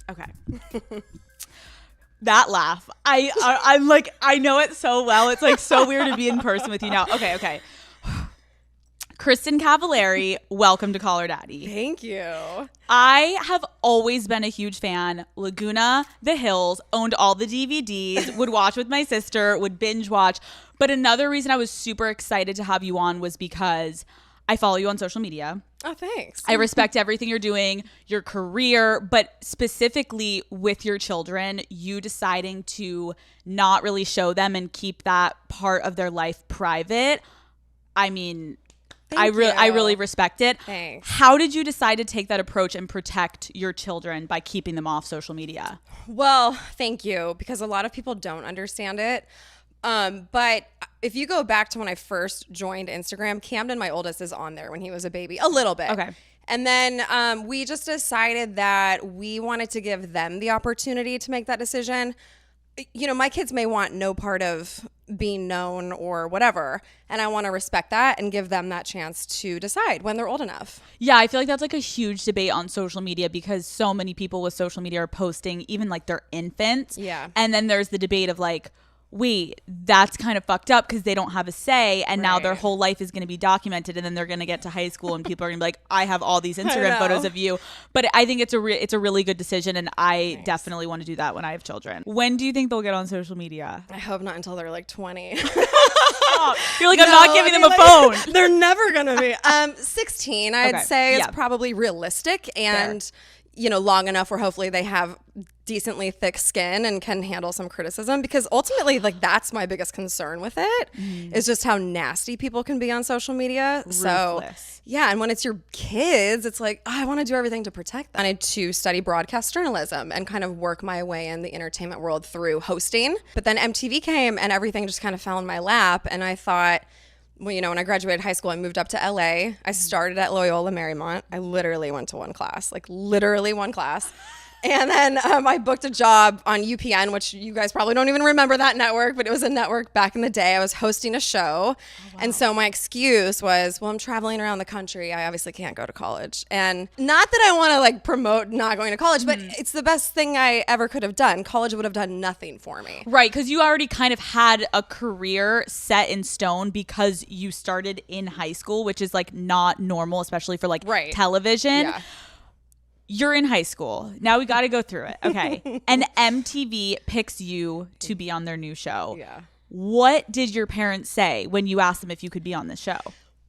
Okay. That laugh. I'm like, I know it so well. It's like so weird to be in person with you now. Okay. Kristin Cavallari, welcome to Call Her Daddy. Thank you. I have always been a huge fan. Laguna, The Hills, owned all the DVDs, would watch with my sister, would binge watch. But another reason I was super excited to have you on was because I follow you on social media. Oh, thanks. I respect everything you're doing, your career, but specifically with your children, you deciding to not really show them and keep that part of their life private. I mean, I really respect it. Thanks. How did you decide to take that approach and protect your children by keeping them off social media? Well, thank you, because a lot of people don't understand it. But if you go back to when I first joined Instagram, Camden, my oldest, is on there when he was a baby, a little bit. Okay. And then we just decided that we wanted to give them the opportunity to make that decision. You know, my kids may want no part of being known or whatever, and I want to respect that and give them that chance to decide when they're old enough. Yeah, I feel like that's like a huge debate on social media because so many people with social media are posting even like their infants. Yeah. And then there's the debate of like, wait, that's kind of fucked up because they don't have a say, and now their whole life is going to be documented, and then they're going to get to high school and people are going to be like, I have all these Instagram photos of you. But I think it's a really good decision, and I definitely want to do that when I have children. When do you think they'll get on social media? I hope not until they're like 20. You're like, I'm not giving them a phone. They're never going to be. 16, I'd say, is probably realistic and, you know, long enough where hopefully they have decently thick skin and can handle some criticism, because ultimately, like, that's my biggest concern with it is just how nasty people can be on social media. Ruthless. So yeah, and when it's your kids, it's like, oh, I want to do everything to protect them. I wanted to study broadcast journalism and kind of work my way in the entertainment world through hosting. But then MTV came and everything just kind of fell in my lap, and I thought, well, you know, when I graduated high school, I moved up to LA. I started at Loyola Marymount. I literally went to one class. And then I booked a job on UPN, which you guys probably don't even remember that network, but it was a network back in the day. I was hosting a show. And so my excuse was, well, I'm traveling around the country. I obviously can't go to college. And not that I want to like promote not going to college, but it's the best thing I ever could have done. College would have done nothing for me. Right, because you already kind of had a career set in stone because you started in high school, which is like not normal, especially for like television. Yeah. You're in high school. Now we got to go through it. Okay. And MTV picks you to be on their new show. Yeah. What did your parents say when you asked them if you could be on this show?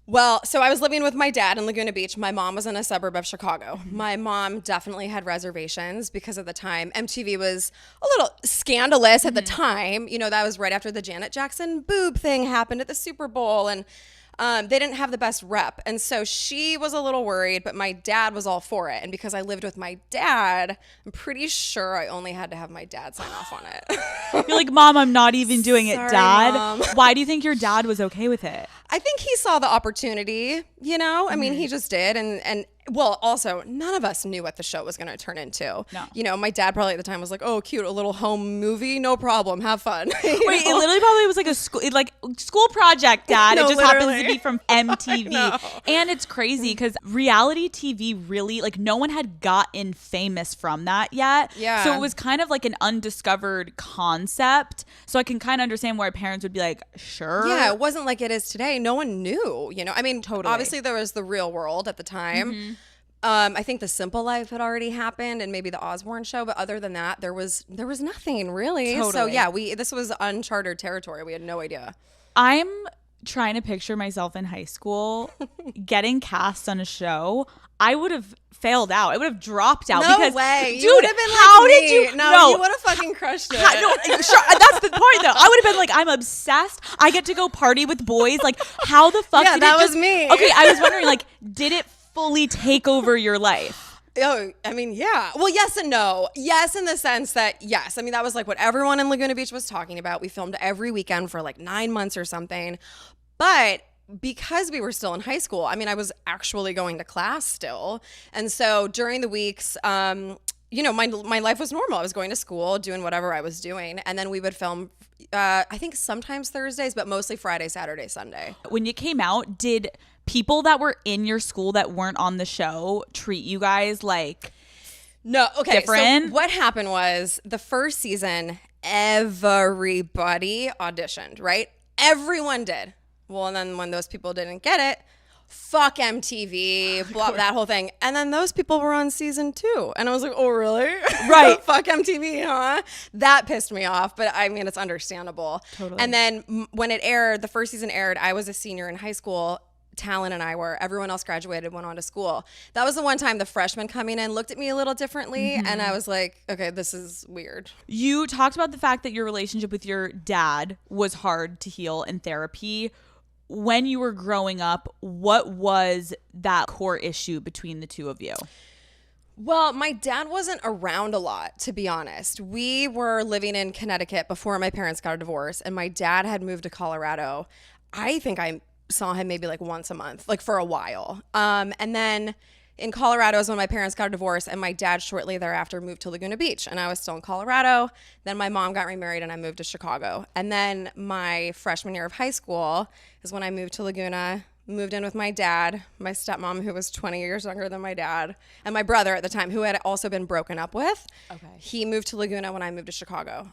Well, so I was living with my dad in Laguna Beach. My mom was in a suburb of Chicago. My mom definitely had reservations because at the time, MTV was a little scandalous at the time. You know, that was right after the Janet Jackson boob thing happened at the Super Bowl, and they didn't have the best rep. And so she was a little worried, but my dad was all for it. And because I lived with my dad, I'm pretty sure I only had to have my dad sign off on it. You're like, Mom, I'm not even doing it, Sorry, Dad. Mom. Why do you think your dad was okay with it? I think he saw the opportunity, you know? I mean, he just did. And well, also, none of us knew what the show was going to turn into. No. You know, my dad probably at the time was like, oh, cute, a little home movie, no problem, have fun. Wait, it literally probably was like a school project, Dad. No, it just literally. happens to be from MTV. And it's crazy because reality TV really, like, no one had gotten famous from that yet. Yeah. So it was kind of like an undiscovered concept. So I can kind of understand why parents would be like, sure. Yeah, it wasn't like it is today. No one knew, you know? I mean, Totally. obviously there was the Real World at the time. I think The Simple Life had already happened and maybe the Osbourne show, but other than that, there was nothing really. Totally. So yeah, this was uncharted territory. We had no idea. I'm trying to picture myself in high school getting cast on a show. I would have failed out. I would have dropped out. No because, way. Dude, You would have been like how me. did you? No, you would have fucking crushed it. No, sure, that's the point though. I would have been like, I'm obsessed. I get to go party with boys. Like, how the fuck Yeah, did that it was just, me. Okay, I was wondering, like, did it fully take over your life? Oh, I mean, yeah. Well, yes and no. Yes, in the sense that, yes. I mean, that was like what everyone in Laguna Beach was talking about. We filmed every weekend for like 9 months or something. But because we were still in high school, I mean, I was actually going to class still. And so during the weeks, you know, my life was normal. I was going to school, doing whatever I was doing. And then we would film, I think sometimes Thursdays, but mostly Friday, Saturday, Sunday. When you came out, did people that were in your school that weren't on the show treat you guys like No, okay. different? So what happened was the first season, everybody auditioned, right? Everyone did. Well, and then when those people didn't get it, fuck MTV, blah, that whole thing. And then those people were on season 2. And I was like, oh, really? Right. Fuck MTV, huh? That pissed me off. But I mean, it's understandable. Totally. And then when it aired, the first season aired, I was a senior in high school. Talon and I were. Everyone else graduated, went on to school. That was the one time the freshmen coming in looked at me a little differently. And I was like, okay, this is weird. You talked about the fact that your relationship with your dad was hard to heal in therapy. When you were growing up, what was that core issue between the two of you? Well, my dad wasn't around a lot, to be honest. We were living in Connecticut before my parents got a divorce, and my dad had moved to Colorado. I think I saw him maybe like once a month, like for a while. And then in Colorado is when my parents got a divorce, and my dad shortly thereafter moved to Laguna Beach, and I was still in Colorado. Then my mom got remarried and I moved to Chicago. And then my freshman year of high school is when I moved to Laguna, moved in with my dad, my stepmom, who was 20 years younger than my dad, and my brother at the time, who had also been broken up with. Okay. He moved to Laguna when I moved to Chicago.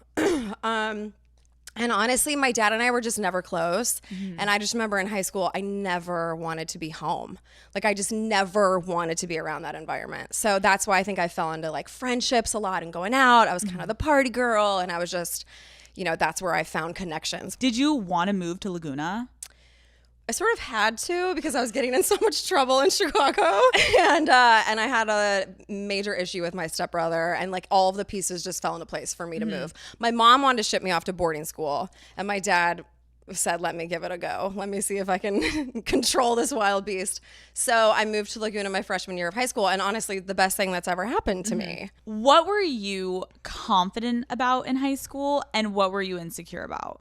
And honestly, my dad and I were just never close. And I just remember in high school, I never wanted to be home. Like, I just never wanted to be around that environment. So that's why I think I fell into like friendships a lot and going out. I was kind of the party girl, and I was just, that's where I found connections. Did you want to move to Laguna? I sort of had to, because I was getting in so much trouble in Chicago, and I had a major issue with my stepbrother, and like all of the pieces just fell into place for me to move. My mom wanted to ship me off to boarding school, and my dad said, let me give it a go. Let me see if I can control this wild beast. So I moved to Laguna my freshman year of high school, and honestly, the best thing that's ever happened to me. What were you confident about in high school, and what were you insecure about?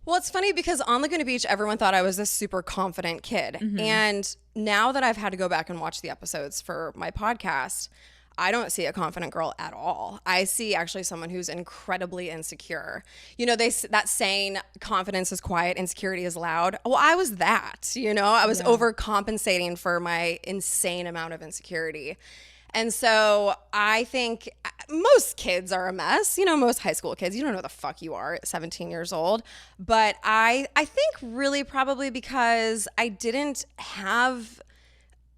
Well, it's funny because on Laguna Beach, everyone thought I was this super confident kid. And now that I've had to go back and watch the episodes for my podcast, I don't see a confident girl at all. I see actually someone who's incredibly insecure. That saying, confidence is quiet, insecurity is loud. Well, I was that, I was overcompensating for my insane amount of insecurity. And so I think most kids are a mess. Most high school kids, you don't know who the fuck you are at 17 years old. But I think really probably because I didn't have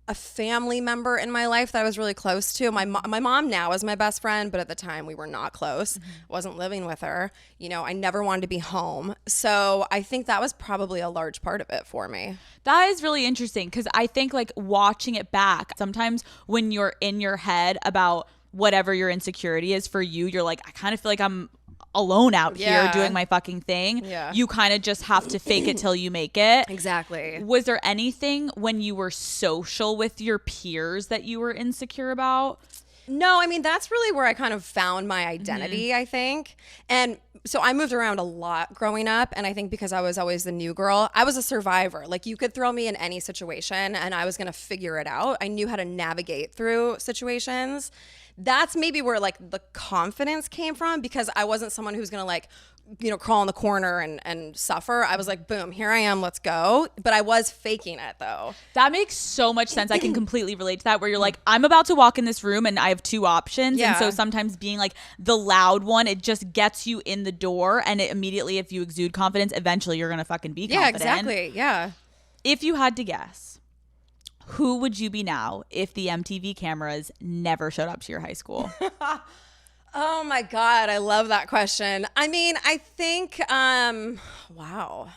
a family member in my life that I was really close to. My mom now is my best friend, but at the time we were not close. Wasn't living with her. I never wanted to be home. So I think that was probably a large part of it for me. That is really interesting, because I think like watching it back, sometimes when you're in your head about whatever your insecurity is for you, you're like, I kind of feel like I'm alone out here doing my fucking thing. You kind of just have to fake it till you make it. Exactly. Was there anything when you were social with your peers that you were insecure about? No, I mean, that's really where I kind of found my identity, I think. And so I moved around a lot growing up. And I think because I was always the new girl, I was a survivor. Like, you could throw me in any situation and I was going to figure it out. I knew how to navigate through situations. That's maybe where like the confidence came from, because I wasn't someone who's going to like, crawl in the corner and suffer. I was like, boom, here I am, let's go. But I was faking it though. That makes so much sense. I can completely relate to that, where you're like, I'm about to walk in this room and I have two options. And so sometimes being like the loud one, it just gets you in the door, and it immediately, if you exude confidence, eventually you're going to fucking be confident. Yeah, exactly. Yeah. If you had to guess, who would you be now if the MTV cameras never showed up to your high school? Oh my God, I love that question. I mean, I think, wow.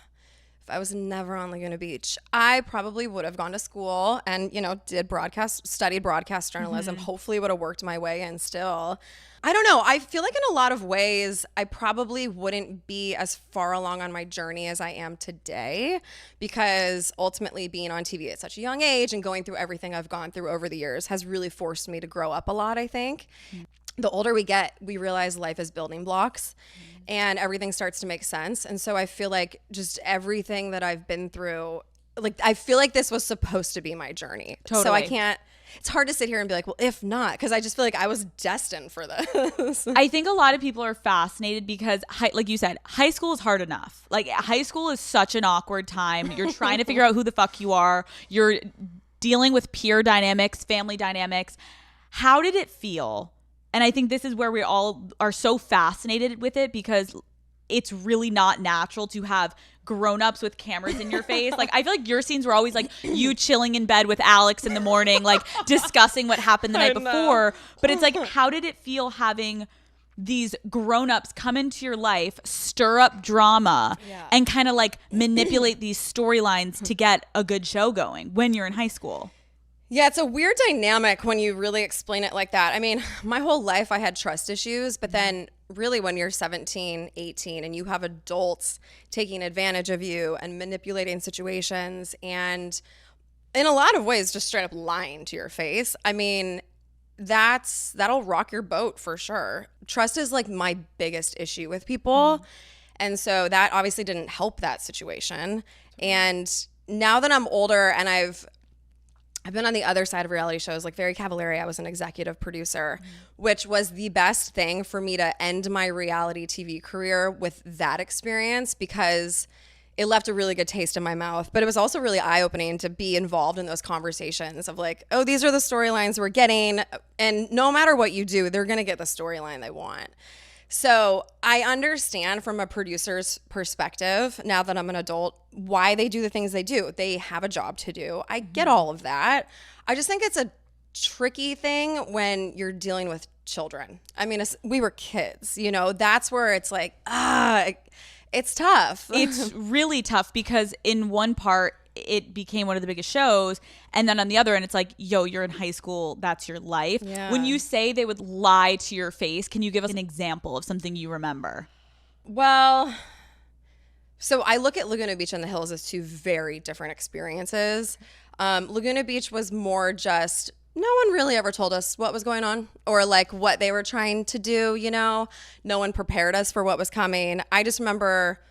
If I was never on Laguna Beach, I probably would have gone to school and, studied broadcast journalism. Hopefully would have worked my way in still. I don't know. I feel like in a lot of ways, I probably wouldn't be as far along on my journey as I am today, because ultimately being on TV at such a young age and going through everything I've gone through over the years has really forced me to grow up a lot, I think. The older we get, we realize life is building blocks and everything starts to make sense. And so I feel like just everything that I've been through, like, I feel like this was supposed to be my journey. Totally. So I can't, it's hard to sit here and be like, well, if not, because I just feel like I was destined for this. I think a lot of people are fascinated because, like you said, high school is hard enough. Like, high school is such an awkward time. You're trying to figure out who the fuck you are. You're dealing with peer dynamics, family dynamics. How did it feel And I think this is where we all are so fascinated with it, because it's really not natural to have grown-ups with cameras in your face. Like, I feel like your scenes were always like you chilling in bed with Alex in the morning, like discussing what happened the night before. But it's like, how did it feel having these grown-ups come into your life, stir up drama, and kind of like manipulate these storylines to get a good show going when you're in high school? Yeah, it's a weird dynamic when you really explain it like that. I mean, my whole life I had trust issues, but then really when you're 17, 18 and you have adults taking advantage of you and manipulating situations and in a lot of ways just straight up lying to your face, I mean, that'll rock your boat for sure. Trust is like my biggest issue with people. And so that obviously didn't help that situation. And now that I'm older and I've been on the other side of reality shows, like Very Cavallari, I was an executive producer, which was the best thing for me to end my reality TV career with that experience, because it left a really good taste in my mouth. But it was also really eye-opening to be involved in those conversations of like, oh, these are the storylines we're getting. And no matter what you do, they're going to get the storyline they want. So I understand from a producer's perspective, now that I'm an adult, why they do the things they do. They have a job to do. I get all of that. I just think it's a tricky thing when you're dealing with children. I mean, we were kids, you know, that's where it's like, it's tough. It's really tough because in one part, it became one of the biggest shows. And then on the other end, it's like, yo, you're in high school. That's your life. Yeah. When you say they would lie to your face, can you give us an example of something you remember? Well, so I look at Laguna Beach and the Hills as two very different experiences. Laguna Beach was more just, no one really ever told us what was going on or like what they were trying to do, you know? No one prepared us for what was coming. I just remember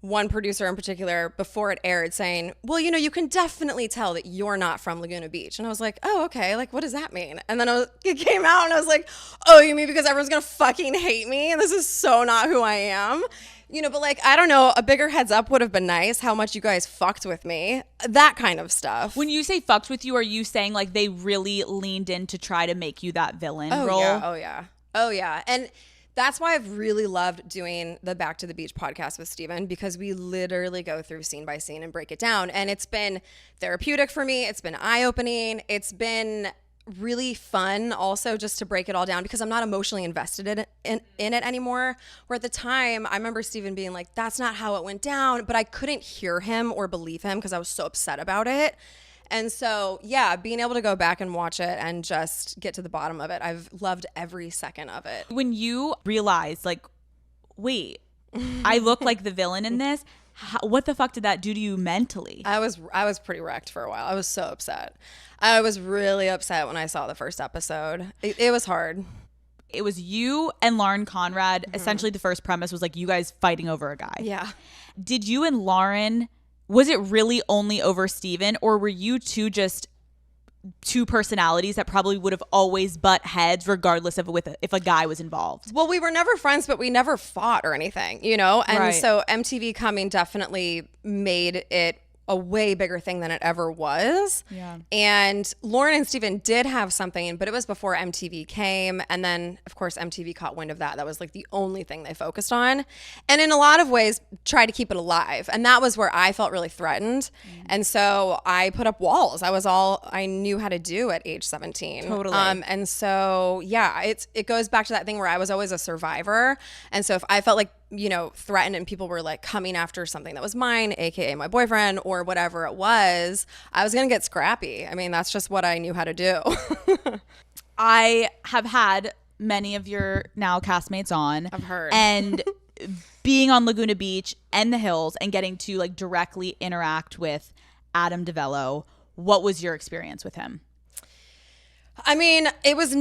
one producer in particular, before it aired, saying, well, you know, you can definitely tell that you're not from Laguna Beach. And I was like, oh, okay. Like, what does that mean? And then it came out and I was like, oh, you mean because everyone's going to fucking hate me? And this is so not who I am. You know, but like, I don't know, a bigger heads up would have been nice. How much you guys fucked with me. That kind of stuff. When you say fucked with you, are you saying like they really leaned in to try to make you that villain role? Yeah. Oh, yeah. And that's why I've really loved doing the Back to the Beach podcast with Steven, because we literally go through scene by scene and break it down. And it's been therapeutic for me. It's been eye-opening. It's been really fun also just to break it all down because I'm not emotionally invested in it anymore. Where at the time, I remember Steven being like, that's not how it went down. But I couldn't hear him or believe him because I was so upset about it. And so, yeah, being able to go back and watch it and just get to the bottom of it, I've loved every second of it. When you realized, like, wait, I look like the villain in this, what the fuck did that do to you mentally? I was pretty wrecked for a while. I was so upset. I was really upset when I saw the first episode. It was hard. It was you and Lauren Conrad. Mm-hmm. Essentially, the first premise was like you guys fighting over a guy. Yeah. Did you and Lauren... Was it really only over Steven, or were you two just two personalities that probably would have always butt heads regardless of if a guy was involved? Well, we were never friends, but we never fought or anything, you know? And so MTV coming definitely made it a way bigger thing than it ever was. Yeah. And Lauren and Steven did have something, but it was before MTV came. And then, of course, MTV caught wind of that. That was like the only thing they focused on. And in a lot of ways, tried to keep it alive. And that was where I felt really threatened. And so I put up walls. I was all I knew how to do at age 17. Totally. And so, yeah, it goes back to that thing where I was always a survivor. And so if I felt like, you know, threatened and people were like coming after something that was mine, AKA my boyfriend or whatever it was, I was going to get scrappy. I mean, that's just what I knew how to do. I have had many of your now castmates on. I've heard. And being on Laguna Beach and the Hills and getting to like directly interact with Adam DeVello, what was your experience with him? I mean, it was...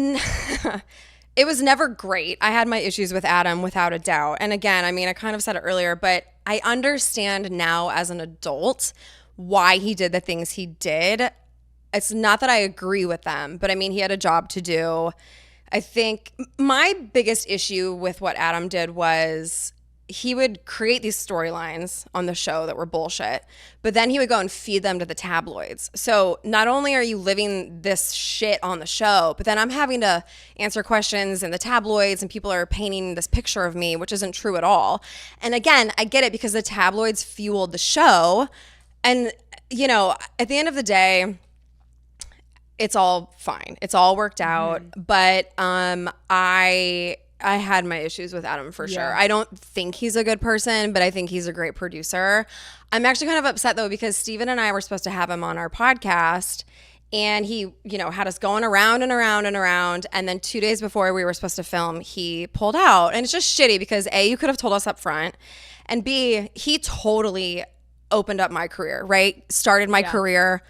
It was never great. I had my issues with Adam, without a doubt. And again, I mean, I kind of said it earlier, but I understand now as an adult why he did the things he did. It's not that I agree with them, but I mean, he had a job to do. I think my biggest issue with what Adam did was he would create these storylines on the show that were bullshit, but then he would go and feed them to the tabloids. So not only are you living this shit on the show, but then I'm having to answer questions in the tabloids and people are painting this picture of me, which isn't true at all. And again, I get it because the tabloids fueled the show. And, you know, at the end of the day, it's all fine. It's all worked out. But I had my issues with Adam for sure. I don't think he's a good person, but I think he's a great producer. I'm actually kind of upset though because Steven and I were supposed to have him on our podcast and he, you know, had us going around and around and around. And then 2 days before we were supposed to film, he pulled out. And it's just shitty because A, you could have told us up front, and B, he totally opened up my career, right? Started my career.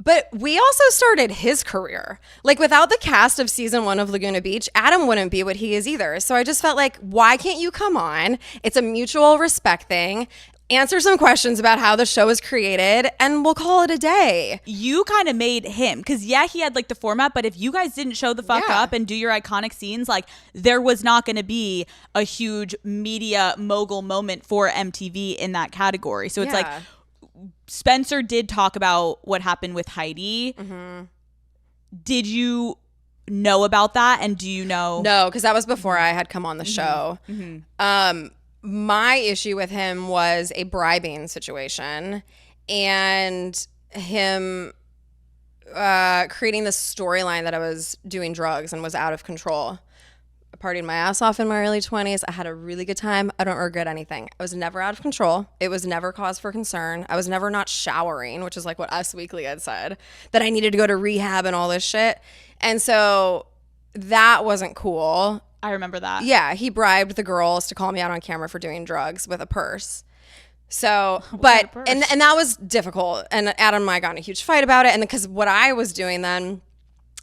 But we also started his career. Like without the cast of season 1 of Laguna Beach, Adam wouldn't be what he is either. So I just felt like, why can't you come on? It's a mutual respect thing. Answer some questions about how the show was created and we'll call it a day. You kind of made him because he had like the format, but if you guys didn't show the fuck up and do your iconic scenes, like there was not going to be a huge media mogul moment for MTV in that category. So it's like, Spencer did talk about what happened with Heidi. Did you know about that? And do you know? No, because that was before I had come on the show. My issue with him was a bribing situation and him creating this storyline that I was doing drugs and was out of control. I partied my ass off in my early 20s. I had a really good time. I don't regret anything. I was never out of control. It was never cause for concern. I was never not showering, which is like what Us Weekly had said, that I needed to go to rehab and all this shit. And so that wasn't cool. I remember that. Yeah, he bribed the girls to call me out on camera for doing drugs with a purse. So, but, and that was difficult. And Adam and I got in a huge fight about it. And because what I was doing then,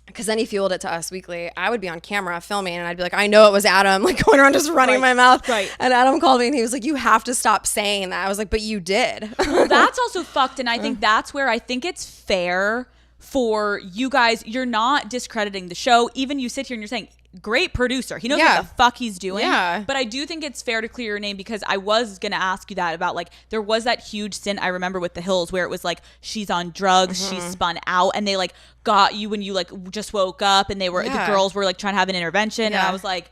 because then he fueled it to Us Weekly, I would be on camera filming and I'd be like, I know it was Adam, like going around just running my mouth. And Adam called me and he was like, you have to stop saying that. I was like, but you did. Well, that's also fucked. And I think that's where I think it's fair for you guys. You're not discrediting the show. Even you sit here and you're saying, great producer. He knows what the fuck he's doing. But I do think it's fair to clear your name because I was going to ask you that about like, there was that huge stint I remember with The Hills where it was like, she's on drugs, she's spun out, and they like got you when you like just woke up and they were, the girls were like trying to have an intervention. And I was like,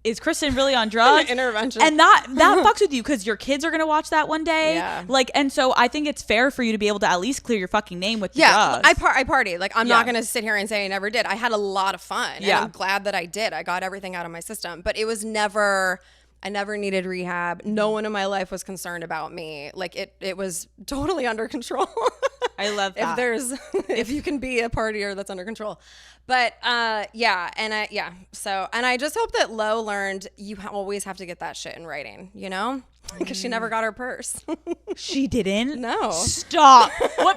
is Kristin really on drugs? Intervention. And that fucks with you because your kids are going to watch that one day. Like, and so I think it's fair for you to be able to at least clear your fucking name with the drugs. I partied. Like, I'm not going to sit here and say I never did. I had a lot of fun. And I'm glad that I did. I got everything out of my system. But it was never... I never needed rehab. No one in my life was concerned about me. Like it was totally under control. I love that. If you can be a partier that's under control. But and I just hope that Lo learned you always have to get that shit in writing, you know? Because she never got her purse. She didn't? No. Stop.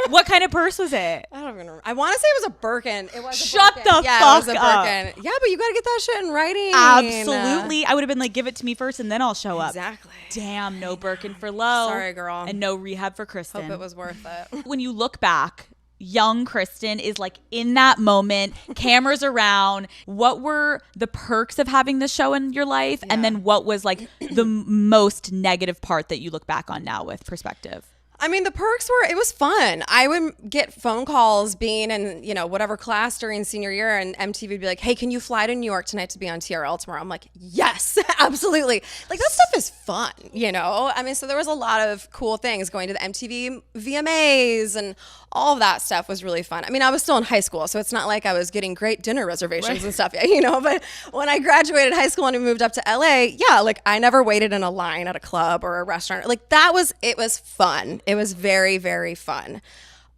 What kind of purse was it? I don't even remember. I want to say it was a Birkin. It was Shut a the Birkin. fuck it was a up. Birkin. Yeah, but you got to get that shit in writing. Absolutely. I would have been like, give it to me first and then I'll show up. Exactly. Damn, no Birkin for Lo. Sorry, girl. And no rehab for Kristin. Hope it was worth it. When you look back, young Kristin is like in that moment, cameras around. What were the perks of having this show in your life? And then what was like the most negative part that you look back on now with perspective? I mean, the perks were, it was fun. I would get phone calls being in, you know, whatever class during senior year, and MTV would be like, hey, can you fly to New York tonight to be on TRL tomorrow? I'm like, yes, absolutely. Like, that stuff is fun, you know? I mean, so there was a lot of cool things going to the MTV VMAs and all of that stuff was really fun. I mean, I was still in high school, so it's not like I was getting great dinner reservations and stuff, you know? But when I graduated high school and we moved up to LA, like I never waited in a line at a club or a restaurant. Like it was fun. It was very, very fun.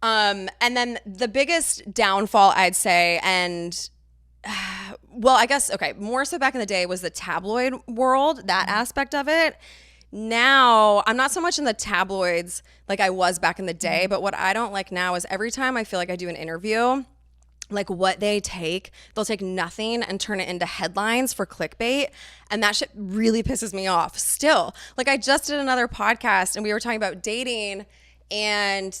And then the biggest downfall, I'd say, and well, I guess, okay, more so back in the day was the tabloid world, that aspect of it. Now, I'm not so much in the tabloids like I was back in the day, but what I don't like now is every time I feel like I do an interview, like what they'll take nothing and turn it into headlines for clickbait. And that shit really pisses me off still. Like I just did another podcast and we were talking about dating and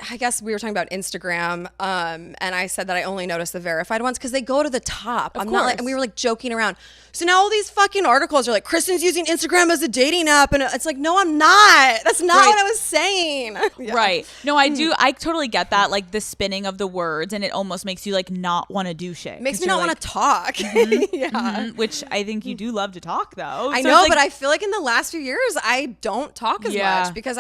I guess we were talking about Instagram, and I said that I only noticed the verified ones because they go to the top. Of I'm not like, and we were like joking around. So now all these fucking articles are like, Kristin's using Instagram as a dating app, and it's like, no, I'm not. That's not what I was saying. Yeah. Right. No, I do. I totally get that. Like the spinning of the words, and it almost makes you like not want to do shit. Makes me not want to talk. Which I think you do love to talk though. I know, but I feel like in the last few years I don't talk as much because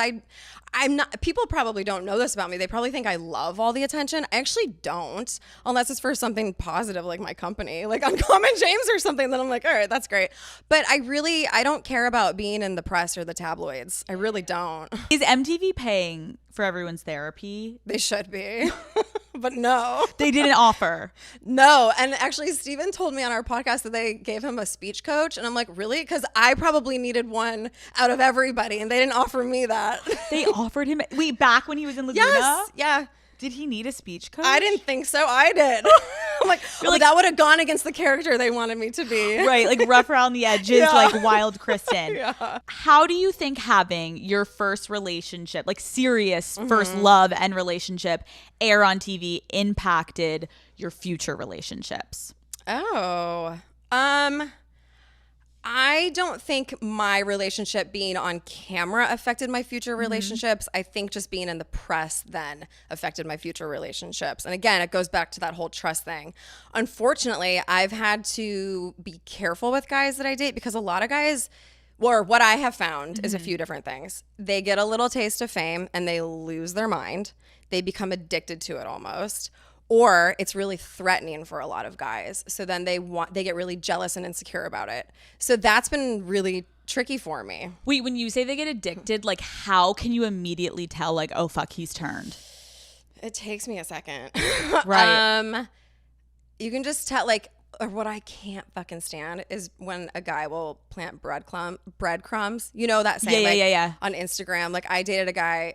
I'm not, people probably don't know this about me. They probably think I love all the attention. I actually don't, unless it's for something positive like my company, like Uncommon James or something. Then I'm like, all right, that's great. But I don't care about being in the press or the tabloids. I really don't. Is MTV paying for everyone's therapy? They should be. But no. They didn't offer. No. And actually, Steven told me on our podcast that they gave him a speech coach. And I'm like, really? Because I probably needed one out of everybody. And they didn't offer me that. They offered him. Wait, back when he was in Laguna? Yes. Yeah. Did he need a speech coach? I didn't think so. I did. I'm like, that would have gone against the character they wanted me to be. Right. Like rough around the edges, like wild Kristin. Yeah. How do you think having your first relationship, like serious first love and relationship, air on TV impacted your future relationships? Oh, I don't think my relationship being on camera affected my future relationships. I think just being in the press then affected my future relationships. And again, it goes back to that whole trust thing. Unfortunately, I've had to be careful with guys that I date because a lot of guys, or what I have found is a few different things. They get a little taste of fame and they lose their mind. They become addicted to it almost. Or it's really threatening for a lot of guys. So then they get really jealous and insecure about it. So that's been really tricky for me. Wait, when you say they get addicted, like how can you immediately tell like, oh fuck, he's turned? It takes me a second. Right. You can just tell like, or what I can't fucking stand is when a guy will plant breadcrumbs. You know that saying? Yeah. On Instagram. Like I dated a guy,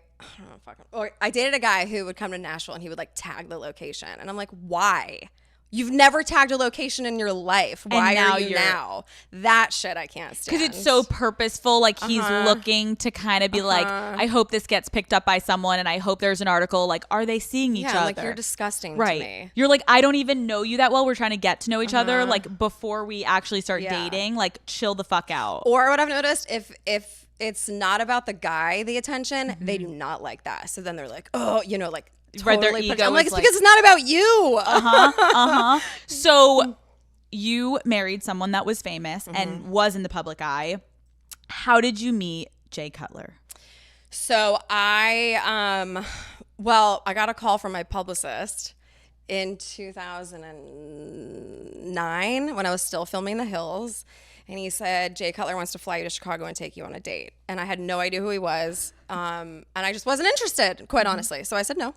I dated a guy who would come to Nashville and he would like tag the location. And I'm like, why? You've never tagged a location in your life. Why are you now? That shit I can't stand. Because it's so purposeful. Like he's looking to kind of be like, I hope this gets picked up by someone and I hope there's an article. Like, are they seeing each other? Like you're disgusting right. to me. You're like, I don't even know you that well. We're trying to get to know each other. Like before we actually start dating, like chill the fuck out. Or what I've noticed, if it's not about the guy, the attention, they do not like that. So then they're like, oh, you know, like, totally their ego I'm like, it's because it's not about you. So you married someone that was famous and was in the public eye. How did you meet Jay Cutler? So I got a call from my publicist in 2009 when I was still filming The Hills. And he said, Jay Cutler wants to fly you to Chicago and take you on a date. And I had no idea who he was. And I just wasn't interested, quite honestly. So I said no.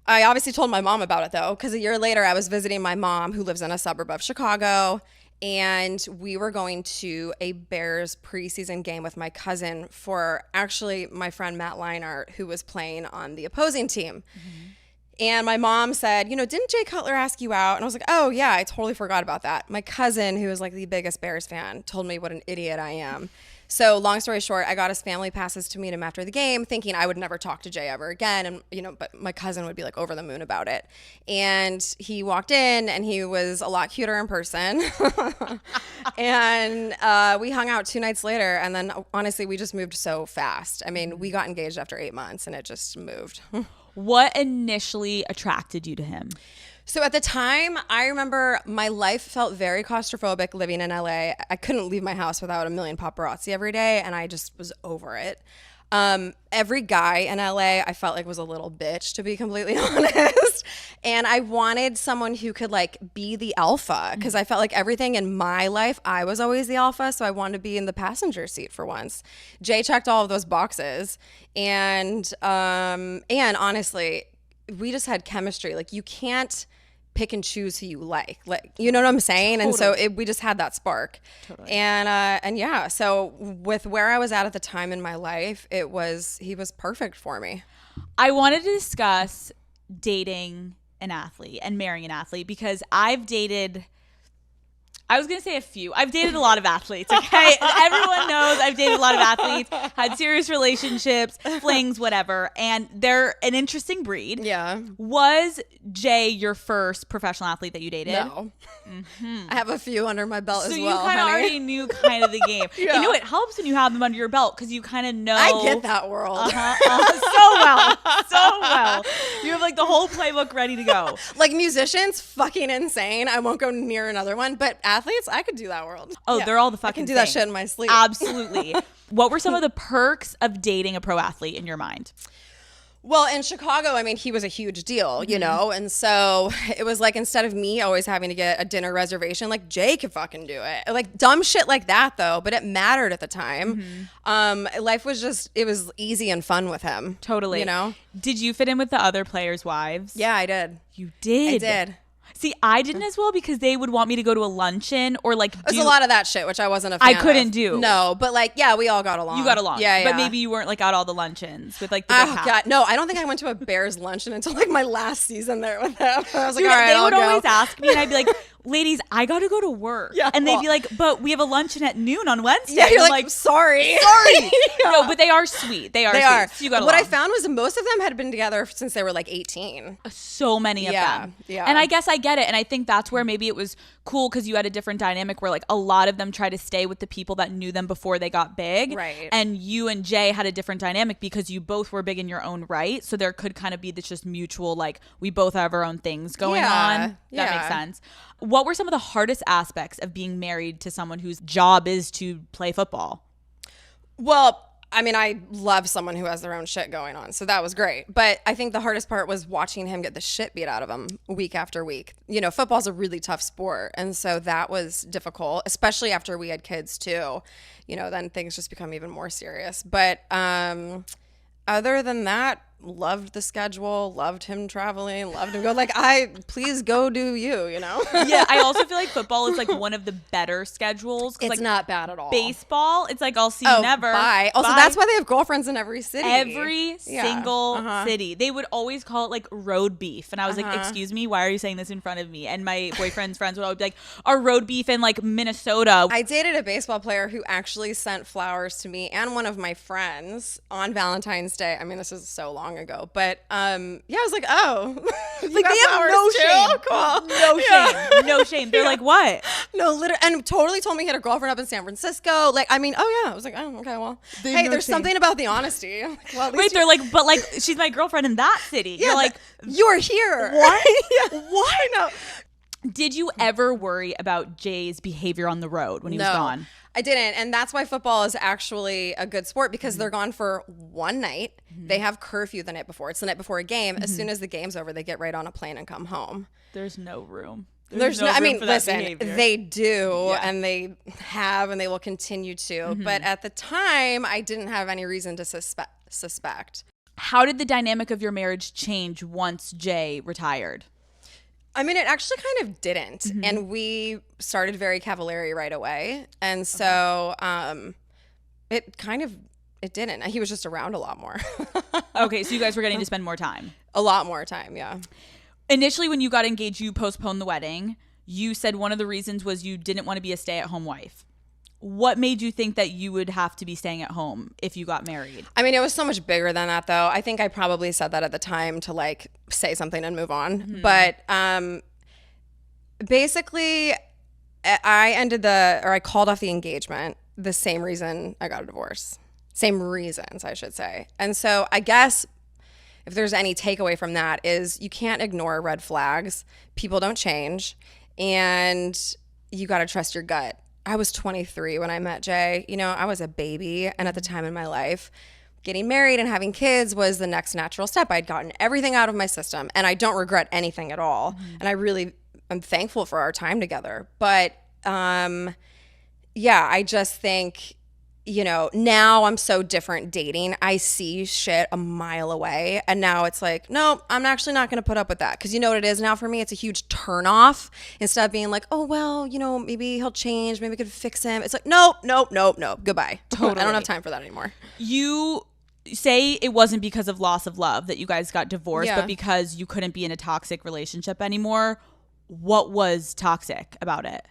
I obviously told my mom about it, though, because a year later I was visiting my mom who lives in a suburb of Chicago. And we were going to a Bears preseason game with my cousin for actually my friend Matt Leinart, who was playing on the opposing team. And my mom said, you know, didn't Jay Cutler ask you out? And I was like, oh, yeah, I totally forgot about that. My cousin, who is like the biggest Bears fan, told me what an idiot I am. So long story short, I got his family passes to meet him after the game, thinking I would never talk to Jay ever again. And, you know, but my cousin would be like over the moon about it. And he walked in and he was a lot cuter in person. And we hung out 2 nights later. And then honestly, we just moved so fast. I mean, we got engaged after 8 months and it just moved. What initially attracted you to him? So at the time, I remember my life felt very claustrophobic living in LA. I couldn't leave my house without a million paparazzi every day, and I just was over it. Every guy in LA I felt like was a little bitch, to be completely honest. And I wanted someone who could like be the alpha, because I felt like everything in my life, I was always the alpha. So I wanted to be in the passenger seat for once. Jay checked all of those boxes. And honestly, we just had chemistry. Like you can't pick and choose who you like, you know what I'm saying? Totally. And so we just had that spark. Totally. And yeah, so with where I was at the time in my life, he was perfect for me. I wanted to discuss dating an athlete and marrying an athlete because I've dated I was going to say a few. I've dated a lot of athletes, okay? Everyone knows I've dated a lot of athletes, had serious relationships, flings, whatever, and they're an interesting breed. Yeah. Was Jay your first professional athlete that you dated? No. I have a few under my belt as well, So you kind of already knew kind of the game. Yeah. You know, it helps when you have them under your belt because you kind of know. I get that world. So well. You have like the whole playbook ready to go. Like musicians, fucking insane. I won't go near another one, but athletes, I could do that world. Oh, Yeah. they're all the I fucking can do that thing. shit in my sleep. Absolutely. What were some of the perks of dating a pro athlete in your mind? Well, in Chicago, I mean, he was a huge deal, you know? And so it was like, instead of me always having to get a dinner reservation, like Jay could fucking do it. Like dumb shit like that though, but it mattered at the time. Life was just, it was easy and fun with him. Totally. You know? Did you fit in with the other players' wives? Yeah, I did. You did? I did. See, I didn't as well because they would want me to go to a luncheon or like There's a lot of that shit, which I wasn't a fan I couldn't of. do. No, but like, yeah, we all got along. You got along. Yeah. But maybe you weren't like at all the luncheons with like the big Oh hat. God, no! I don't think I went to a Bears luncheon until like my last season there with them. I was like, Dude, all right, they I'll would go. always ask me and I'd be like, ladies, I got to go to work. Yeah, and they'd well- be like, but we have a luncheon at noon on Wednesday. Yeah, you're I'm like, sorry. No, but they are sweet. They are They sweet. are. So you got What I along. found was most of them had been together since they were like 18. So many of Yeah, them. yeah. And I guess I get it. And I think that's where maybe it was cool because you had a different dynamic where like a lot of them try to stay with the people that knew them before they got big. Right. And you and Jay had a different dynamic because you both were big in your own right. So there could kind of be this just mutual, like we both have our own things going Yeah, on. That yeah. makes sense. What were some of the hardest aspects of being married to someone whose job is to play football? Well, I mean, I love someone who has their own shit going on, so that was great. But I think the hardest part was watching him get the shit beat out of him week after week. You know, football's a really tough sport, and so that was difficult, especially after we had kids too. You know, then things just become even more serious. But other than that, loved the schedule, loved him traveling, loved him go. Like, please go do you know? Yeah, I also feel like football is like one of the better schedules. 'Cause, It's like, not bad at all. baseball, it's like I'll see you never. Bye. Also, Bye. that's why they have girlfriends in every city. Every Yeah. single Uh-huh. city. They would always call it like road beef. And I was like, excuse me, why are you saying this in front of me? And my boyfriend's friends would always be like, our road beef in like Minnesota. I dated a baseball player who actually sent flowers to me and one of my friends on Valentine's Day. I mean, this is so long ago, but yeah, I was like, oh, Like they have no shame. Cool. No shame. No shame. They're like, what? No, literally, and totally told me he had a girlfriend up in San Francisco. Like, I mean, oh yeah, I was like, oh, okay, well, They have hey, no there's shame. something about the honesty. Like, well, at least Wait, they're like, but like, she's my girlfriend in that city. yeah, You're like, you're here. what? Yeah. Why no? Did you ever worry about Jay's behavior on the road when he was gone? I didn't. And that's why football is actually a good sport because they're gone for one night. They have curfew the night before. It's the night before a game. As soon as the game's over, they get right on a plane and come home. There's no room. There's no, I room mean, for that listen, behavior. they do Yeah. and they have and they will continue to. But at the time, I didn't have any reason to suspect. How did the dynamic of your marriage change once Jay retired? I mean, it actually kind of didn't. And we started very Cavallari right away. And so it didn't. He was just around a lot more. Okay, so you guys were getting to spend more time. A lot more time, yeah. Initially, when you got engaged, you postponed the wedding. You said one of the reasons was you didn't want to be a stay-at-home wife. What made you think that you would have to be staying at home if you got married? I mean, it was so much bigger than that, though. I think I probably said that at the time to like say something and move on. But basically, I called off the engagement the same reason I got a divorce. Same reasons, I should say. And so I guess if there's any takeaway from that is you can't ignore red flags. People don't change. And you got to trust your gut. I was 23 when I met Jay. You know, I was a baby. And at the time in my life, getting married and having kids was the next natural step. I'd gotten everything out of my system. And I don't regret anything at all. And I'm thankful for our time together. But yeah, I just think, you know, now I'm so different dating. I see shit a mile away. And now it's like, no, I'm actually not going to put up with that. Because you know what it is now for me? It's a huge turnoff. Instead of being like, oh, well, you know, maybe he'll change. Maybe we could fix him. It's like, nope. Goodbye. Totally. I don't have time for that anymore. You say it wasn't because of loss of love that you guys got divorced, Yeah. but because you couldn't be in a toxic relationship anymore. What was toxic about it?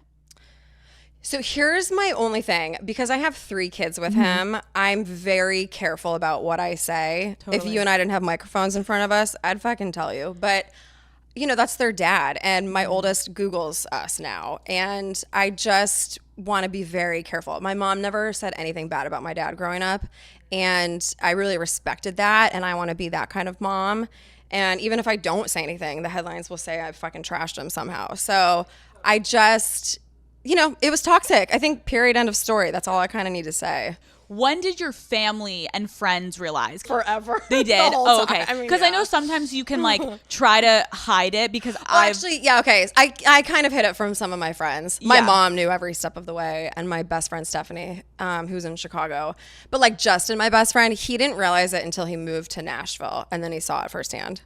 So here's my only thing. Because I have 3 kids with him, I'm very careful about what I say. If you and I didn't have microphones in front of us, I'd fucking tell you. But, you know, that's their dad. And my oldest Googles us now. And I just want to be very careful. My mom never said anything bad about my dad growing up. And I really respected that. And I want to be that kind of mom. And even if I don't say anything, the headlines will say I fucking trashed him somehow. So I just... You know, it was toxic. I think period, end of story. That's all I kind of need to say. When did your family and friends realize? Forever. They did? Oh, okay. Because Because I know sometimes you can like try to hide it because okay. I kind of hid it from some of my friends. My Yeah. mom knew every step of the way, and my best friend Stephanie, who's in Chicago. But like Justin, my best friend, he didn't realize it until he moved to Nashville, and then he saw it firsthand.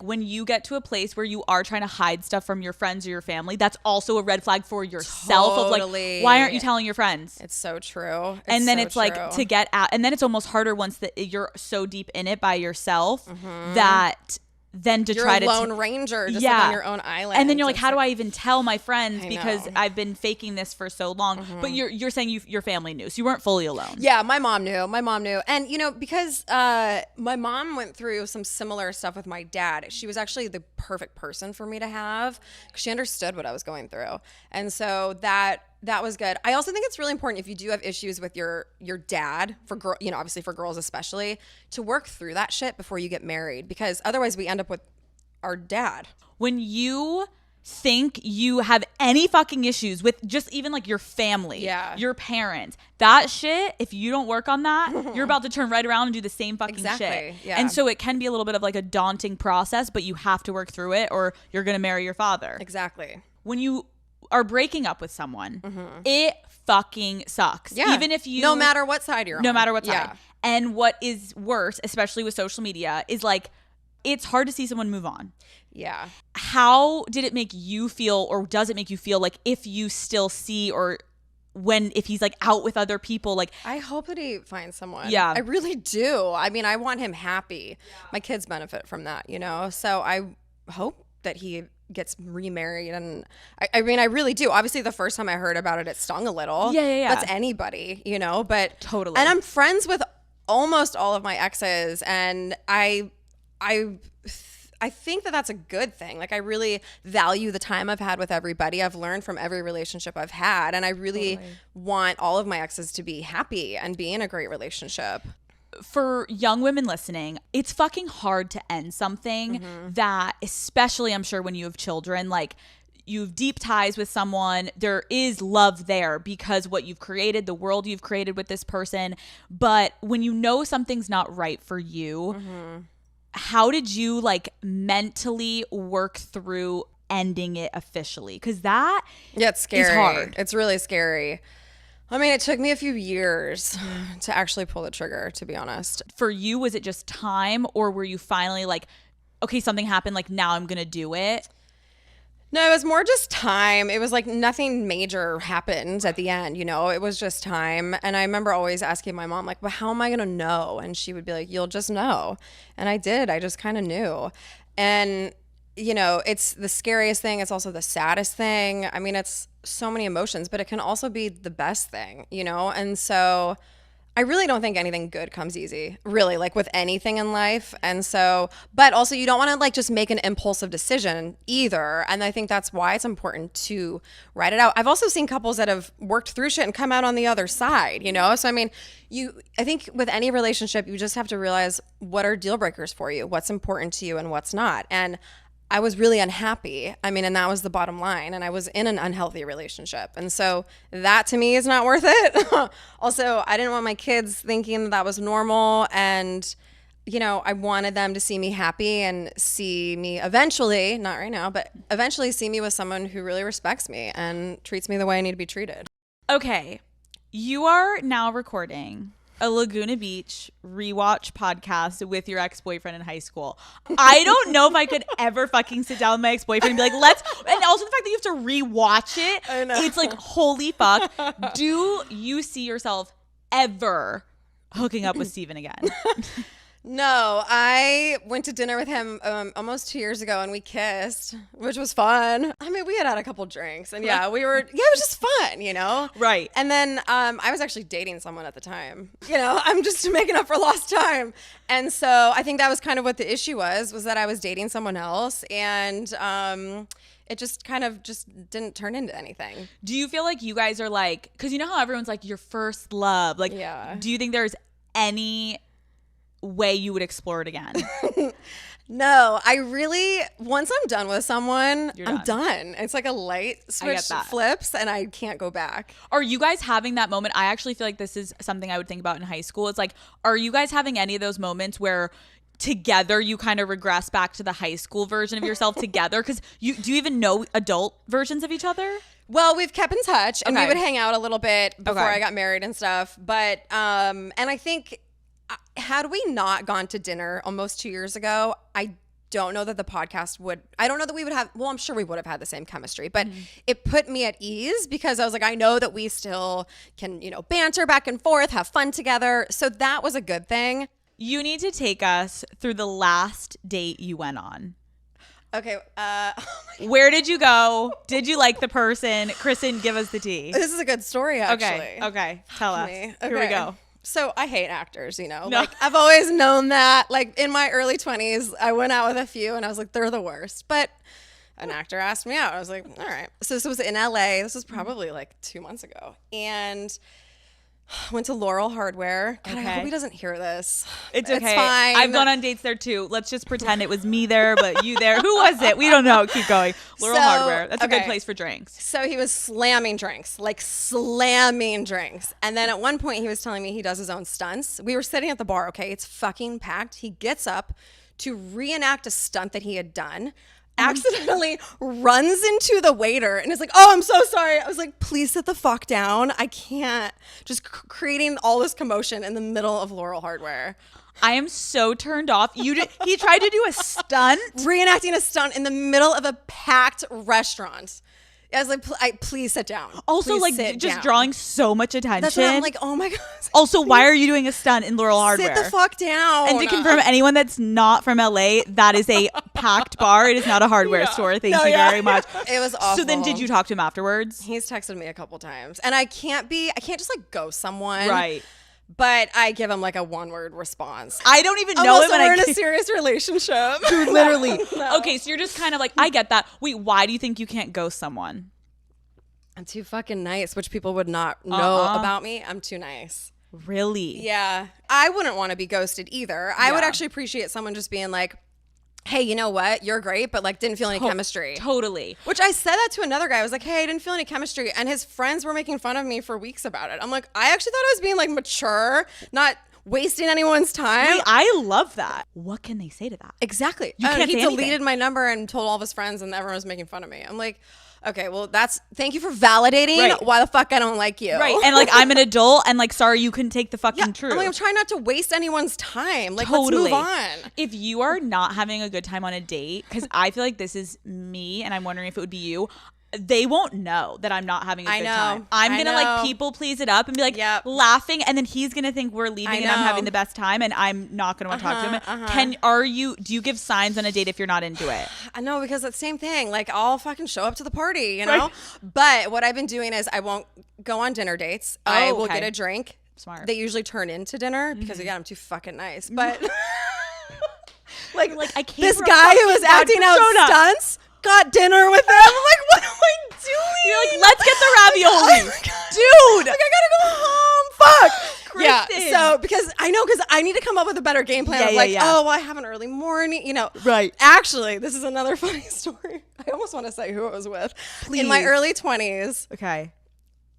when you get to a place where you are trying to hide stuff from your friends or your family, that's also a red flag for yourself of like, why aren't you telling your friends? It's so true. And then it's like to get out, and then it's almost harder once that you're so deep in it by yourself that then to you're try a to lone ranger just like on your own island. And then you're like, how do I even tell my friends because know. I've been faking this for so long? But you're saying your family knew, so you weren't fully alone. Yeah, my mom knew. And you know, because my mom went through some similar stuff with my dad, she was actually the perfect person for me to have because she understood what I was going through. And so that was good. I also think it's really important if you do have issues with your dad, for you know, obviously for girls especially, to work through that shit before you get married, because otherwise we end up with our dad. When you think you have any fucking issues with just even like your family, your parents, that shit, if you don't work on that, you're about to turn right around and do the same fucking shit. Yeah. And so it can be a little bit of like a daunting process, but you have to work through it or you're going to marry your father. Exactly. When you are breaking up with someone, it fucking sucks. Yeah. Even if you... No matter what side you're on. No matter what side. And what is worse, especially with social media, is like, it's hard to see someone move on. Yeah. How did it make you feel, or does it make you feel like if you still see, or if he's like out with other people, like... I hope that he finds someone. Yeah. I really do. I mean, I want him happy. My kids benefit from that, you know? So I hope that he gets remarried, and I mean, I really do. Obviously the first time I heard about it stung a little. Yeah. That's anybody, you know, but Totally. And I'm friends with almost all of my exes, and I think that that's a good thing. Like, I really value the time I've had with everybody. I've learned from every relationship I've had, and I really want all of my exes to be happy and be in a great relationship. For young women listening, it's fucking hard to end something that, especially I'm sure when you have children, like you have deep ties with someone, there is love there because what you've created, the world you've created with this person. But when you know something's not right for you, how did you like mentally work through ending it officially? Because that it's scary. is hard. It's really scary. I mean, it took me a few years to actually pull the trigger, to be honest. For you, was it just time, or were you finally like, okay, something happened, like now I'm going to do it? No, it was more just time. It was like nothing major happened at the end, you know? It was just time. And I remember always asking my mom, like, well, how am I going to know? And she would be like, you'll just know. And I did. I just kind of knew. And, you know, it's the scariest thing. It's also the saddest thing. I mean, it's so many emotions, but it can also be the best thing, you know? And so I really don't think anything good comes easy, really, like with anything in life. And so, but also you don't want to like just make an impulsive decision either. And I think that's why it's important to write it out. I've also seen couples that have worked through shit and come out on the other side, you know? So, I mean, I think with any relationship, you just have to realize what are deal breakers for you, what's important to you and what's not. And I was really unhappy. I mean, and that was the bottom line. And I was in an unhealthy relationship. And so that to me is not worth it. Also, I didn't want my kids thinking that was normal. And, you know, I wanted them to see me happy and see me eventually, not right now, but eventually see me with someone who really respects me and treats me the way I need to be treated. Okay. You are now recording a Laguna Beach rewatch podcast with your ex-boyfriend in high school. I don't know if I could ever fucking sit down with my ex-boyfriend and be like, and also the fact that you have to rewatch it, I know. it's like, holy fuck. Do you see yourself ever hooking up with Steven again? No, I went to dinner with him almost 2 years ago, and we kissed, which was fun. I mean, we had a couple drinks, and it was just fun, you know? Right. And then I was actually dating someone at the time. You know, I'm just making up for lost time. And so I think that was kind of what the issue was that I was dating someone else, and it just kind of just didn't turn into anything. Do you feel like you guys are like, because you know how everyone's like your first love? Like, do you think there's any way you would explore it again? No, I really, once I'm done with someone, I'm done. It's like a light switch flips and I can't go back. Are you guys having that moment? I actually feel like this is something I would think about in high school. It's like, are you guys having any of those moments where together you kind of regress back to the high school version of yourself together? Because do you even know adult versions of each other? Well, we've kept in touch and we would hang out a little bit before I got married and stuff. But, and I think, had we not gone to dinner almost 2 years ago, I don't know that the podcast I don't know that we would have, well, I'm sure we would have had the same chemistry, but it put me at ease because I was like, I know that we still can, you know, banter back and forth, have fun together. So that was a good thing. You need to take us through the last date you went on. Okay. Where did you go? Did you like the person? Kristin, give us the tea. This is a good story, actually. Okay. Tell us. Okay. Here we go. So I hate actors, you know, like I've always known that. Like in my early 20s, I went out with a few and I was like, they're the worst. But an actor asked me out. I was like, all right. So this was in LA. This was probably like 2 months ago. And went to Laurel Hardware. God, I hope he doesn't hear this. It's okay. It's fine. I've gone on dates there too. Let's just pretend it was me there, but you there. Who was it? We don't know. Keep going. Laurel Hardware. That's a good place for drinks. So he was slamming drinks. And then at one point he was telling me he does his own stunts. We were sitting at the bar. Okay. It's fucking packed. He gets up to reenact a stunt that he had done. Accidentally runs into the waiter and is like, oh, I'm so sorry. I was like, please sit the fuck down. I can't. Just creating all this commotion in the middle of Laurel Hardware. I am so turned off. He tried to do a stunt? Reenacting a stunt in the middle of a packed restaurant. I was like, please sit down. Also, please like, just drawing so much attention. That's why I'm like, oh my God. Also, why are you doing a stunt in Laurel Hardware? Sit the fuck down. And to confirm, anyone that's not from LA, that is a packed bar. It is not a hardware store. Thank you very much. It was awful. So then did you talk to him afterwards? He's texted me a couple times. And I can't just like ghost someone. Right. But I give him like a one-word response. I don't even know him. We're in a serious relationship. Dude, literally. No. Okay, so you're just kind of like, I get that. Wait, why do you think you can't ghost someone? I'm too fucking nice, which people would not know about me. I'm too nice. Really? Yeah. I wouldn't want to be ghosted either. I would actually appreciate someone just being like, hey, you know what? You're great, but like didn't feel any chemistry. Totally. Which I said that to another guy. I was like, hey, I didn't feel any chemistry. And his friends were making fun of me for weeks about it. I'm like, I actually thought I was being like mature, not wasting anyone's time. Wait, I love that. What can they say to that? Exactly. You can't he say deleted anything. my number and told all of his friends and everyone was making fun of me. I'm like, okay, well, thank you for validating why the fuck I don't like you. Right. And like, I'm an adult and like, sorry, you couldn't take the fucking truth. I'm trying not to waste anyone's time. Like, let's move on. If you are not having a good time on a date, because I feel like this is me and I'm wondering if it would be you, they won't know that I'm not having a good time. I'm going to like people please it up and be like laughing. And then he's going to think we're leaving and I'm having the best time and I'm not going to want to talk to him. Do you give signs on a date if you're not into it? I know, because it's the same thing. Like, I'll fucking show up to the party, you know? Right. But what I've been doing is I won't go on dinner dates. I will get a drink. Smart. They usually turn into dinner because again, I'm too fucking nice. But like I can't. This guy who was acting out stunts got dinner with him. I'm like, what am I doing? You're like, let's get the ravioli. Dude. Like, I gotta go home. Fuck. Kristin. Yeah. So, because I need to come up with a better game plan of like, oh, well, I have an early morning, you know. Right. Actually, this is another funny story. I almost want to say who it was with. Please. In my early 20s. Okay.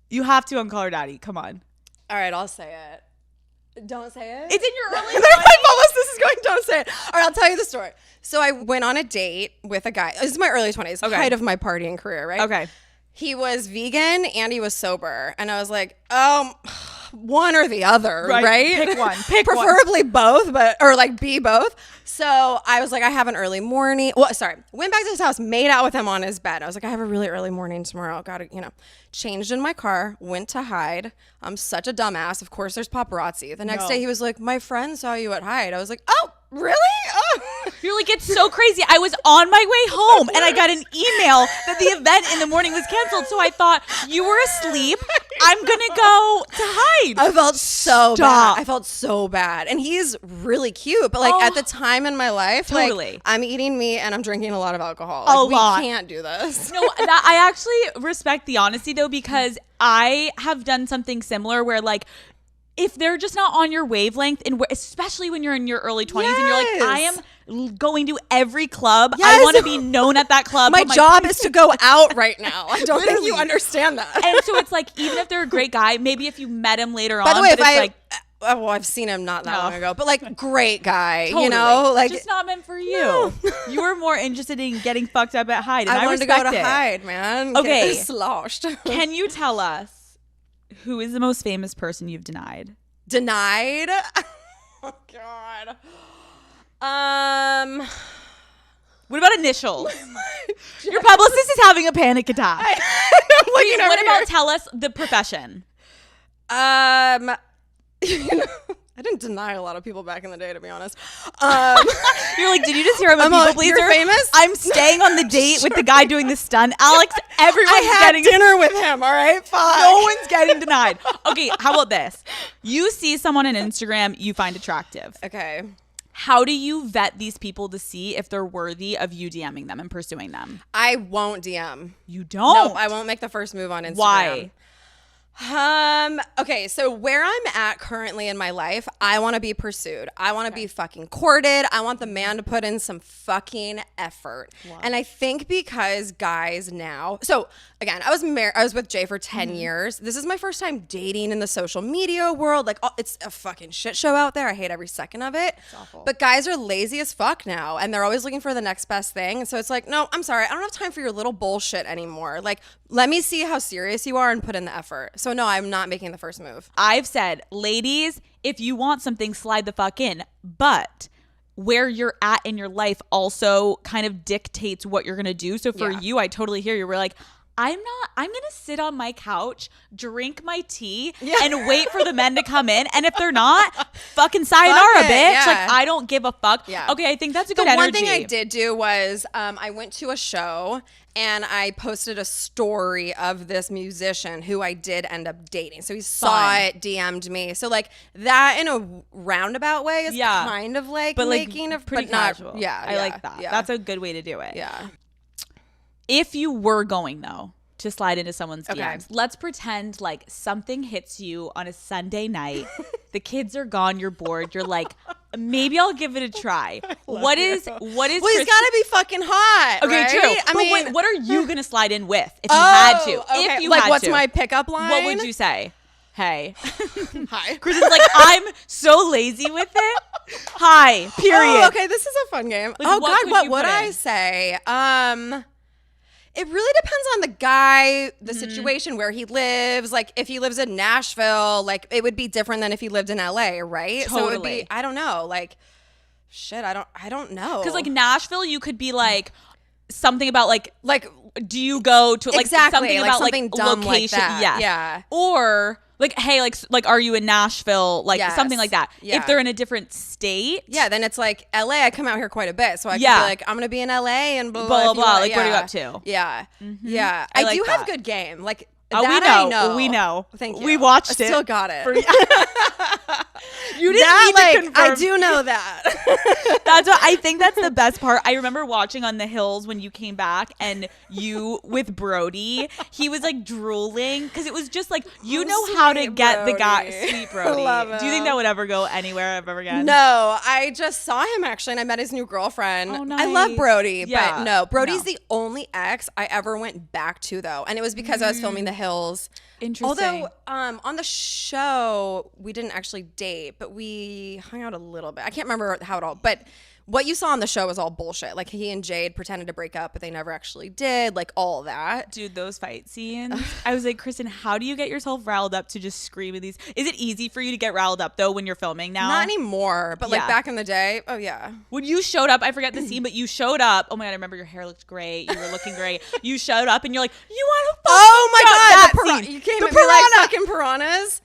You have to on Call Her Daddy. Come on. All right, I'll say it. Don't say it. It's in your early 20s. This is going, don't say it. All right, I'll tell you the story. So I went on a date with a guy. This is my early 20s, height of my partying career, right? Okay. He was vegan and he was sober. And I was like, one or the other, right? Pick one. Preferably both, or like be both. So I was like, I have an early morning. Well, sorry. Went back to his house, made out with him on his bed. I was like, I have a really early morning tomorrow. Gotta, changed in my car, went to hide. I'm such a dumbass. Of course, there's paparazzi. The next day he was like, my friend saw you at Hyde. I was like, oh, really? Oh. You're like, it's so crazy. I was on my way home and I got an email that the event in the morning was canceled. So I thought you were asleep. I'm going to go to Hyde. I felt so bad. I felt so bad. And he's really cute. But like at the time in my life, totally. Like, I'm eating meat and I'm drinking a lot of alcohol. Like, we can't do this. No, I actually respect the honesty though, because I have done something similar where like, if they're just not on your wavelength, and especially when you're in your early 20s and you're like, I am going to every club. I want to be known at that club. My job is to go out right now. I don't think you understand that. And so it's like, even if they're a great guy, maybe if you met him later on. By the way, I've seen him not that long ago, but like great guy, totally. Like just not meant for you. No. You were more interested in getting fucked up at Hyde, and I wanted to go to Hyde, man. Okay, sloshed. Can you tell us who is the most famous person you've denied? Denied? Oh God. What about initials? Your publicist is having a panic attack. What about tell us the profession? I didn't deny a lot of people back in the day, to be honest. You're like, did you just hear I'm a people pleaser? You're famous? I'm staying on the date with the guy doing the stunt. Alex, everyone's getting dinner with him, all right? Fine. No one's getting denied. Okay, how about this? You see someone on Instagram you find attractive. Okay. How do you vet these people to see if they're worthy of you DMing them and pursuing them? I won't DM. You don't? Nope, I won't make the first move on Instagram. Why? Okay, so where I'm at currently in my life, I want to be pursued. I want to be fucking courted. I want the man to put in some fucking effort. Wow. And I think because guys now, so again, I was with Jay for 10 years. This is my first time dating in the social media world. Like, it's a fucking shit show out there. I hate every second of it. It's awful. But guys are lazy as fuck now, and they're always looking for the next best thing. And so it's like, no, I'm sorry. I don't have time for your little bullshit anymore. Like, let me see how serious you are and put in the effort. So no, I'm not making the first move. I've said, ladies, if you want something, slide the fuck in. But where you're at in your life also kind of dictates what you're going to do. So for you, I totally hear you. We're like, I'm going to sit on my couch, drink my tea, and wait for the men to come in. And if they're not, fucking sayonara, bitch. Yeah. Like, I don't give a fuck. Yeah. Okay, I think that's a good energy. One thing I did do was I went to a show and I posted a story of this musician who I did end up dating. So he saw it, DM'd me. So like that in a roundabout way is kind of like making a pretty casual. I like that. Yeah. That's a good way to do it. Yeah. If you were going, though, to slide into someone's DMs, let's pretend like something hits you on a Sunday night. The kids are gone. You're bored. You're like, maybe I'll give it a try. What is? Well, he's got to be fucking hot. Okay, right? true. I mean, wait, what are you going to slide in with if you had to? Okay. If you like, had what's to. my pickup line? What would you say? Hey. Hi. Kristin's like, I'm so lazy with it. Hi. Period. Oh, okay. This is a fun game. Like, what would I say? It really depends on the guy, the situation, where he lives. Like, if he lives in Nashville, like, it would be different than if he lived in LA, right? Totally. So it would be, I don't know, like, shit, I don't know. Because, like, Nashville, you could be, like, something about, like, do you go to, like, something about, something dumb location. Like that. Yeah. Or, like, hey, like, are you in Nashville? Like, something like that. Yeah. If they're in a different state. Yeah, then it's like, LA, I come out here quite a bit. So I can be like, I'm going to be in LA and blah, blah, blah. Like, what are you up to? Yeah. Mm-hmm. Yeah. I do like have good game. Like, we know. I know. We know. Thank you. We watched it. Still got it. You didn't need to confirm. I do know that. That's what I think. That's the best part. I remember watching on the hills when you came back and you with Brody. He was like drooling because it was just like know how to get Brody. The guy. Sweet Brody. Love him. Do you think that would ever go anywhere ever again? No, I just saw him actually, and I met his new girlfriend. Oh, nice. I love Brody, Yeah. but no, Brody's the only ex I ever went back to though, and it was because I was filming The Hills. Interesting. Although on the show we didn't actually date, but we hung out a little bit. I can't remember how it all, but what you saw on the show was all bullshit. Like he and Jade pretended to break up, but they never actually did. Like all that. Dude, those fight scenes. I was like, Kristin, how do you get yourself riled up to just scream at these? Is it easy for you to get riled up though when you're filming now? Not anymore, but like back in the day, oh yeah. When you showed up, I forget the scene, but you showed up. Oh my God, I remember your hair looked great. You were looking great. You showed up and you're like, you want to oh my God, that scene. You came at me like fucking piranhas.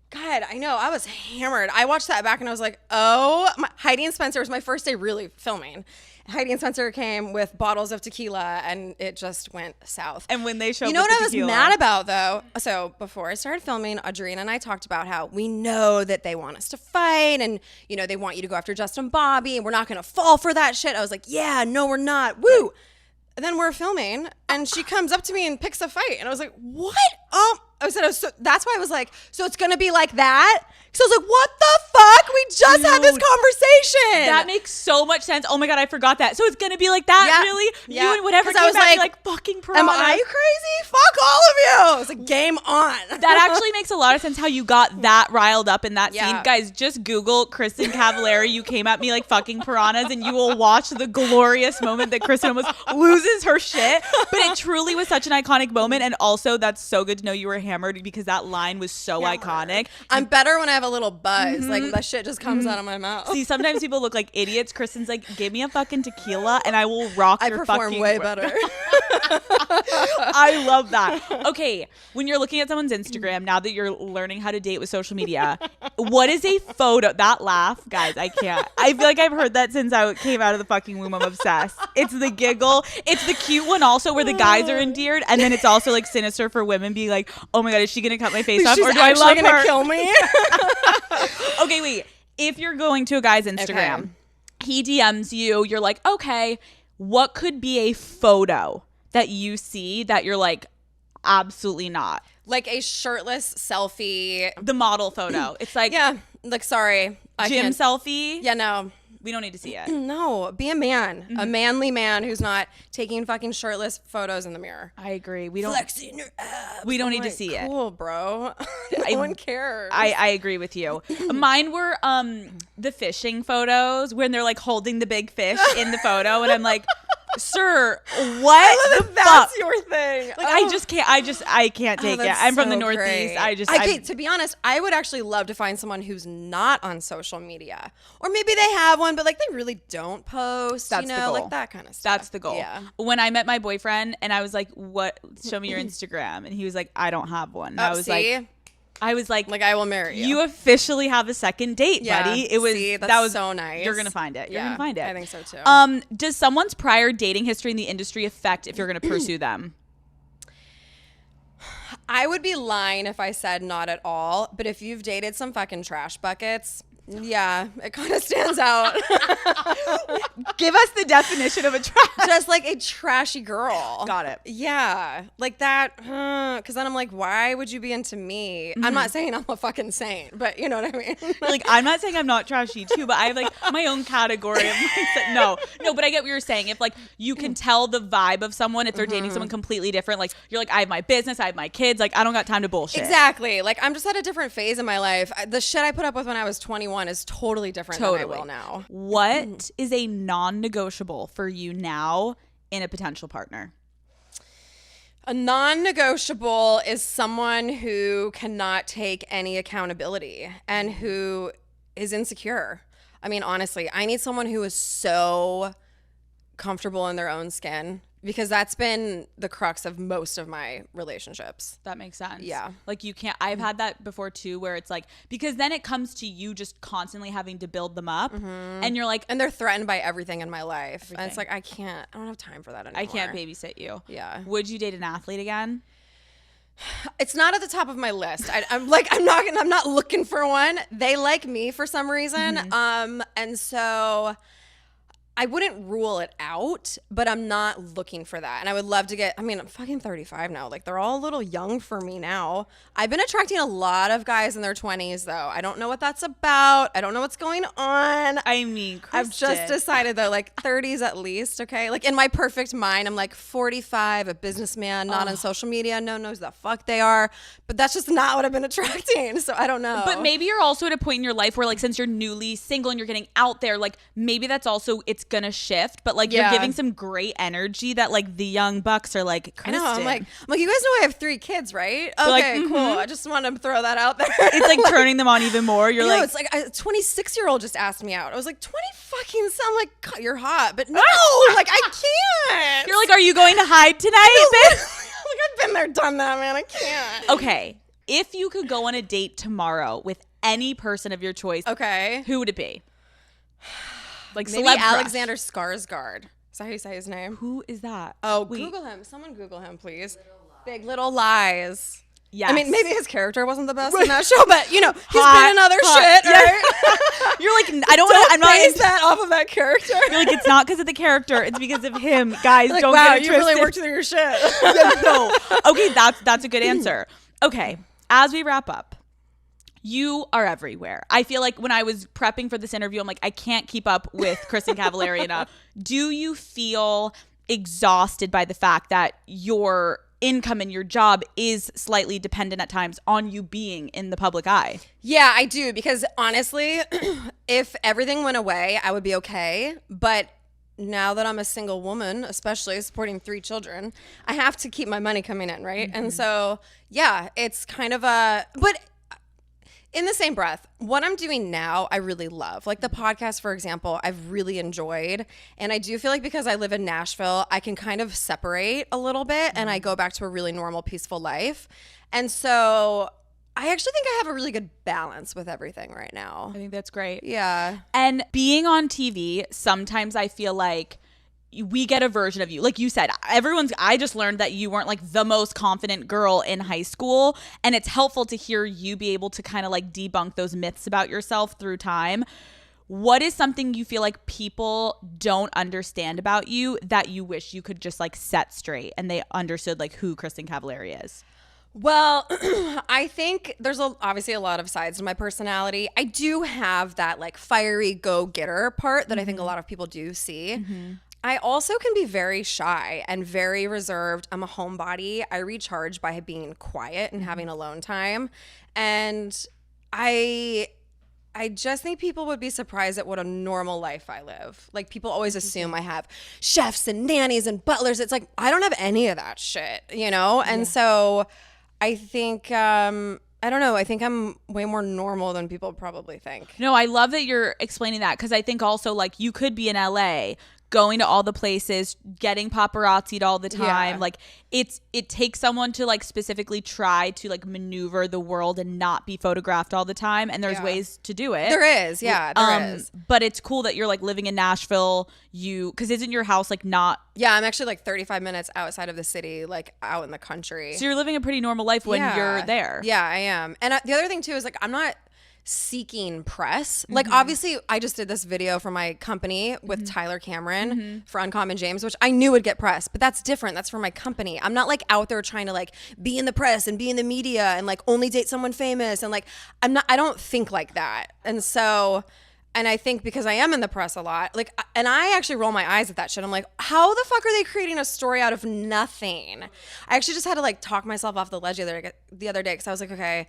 God, I know. I was hammered. I watched that back and I was like, Heidi and Spencer was my first day really filming. Heidi and Spencer came with bottles of tequila and it just went south. And when they showed you know what I was mad about though? So before I started filming, Audrina and I talked about how we know that they want us to fight and, you know, they want you to go after Justin Bobby and we're not going to fall for that shit. I was like, yeah, no, we're not. Woo. Right. And then we're filming and she comes up to me and picks a fight. And I was like, what? So that's why I was like, so it's going to be like that? So I was like, what the fuck? We just had this conversation. That makes so much sense. Oh my God, I forgot that. So it's going to be like that, really? Yeah. You and whatever came at me like fucking piranha. Am I crazy? Fuck all of you. It's like game on. That actually makes a lot of sense how you got that riled up in that scene. Guys, just Google Kristin Cavallari, you came at me like fucking piranhas, and you will watch the glorious moment that Kristin almost loses her shit. But it truly was such an iconic moment. And also, that's so good to know you were hammered because that line was so iconic. I'm better when I have a little buzz. Like that shit just comes out of my mouth. See, sometimes people look like idiots. Kristin's like, give me a fucking tequila and I will rock your fucking... I perform way better. I love that. Okay, when you're looking at someone's Instagram, now that you're learning how to date with social media, what is a photo? That laugh, guys, I can't. I feel like I've heard that since I came out of the fucking womb. I'm obsessed. It's the giggle. It's the cute one also where the guys are endeared. And then it's also like sinister for women being like, oh my God, is she going to cut my face off? Or do I love her? Kill me? Okay, wait. If you're going to a guy's Instagram, he DMs you, you're like, okay, what could be a photo that you see that you're like, absolutely not? Like a shirtless selfie. The model photo. It's like, like, sorry. Gym selfie. Yeah, no. We don't need to see it. No, be a man. A manly man who's not taking fucking shirtless photos in the mirror. I agree. We don't flexing your abs. We don't need to see it. Cool, bro. No one cares. I agree with you. Mine were the fishing photos when they're like holding the big fish in the photo, and I'm like, sir, what? That's your thing. Like I can't take it. I'm from the Northeast. Great. To be honest, I would actually love to find someone who's not on social media, or maybe they have one, but like they really don't post. That's the goal. Like that kind of stuff. That's the goal. Yeah. When I met my boyfriend, and I was like, "What? Show me your Instagram," and he was like, "I don't have one." And I was like, I will marry you. You officially have a second date, buddy. It was that was so nice. You're gonna find it. You're gonna find it. I think so too. Does someone's prior dating history in the industry affect if you're gonna pursue them? I would be lying if I said not at all. But if you've dated some fucking trash buckets, yeah, it kind of stands out. Give us the definition of a trash. Just like a trashy girl. Got it. Yeah, like that. Because then I'm like, why would you be into me? I'm not saying I'm a fucking saint, but you know what I mean. Like, I'm not saying I'm not trashy too, but I have like my own category of mindset. No, but I get what you're saying. If like you can tell the vibe of someone if they're dating someone completely different, like you're like, I have my business, I have my kids, like I don't got time to bullshit. Exactly. Like I'm just at a different phase in my life. The shit I put up with when I was 21 is totally different than I will now. What is a non-negotiable for you now in a potential partner? A non-negotiable is someone who cannot take any accountability and who is insecure. I mean, honestly, I need someone who is so comfortable in their own skin, because that's been the crux of most of my relationships. That makes sense. Yeah. Like you can't, I've had that before too, where it's like, because then it comes to you just constantly having to build them up, and you're like, and they're threatened by everything in my life. Everything. And it's like, I don't have time for that anymore. I can't babysit you. Yeah. Would you date an athlete again? It's not at the top of my list. I'm not looking for one. They like me for some reason. And so I wouldn't rule it out, but I'm not looking for that. And I would love to get, I mean, I'm fucking 35 now. Like, they're all a little young for me now. I've been attracting a lot of guys in their 20s, though. I don't know what that's about. I don't know what's going on. I mean, Kristin. I've just decided, though, like 30s at least, okay? Like, in my perfect mind, I'm like 45, a businessman, not on social media, no one knows the fuck they are. But that's just not what I've been attracting, so I don't know. But maybe you're also at a point in your life where, like, since you're newly single and you're getting out there, like, maybe that's also, it's gonna shift, but like you're giving some great energy that like the young bucks are like, Kristin. I know, I'm like, you guys know I have 3 kids, right? Okay, like, cool. I just want to throw that out there. It's like turning them on even more. You're like, it's like a 26-year-old just asked me out. I was like, 20 fucking sound like God, you're hot, but no, like I can't. You're like, are you going to hide tonight? Like I've been there, done that, man. I can't. Okay, if you could go on a date tomorrow with any person of your choice, okay, who would it be? Like maybe celeb Alexander Skarsgård. Is that how you say his name? Who is that? Oh, wait. Google him. Someone Google him, please. Big Little Lies. Yes. I mean, maybe his character wasn't the best in that show, but you know, he's Hot, been in other hot. shit, right? You're like, I don't want to. I'm not base that off of that character. You're like, it's not because of the character. It's because of him. Guys, Like, don't wow, get it you twisted. really worked through your shit. No. Okay, that's a good answer. Okay, as we wrap up, you are everywhere. I feel like when I was prepping for this interview, I'm like, I can't keep up with Kristin Cavallari enough. Do you feel exhausted by the fact that your income and your job is slightly dependent at times on you being in the public eye? Yeah, I do, because honestly, if everything went away, I would be okay. But now that I'm a single woman, especially supporting 3 children, I have to keep my money coming in, right? Mm-hmm. And so, yeah, it's kind of but in the same breath, what I'm doing now, I really love. Like the podcast, for example, I've really enjoyed. And I do feel like because I live in Nashville, I can kind of separate a little bit and I go back to a really normal, peaceful life. And so I actually think I have a really good balance with everything right now. I think that's great. Yeah. And being on TV, sometimes I feel like we get a version of you. Like you said, I just learned that you weren't like the most confident girl in high school. And it's helpful to hear you be able to kind of like debunk those myths about yourself through time. What is something you feel like people don't understand about you that you wish you could just like set straight and they understood like who Kristin Cavallari is? Well, I think there's obviously a lot of sides to my personality. I do have that like fiery go-getter part that I think a lot of people do see. Mm-hmm. I also can be very shy and very reserved. I'm a homebody. I recharge by being quiet and having alone time. And I just think people would be surprised at what a normal life I live. Like people always assume I have chefs and nannies and butlers. It's like, I don't have any of that shit, you know? And so I think, I don't know. I think I'm way more normal than people probably think. No, I love that you're explaining that because I think also like you could be in LA going to all the places, getting paparazzi'd all the time. Yeah. Like it takes someone to like specifically try to like maneuver the world and not be photographed all the time. And there's ways to do it. There is. Yeah, there is. But it's cool that you're like living in Nashville. Because isn't your house like not? Yeah, I'm actually like 35 minutes outside of the city, like out in the country. So you're living a pretty normal life when you're there. Yeah, I am. And the other thing too is like I'm not seeking press. Like obviously I just did this video for my company with Tyler Cameron for Uncommon James, which I knew would get press, but that's different. That's for my company. I'm not like out there trying to like be in the press and be in the media and like only date someone famous. And like I don't think like that. And so, and I think because I am in the press a lot, like, and I actually roll my eyes at that shit. I'm like, how the fuck are they creating a story out of nothing? I actually just had to like talk myself off the ledge the other day because I was like, okay,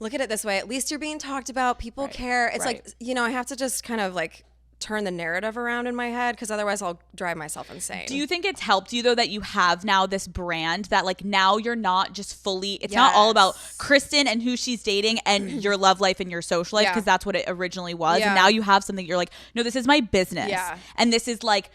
look at it this way. At least you're being talked about. People care. It's like, you know, I have to just kind of like turn the narrative around in my head because otherwise I'll drive myself insane. Do you think it's helped you though that you have now this brand that like now you're not just fully, it's not all about Kristin and who she's dating and your love life and your social life because that's what it originally was. And now you have something you're like, no, this is my business. Yeah. And this is like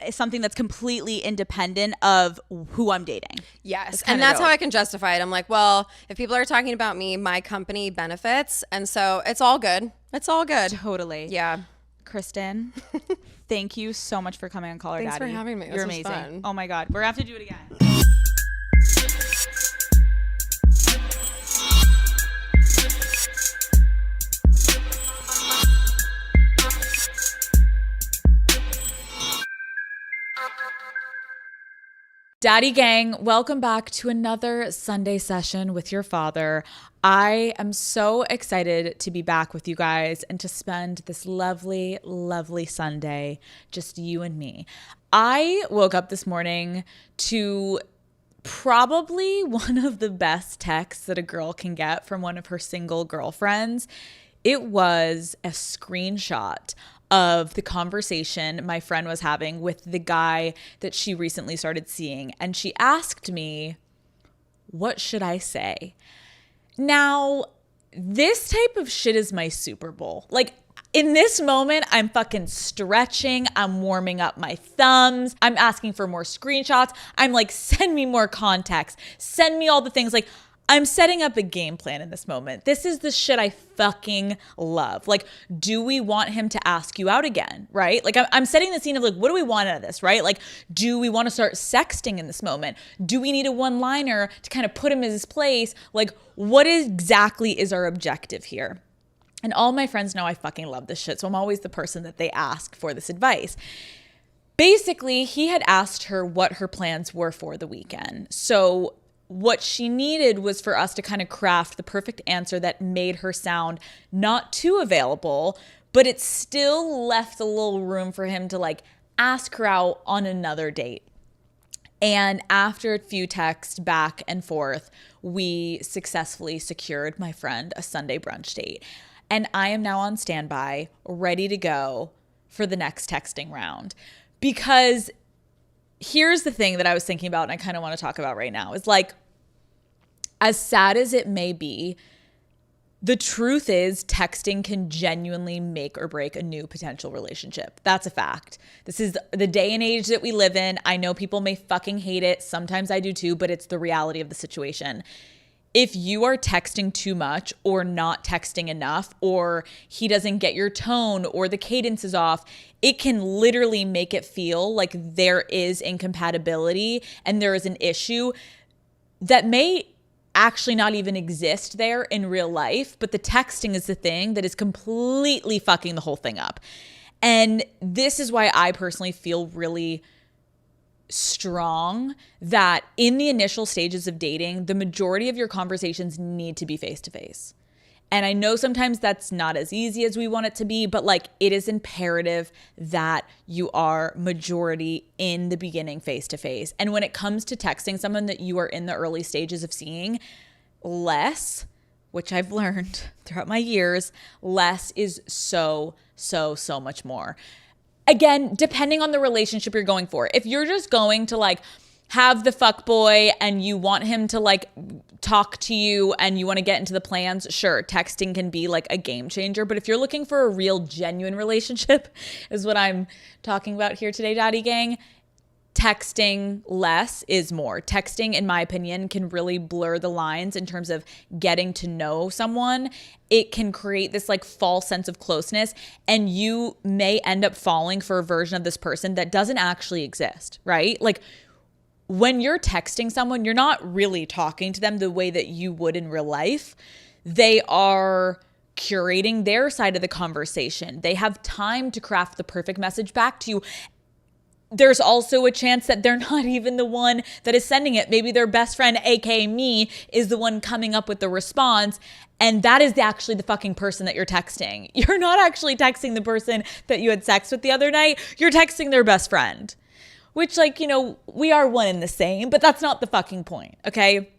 something that's completely independent of who I'm dating. Yes. And that's how I can justify it. I'm like, well, if people are talking about me, my company benefits. And so it's all good. It's all good. Totally. Yeah. Kristin, thank you so much for coming on Call Her Daddy. Thanks for having me. You're amazing. Fun. Oh my God. We're going to have to do it again. Daddy gang, welcome back to another Sunday session with your father. I am so excited to be back with you guys and to spend this lovely, lovely Sunday, just you and me. I woke up this morning to probably one of the best texts that a girl can get from one of her single girlfriends. It was a screenshot of the conversation my friend was having with the guy that she recently started seeing. And she asked me, what should I say? Now, this type of shit is my Super Bowl. Like, in this moment, I'm fucking stretching. I'm warming up my thumbs. I'm asking for more screenshots. I'm like, send me more context. Send me all the things. Like, I'm setting up a game plan in this moment. This is the shit I fucking love. Like, do we want him to ask you out again, right? Like, I'm setting the scene of like, what do we want out of this, right? Like, do we want to start sexting in this moment? Do we need a one-liner to kind of put him in his place? Like, what exactly is our objective here? And all my friends know I fucking love this shit, so I'm always the person that they ask for this advice. Basically, he had asked her what her plans were for the weekend. So what she needed was for us to kind of craft the perfect answer that made her sound not too available, but it still left a little room for him to like ask her out on another date. And after a few texts back and forth, we successfully secured my friend a Sunday brunch date. And I am now on standby, ready to go for the next texting round. Because here's the thing that I was thinking about and I kind of want to talk about right now is like, as sad as it may be, the truth is texting can genuinely make or break a new potential relationship. That's a fact. This is the day and age that we live in. I know people may fucking hate it. Sometimes I do too, but it's the reality of the situation. If you are texting too much or not texting enough, or he doesn't get your tone or the cadence is off, it can literally make it feel like there is incompatibility and there is an issue that may actually not even exist there in real life, but the texting is the thing that is completely fucking the whole thing up. And this is why I personally feel really strong that in the initial stages of dating, the majority of your conversations need to be face-to-face. And I know sometimes that's not as easy as we want it to be, but like it is imperative that you are majority in the beginning face-to-face. And when it comes to texting someone that you are in the early stages of seeing, less, which I've learned throughout my years, less is so much more. Again, depending on the relationship you're going for. If you're just going to like have the fuck boy and you want him to like talk to you and you want to get into the plans, sure, texting can be like a game changer. But if you're looking for a real genuine relationship, is what I'm talking about here today, Daddy Gang, texting less is more. Texting, in my opinion, can really blur the lines in terms of getting to know someone. It can create this like false sense of closeness, and you may end up falling for a version of this person that doesn't actually exist, right? Like when you're texting someone, you're not really talking to them the way that you would in real life. They are curating their side of the conversation. They have time to craft the perfect message back to you. There's also a chance that they're not even the one that is sending it. Maybe their best friend, aka me, is the one coming up with the response. And that is actually the fucking person that you're texting. You're not actually texting the person that you had sex with the other night. You're texting their best friend. Which, like, you know, we are one and the same, but that's not the fucking point, okay?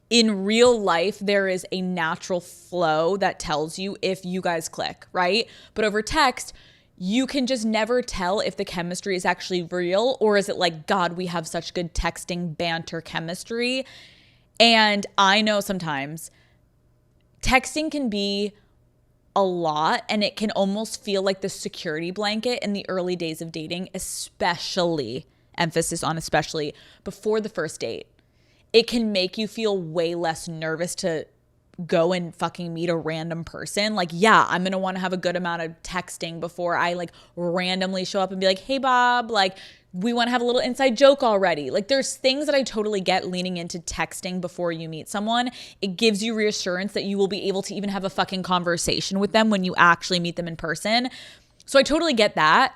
In real life, there is a natural flow that tells you if you guys click, right? But over text, you can just never tell if the chemistry is actually real, or is it like, God, we have such good texting banter chemistry. And I know sometimes texting can be a lot, and it can almost feel like the security blanket in the early days of dating, especially, emphasis on especially, before the first date. It can make you feel way less nervous to go and fucking meet a random person. Like, yeah, I'm going to want to have a good amount of texting before I like randomly show up and be like, hey, Bob, like, we want to have a little inside joke already. Like, there's things that I totally get leaning into texting before you meet someone. It gives you reassurance that you will be able to even have a fucking conversation with them when you actually meet them in person. So I totally get that.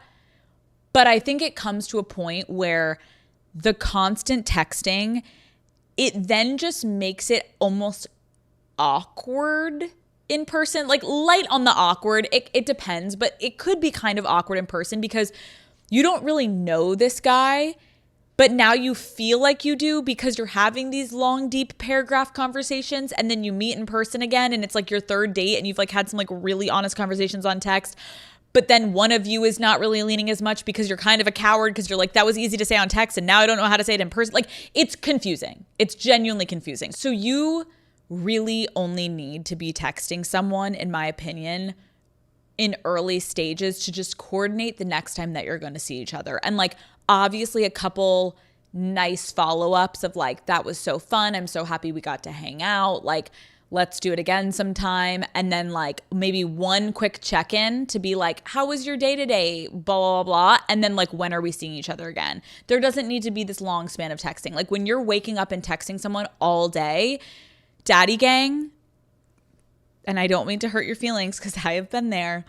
But I think it comes to a point where the constant texting, it then just makes it almost awkward in person, like light on the awkward. It depends, but it could be kind of awkward in person because you don't really know this guy, but now you feel like you do because you're having these long, deep paragraph conversations, and then you meet in person again and it's like your third date and you've like had some like really honest conversations on text. But then one of you is not really leaning as much because you're kind of a coward because you're like, that was easy to say on text and now I don't know how to say it in person. Like, it's confusing. It's genuinely confusing. So you really only need to be texting someone, in my opinion, in early stages to just coordinate the next time that you're going to see each other. And like, obviously a couple nice follow-ups of like, that was so fun. I'm so happy we got to hang out. Like, let's do it again sometime. And then like maybe one quick check-in to be like, how was your day today? Blah, blah, blah. And then like, when are we seeing each other again? There doesn't need to be this long span of texting. Like when you're waking up and texting someone all day, daddy gang, and I don't mean to hurt your feelings because I have been there,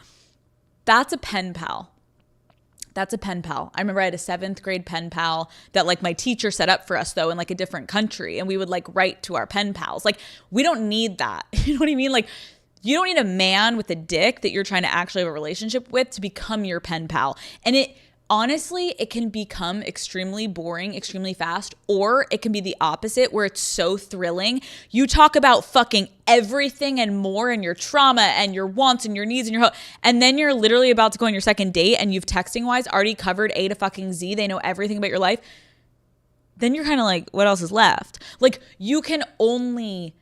that's a pen pal. That's a pen pal. I remember I had a 7th grade pen pal that like my teacher set up for us though in like a different country, and we would like write to our pen pals. Like, we don't need that. You know what I mean? Like, you don't need a man with a dick that you're trying to actually have a relationship with to become your pen pal. And honestly, it can become extremely boring, extremely fast, or it can be the opposite where it's so thrilling. You talk about fucking everything and more, and your trauma and your wants and your needs and your and then you're literally about to go on your second date and you've texting wise already covered A to fucking Z. They know everything about your life. Then you're kind of like, what else is left? Like, you can only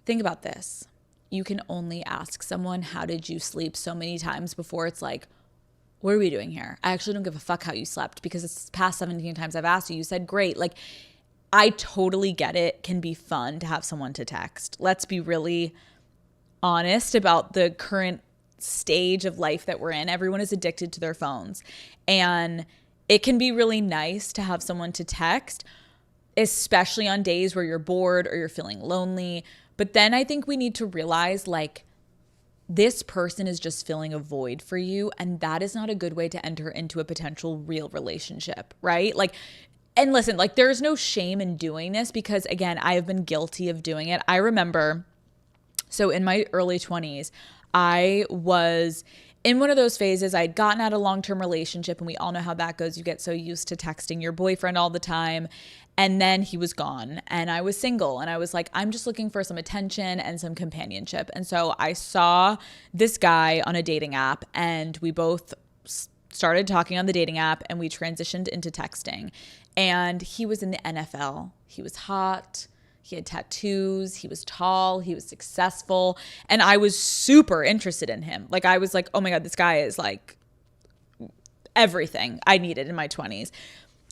think about this. You can only ask someone, how did you sleep, so many times before it's like, what are we doing here? I actually don't give a fuck how you slept because it's past 17 times I've asked you. You said great. Like, I totally get it. Can be fun to have someone to text. Let's be really honest about the current stage of life that we're in. Everyone is addicted to their phones. And it can be really nice to have someone to text, especially on days where you're bored or you're feeling lonely. But then I think we need to realize, like, this person is just filling a void for you, and that is not a good way to enter into a potential real relationship, right? Like, and listen, like, there's no shame in doing this because, again, I have been guilty of doing it. I remember, so in my early 20s, I was in one of those phases. I'd gotten out of a long-term relationship, and we all know how that goes. You get so used to texting your boyfriend all the time. And then he was gone and I was single, and I was like, I'm just looking for some attention and some companionship. And so I saw this guy on a dating app, and we both started talking on the dating app, and we transitioned into texting. And he was in the NFL. He was hot. He had tattoos. He was tall. He was successful. And I was super interested in him. Like, I was like, oh my God, this guy is like everything I needed in my 20s.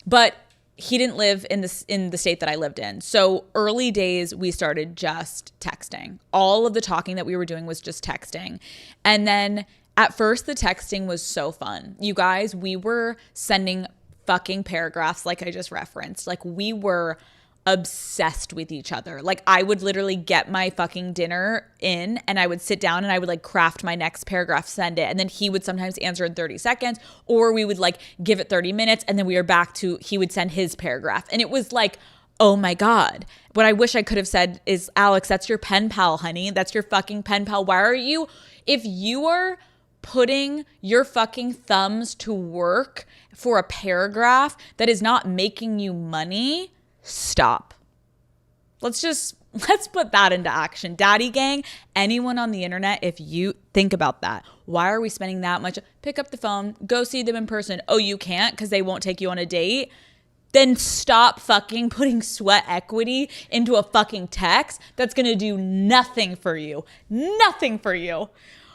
But he didn't live in the state that I lived in. So early days, we started just texting. All of the talking that we were doing was just texting. And then at first, the texting was so fun. You guys, we were sending fucking paragraphs like I just referenced. Like, we were obsessed with each other. Like, I would literally get my fucking dinner in, and I would sit down and I would like craft my next paragraph, send it. And then he would sometimes answer in 30 seconds, or we would like give it 30 minutes. And then we were back to, he would send his paragraph. And it was like, oh my God. What I wish I could have said is, Alex, that's your pen pal, honey. That's your fucking pen pal. Why are you, if you are putting your fucking thumbs to work for a paragraph that is not making you money, stop. Let's put that into action. Daddy gang, anyone on the internet, if you think about that, why are we spending that much? Pick up the phone, go see them in person. Oh, you can't because they won't take you on a date? Then stop fucking putting sweat equity into a fucking text that's going to do nothing for you. Nothing for you.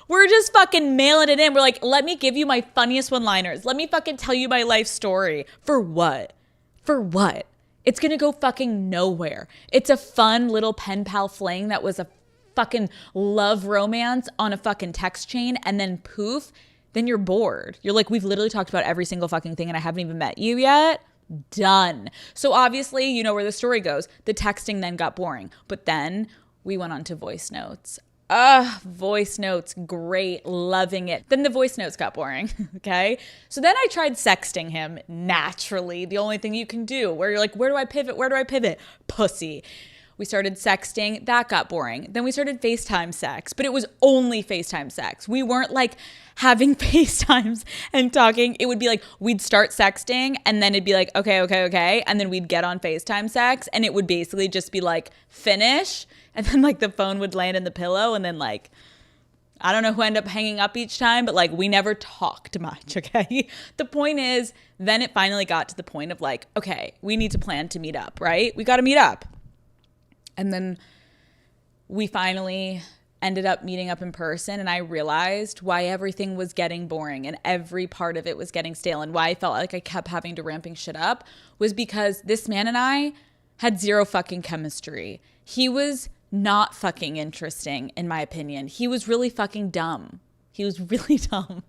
We're just fucking mailing it in. We're like, let me give you my funniest one-liners. Let me fucking tell you my life story. For what? For what? It's going to go fucking nowhere. It's a fun little pen pal fling that was a fucking love romance on a fucking text chain, and then poof, then you're bored. You're like, we've literally talked about every single fucking thing and I haven't even met you yet. Done. So obviously, you know where the story goes. The texting then got boring, but then we went on to voice notes. Voice notes, great, loving it. Then the voice notes got boring, okay? So then I tried sexting him naturally, the only thing you can do, where you're like, where do I pivot? Where do I pivot? Pussy. We started sexting, that got boring. Then we started FaceTime sex, but it was only FaceTime sex. We weren't like having FaceTimes and talking. It would be like, we'd start sexting and then it'd be like, okay. And then we'd get on FaceTime sex and it would basically just be like, finish. And then like the phone would land in the pillow and then like, I don't know who ended up hanging up each time, but like we never talked much, okay? The point is, then it finally got to the point of like, okay, we need to plan to meet up, right? We got to meet up. And then we finally ended up meeting up in person and I realized why everything was getting boring and every part of it was getting stale and why I felt like I kept having to ramping shit up was because this man and I had zero fucking chemistry. He was not fucking interesting, in my opinion. He was really fucking dumb. He was really dumb.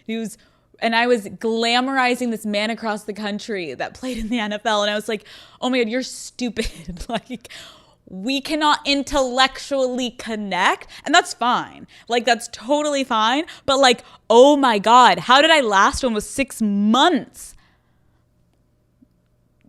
And I was glamorizing this man across the country that played in the NFL. And I was like, oh my God, you're stupid. Like, we cannot intellectually connect. And that's fine. Like, that's totally fine. But like, oh my God, how did I last almost 6 months?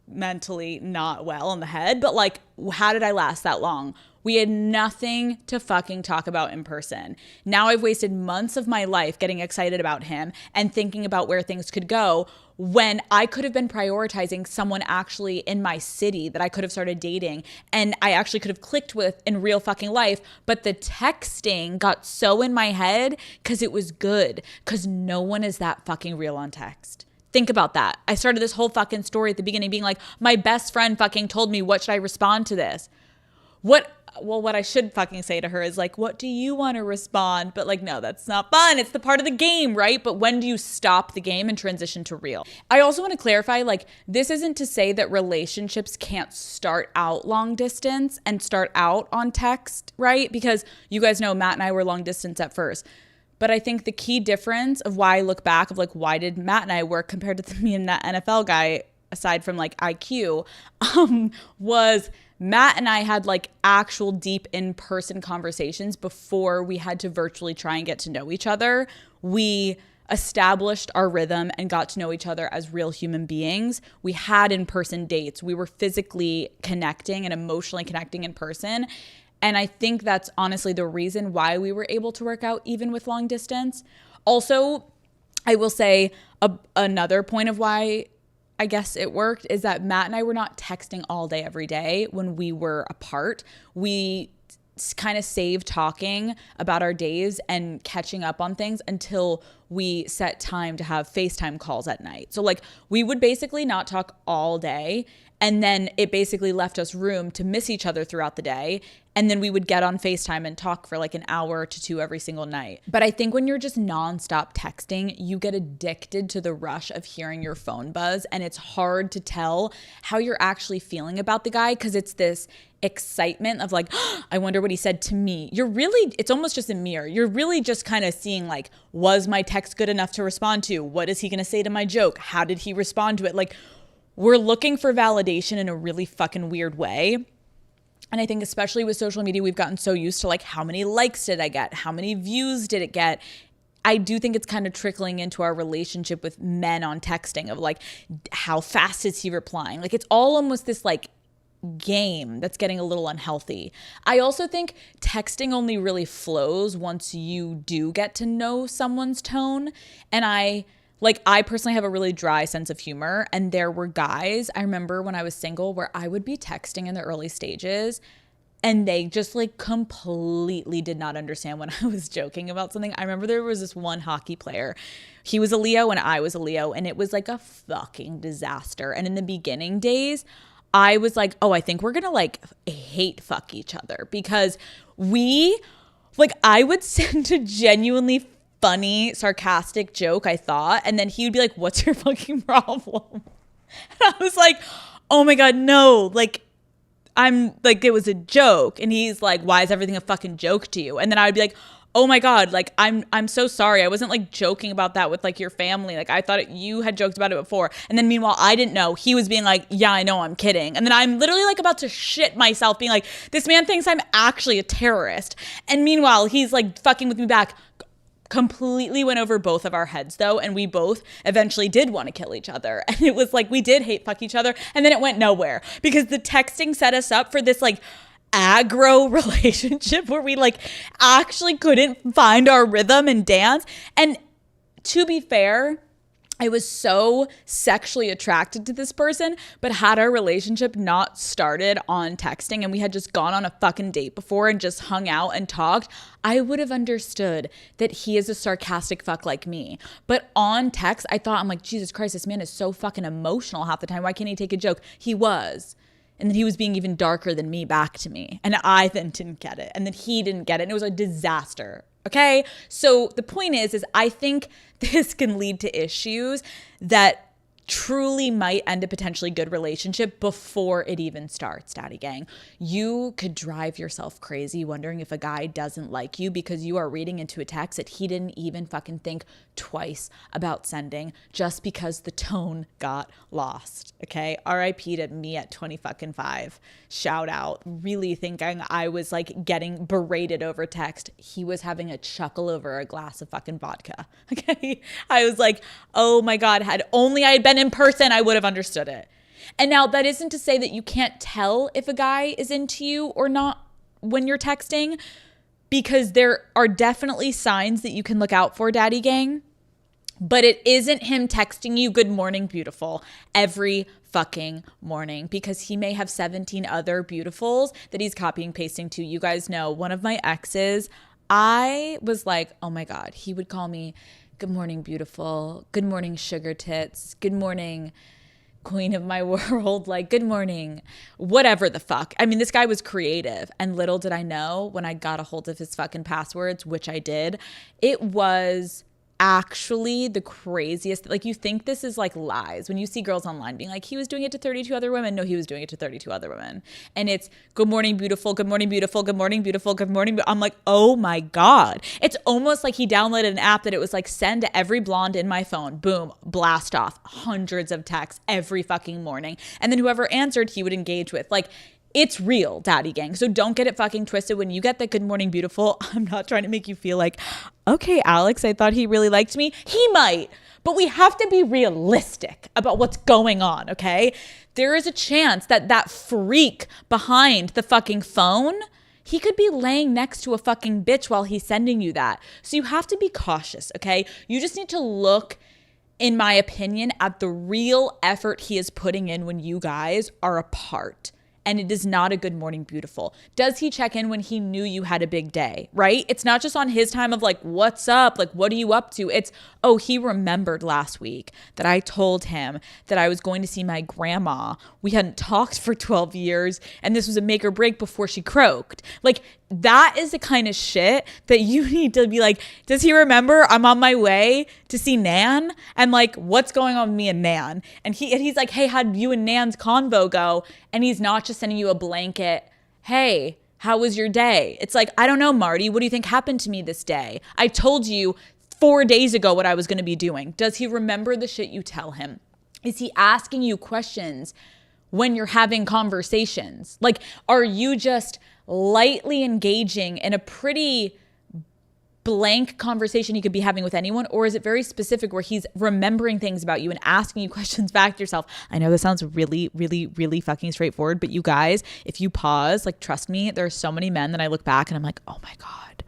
Mentally not well in the head, but like, how did I last that long? We had nothing to fucking talk about in person. Now I've wasted months of my life getting excited about him and thinking about where things could go when I could have been prioritizing someone actually in my city that I could have started dating and I actually could have clicked with in real fucking life. But the texting got so in my head because it was good, because no one is that fucking real on text. Think about that. I started this whole fucking story at the beginning being like, my best friend fucking told me, what should I respond to this? What I should fucking say to her is like, what do you want to respond? But like, no, that's not fun. It's the part of the game, right? But when do you stop the game and transition to real? I also want to clarify, like, this isn't to say that relationships can't start out long distance and start out on text, right? Because you guys know Matt and I were long distance at first. But I think the key difference of why I look back of like, why did Matt and I work compared to me and that NFL guy, aside from like IQ, was Matt and I had like actual deep in-person conversations before we had to virtually try and get to know each other. We established our rhythm and got to know each other as real human beings. We had in-person dates. We were physically connecting and emotionally connecting in person. And I think that's honestly the reason why we were able to work out even with long distance. Also, I will say another point of why I guess it worked is that Matt and I were not texting all day every day when we were apart. We kind of saved talking about our days and catching up on things until we set time to have FaceTime calls at night. So like we would basically not talk all day, and then it basically left us room to miss each other throughout the day. And then we would get on FaceTime and talk for like an hour to two every single night. But I think when you're just nonstop texting, you get addicted to the rush of hearing your phone buzz. And it's hard to tell how you're actually feeling about the guy because it's this excitement of like, oh, I wonder what he said to me. It's almost just a mirror. You're really just kind of seeing like, was my text good enough to respond to? What is he going to say to my joke? How did he respond to it? Like, we're looking for validation in a really fucking weird way. And I think especially with social media, we've gotten so used to like, how many likes did I get? How many views did it get? I do think it's kind of trickling into our relationship with men on texting of like, how fast is he replying? Like, it's all almost this like game that's getting a little unhealthy. I also think texting only really flows once you do get to know someone's tone. And I personally have a really dry sense of humor, and there were guys, I remember when I was single, where I would be texting in the early stages and they just like completely did not understand when I was joking about something. I remember there was this one hockey player. He was a Leo and I was a Leo, and it was like a fucking disaster. And in the beginning days, I was like, oh, I think we're gonna like hate fuck each other because I would send a genuinely funny, sarcastic joke, I thought. And then he would be like, what's your fucking problem? And I was like, oh my God, no. Like, I'm like, it was a joke. And he's like, why is everything a fucking joke to you? And then I would be like, oh my God, like I'm so sorry. I wasn't like joking about that with like your family. Like I thought you had joked about it before. And then meanwhile, I didn't know. He was being like, yeah, I know, I'm kidding. And then I'm literally like about to shit myself being like, this man thinks I'm actually a terrorist. And meanwhile, he's like fucking with me back. Completely went over both of our heads though, and we both eventually did want to kill each other, and it was like we did hate fuck each other, and then it went nowhere because the texting set us up for this like aggro relationship where we like actually couldn't find our rhythm and dance. And to be fair, I was so sexually attracted to this person, but had our relationship not started on texting and we had just gone on a fucking date before and just hung out and talked, I would have understood that he is a sarcastic fuck like me. But on text, I thought, I'm like, Jesus Christ, this man is so fucking emotional half the time. Why can't he take a joke? He was. And then he was being even darker than me back to me. And I then didn't get it. And then he didn't get it. And it was a disaster. Okay, so the point is I think this can lead to issues that truly might end a potentially good relationship before it even starts, Daddy Gang. You could drive yourself crazy wondering if a guy doesn't like you because you are reading into a text that he didn't even fucking think twice about sending just because the tone got lost. Okay, RIP to me at 25. Shout out. Really thinking I was like getting berated over text. He was having a chuckle over a glass of fucking vodka. Okay, I was like, oh my God, had only I had been in person, I would have understood it. And now that isn't to say that you can't tell if a guy is into you or not when you're texting, because there are definitely signs that you can look out for, Daddy Gang. But it isn't him texting you good morning beautiful every fucking morning, because he may have 17 other beautifuls that he's copying pasting to. You guys know one of my exes, I was like, oh my God, he would call me good morning beautiful, good morning sugar tits, good morning queen of my world, like good morning, whatever the fuck. I mean, this guy was creative, and little did I know when I got a hold of his fucking passwords, which I did, it was actually the craziest. Like, you think this is like lies when you see girls online being like, he was doing it to 32 other women. No, he was doing it to 32 other women. And it's good morning beautiful, good morning beautiful, good morning beautiful, good morning. I'm like, oh my God. It's almost like he downloaded an app that it was like, send to every blonde in my phone, boom, blast off hundreds of texts every fucking morning, and then whoever answered he would engage with. Like, it's real, Daddy Gang. So don't get it fucking twisted. When you get that good morning beautiful, I'm not trying to make you feel like, okay, Alex, I thought he really liked me. He might, but we have to be realistic about what's going on, okay? There is a chance that that freak behind the fucking phone, he could be laying next to a fucking bitch while he's sending you that. So you have to be cautious, okay? You just need to look, in my opinion, at the real effort he is putting in when you guys are apart. And it is not a good morning beautiful. Does he check in when he knew you had a big day, right? It's not just on his time of like, what's up? Like, what are you up to? It's, oh, he remembered last week that I told him that I was going to see my grandma. We hadn't talked for 12 years, and this was a make or break before she croaked. Like, that is the kind of shit that you need to be like, does he remember I'm on my way to see Nan? And like, what's going on with me and Nan? And he's like, hey, how'd you and Nan's convo go? And he's not just sending you a blanket, hey, how was your day? It's like, I don't know, Marty, what do you think happened to me this day? I told you 4 days ago what I was going to be doing. Does he remember the shit you tell him? Is he asking you questions when you're having conversations? Like, are you just lightly engaging in a pretty blank conversation he could be having with anyone? Or is it very specific where he's remembering things about you and asking you questions back to yourself? I know this sounds really, really, really fucking straightforward, but you guys, if you pause, like, trust me, there are so many men that I look back and I'm like, oh my God,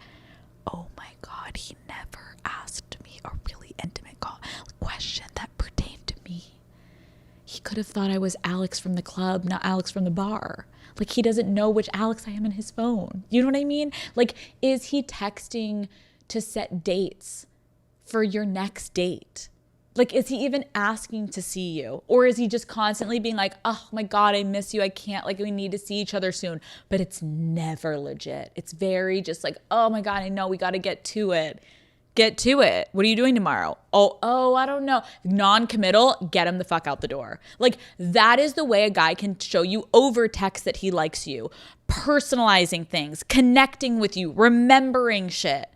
he never asked me a really intimate question that pertained to me. He could have thought I was Alex from the club, not Alex from the bar. Like, he doesn't know which Alex I am in his phone. You know what I mean? Like, is he texting to set dates for your next date? Like, is he even asking to see you? Or is he just constantly being like, oh my God, I miss you. I can't, like, we need to see each other soon. But it's never legit. It's very just like, oh my God, I know, we got to get to it. Get to it. What are you doing tomorrow? Oh, I don't know. Non-committal, get him the fuck out the door. Like, that is the way a guy can show you over text that he likes you. Personalizing things, connecting with you, remembering shit.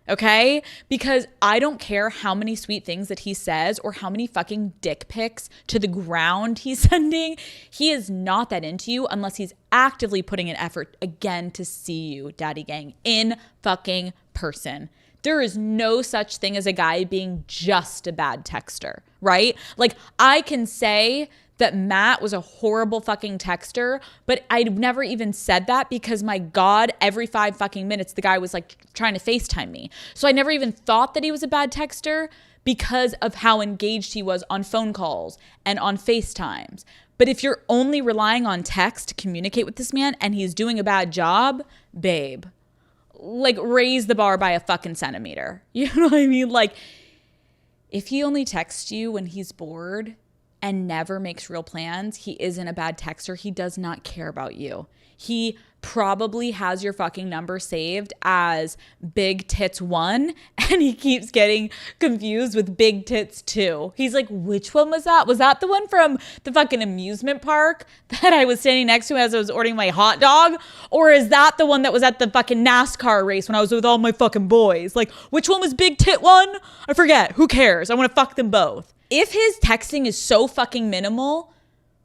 Okay? Because I don't care how many sweet things that he says or how many fucking dick pics to the ground he's sending. He is not that into you unless he's actively putting an effort again to see you, daddy gang, in fucking person. There is no such thing as a guy being just a bad texter, right? Like, I can say that Matt was a horrible fucking texter, but I never even said that because, my God, every 5 fucking minutes, the guy was like trying to FaceTime me. So I never even thought that he was a bad texter because of how engaged he was on phone calls and on FaceTimes. But if you're only relying on text to communicate with this man and he's doing a bad job, babe, like, raise the bar by a fucking centimeter. You know what I mean? Like, if he only texts you when he's bored and never makes real plans, he isn't a bad texter. He does not care about you. He probably has your fucking number saved as Big Tits 1, and he keeps getting confused with Big Tits 2. He's like, which one was that? Was that the one from the fucking amusement park that I was standing next to as I was ordering my hot dog? Or is that the one that was at the fucking NASCAR race when I was with all my fucking boys? Like, which one was Big Tit 1? I forget. Who cares? I want to fuck them both. If his texting is so fucking minimal,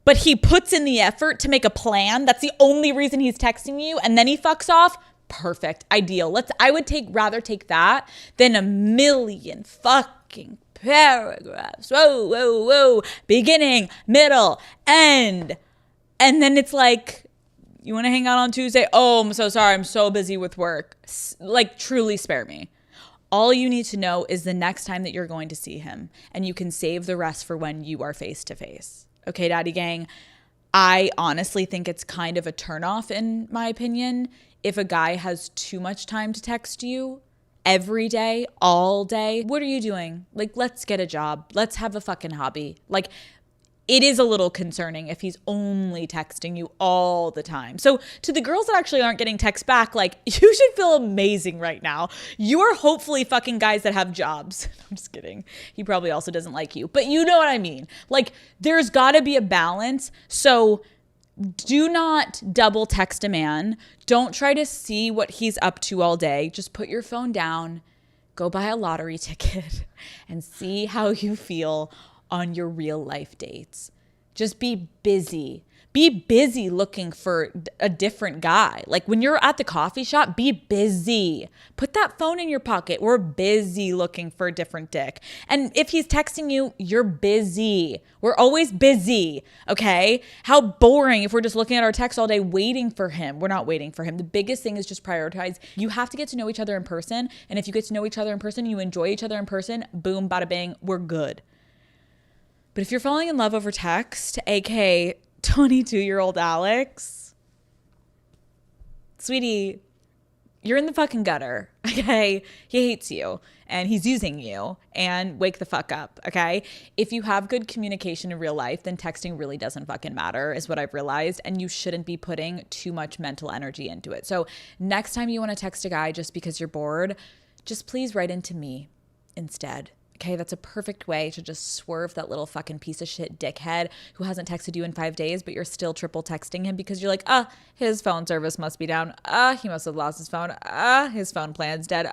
but he puts in the effort to make a plan, that's the only reason he's texting you, and then he fucks off, perfect, ideal. I would rather take that than a million fucking paragraphs. Whoa, beginning, middle, end. And then it's like, you want to hang out on Tuesday? Oh, I'm so sorry. I'm so busy with work. Like, truly spare me. All you need to know is the next time that you're going to see him, and you can save the rest for when you are face to face. Okay, daddy gang, I honestly think it's kind of a turnoff, in my opinion, if a guy has too much time to text you every day, all day. What are you doing? Like, let's get a job. Let's have a fucking hobby. Like, it is a little concerning if he's only texting you all the time. So to the girls that actually aren't getting texts back, like, you should feel amazing right now. You're hopefully fucking guys that have jobs. I'm just kidding. He probably also doesn't like you, but you know what I mean? Like, there's gotta be a balance. So do not double text a man. Don't try to see what he's up to all day. Just put your phone down, go buy a lottery ticket, and see how you feel on your real life dates. Just be busy. Be busy looking for a different guy. Like, when you're at the coffee shop, be busy. Put that phone in your pocket. We're busy looking for a different dick. And if he's texting you, you're busy. We're always busy, okay? How boring if we're just looking at our text all day waiting for him. We're not waiting for him. The biggest thing is just prioritize. You have to get to know each other in person. And if you get to know each other in person, you enjoy each other in person, boom, bada bang, we're good. But if you're falling in love over text, aka 22-year-old Alex, sweetie, you're in the fucking gutter, okay? He hates you and he's using you, and wake the fuck up, okay? If you have good communication in real life, then texting really doesn't fucking matter, is what I've realized, and you shouldn't be putting too much mental energy into it. So next time you want to text a guy just because you're bored, just please write into me instead. Okay, that's a perfect way to just swerve that little fucking piece of shit dickhead who hasn't texted you in 5 days, but you're still triple texting him because you're like, his phone service must be down. He must have lost his phone. His phone plan's dead.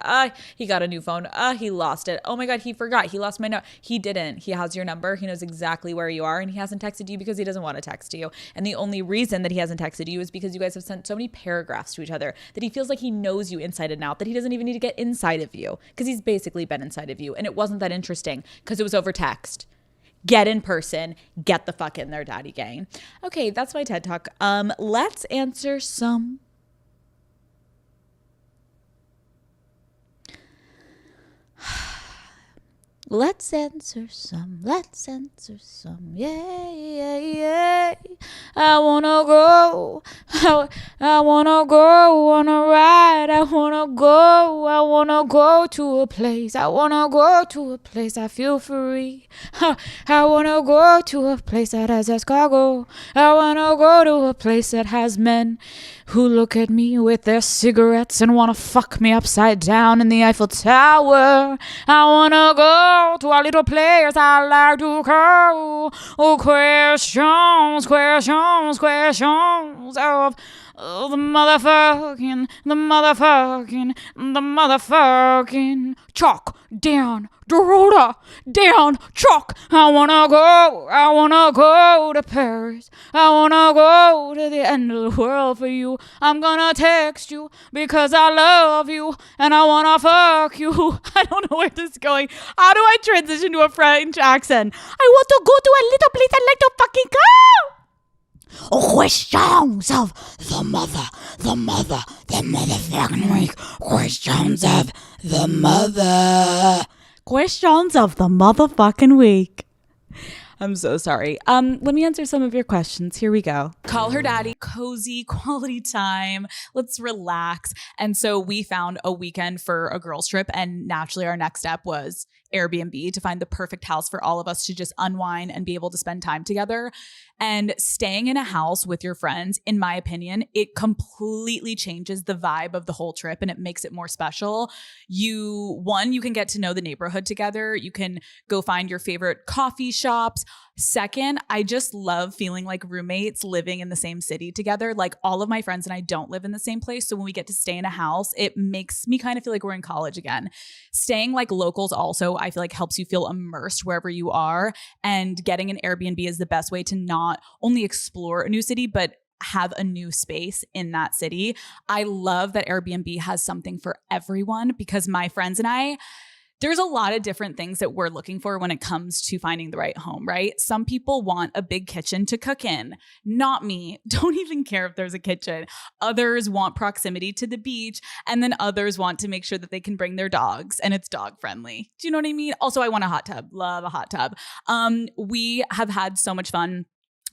He got a new phone. He lost it. Oh my God, he forgot. He lost my note. He didn't. He has your number. He knows exactly where you are, and he hasn't texted you because he doesn't want to text you. And the only reason that he hasn't texted you is because you guys have sent so many paragraphs to each other that he feels like he knows you inside and out, that he doesn't even need to get inside of you because he's basically been inside of you. And it wasn't that interesting because it was over text. Get in person, get the fuck in there, daddy gang. Okay, that's my TED Talk. Let's answer some Let's answer some, yeah. I wanna go on a ride. I wanna go to a place. I feel free. I wanna go to a place that has escargot. I wanna go to a place that has men who look at me with their cigarettes and wanna fuck me upside down in the Eiffel Tower. I wanna go to a little place I like to call questions of the motherfucking chalk down the road, down chalk. I wanna go to Paris. I wanna go to the end of the world for you. I'm gonna text you because I love you and I wanna fuck you. I don't know where this is going. How do I transition to a French accent? I want to go to a little place I'd like to fucking go. Questions of the motherfucking week. Questions of the motherfucking week. I'm so sorry. Let me answer some of your questions. Here we go. Call her daddy, cozy, quality time. Let's relax. And so we found a weekend for a girls trip, and naturally our next step was Airbnb to find the perfect house for all of us to just unwind and be able to spend time together. And staying in a house with your friends, in my opinion, it completely changes the vibe of the whole trip and it makes it more special. You can get to know the neighborhood together. You can go find your favorite coffee shops. Second, I just love feeling like roommates living in the same city together. Like all of my friends and I don't live in the same place. So when we get to stay in a house, it makes me kind of feel like we're in college again. Staying like locals also, I feel like helps you feel immersed wherever you are. And getting an Airbnb is the best way to not only explore a new city, but have a new space in that city. I love that Airbnb has something for everyone because my friends and I, there's a lot of different things that we're looking for when it comes to finding the right home, right? Some people want a big kitchen to cook in. Not me. Don't even care if there's a kitchen. Others want proximity to the beach. And then others want to make sure that they can bring their dogs and it's dog friendly. Do you know what I mean? Also, I want a hot tub. Love a hot tub. We have had so much fun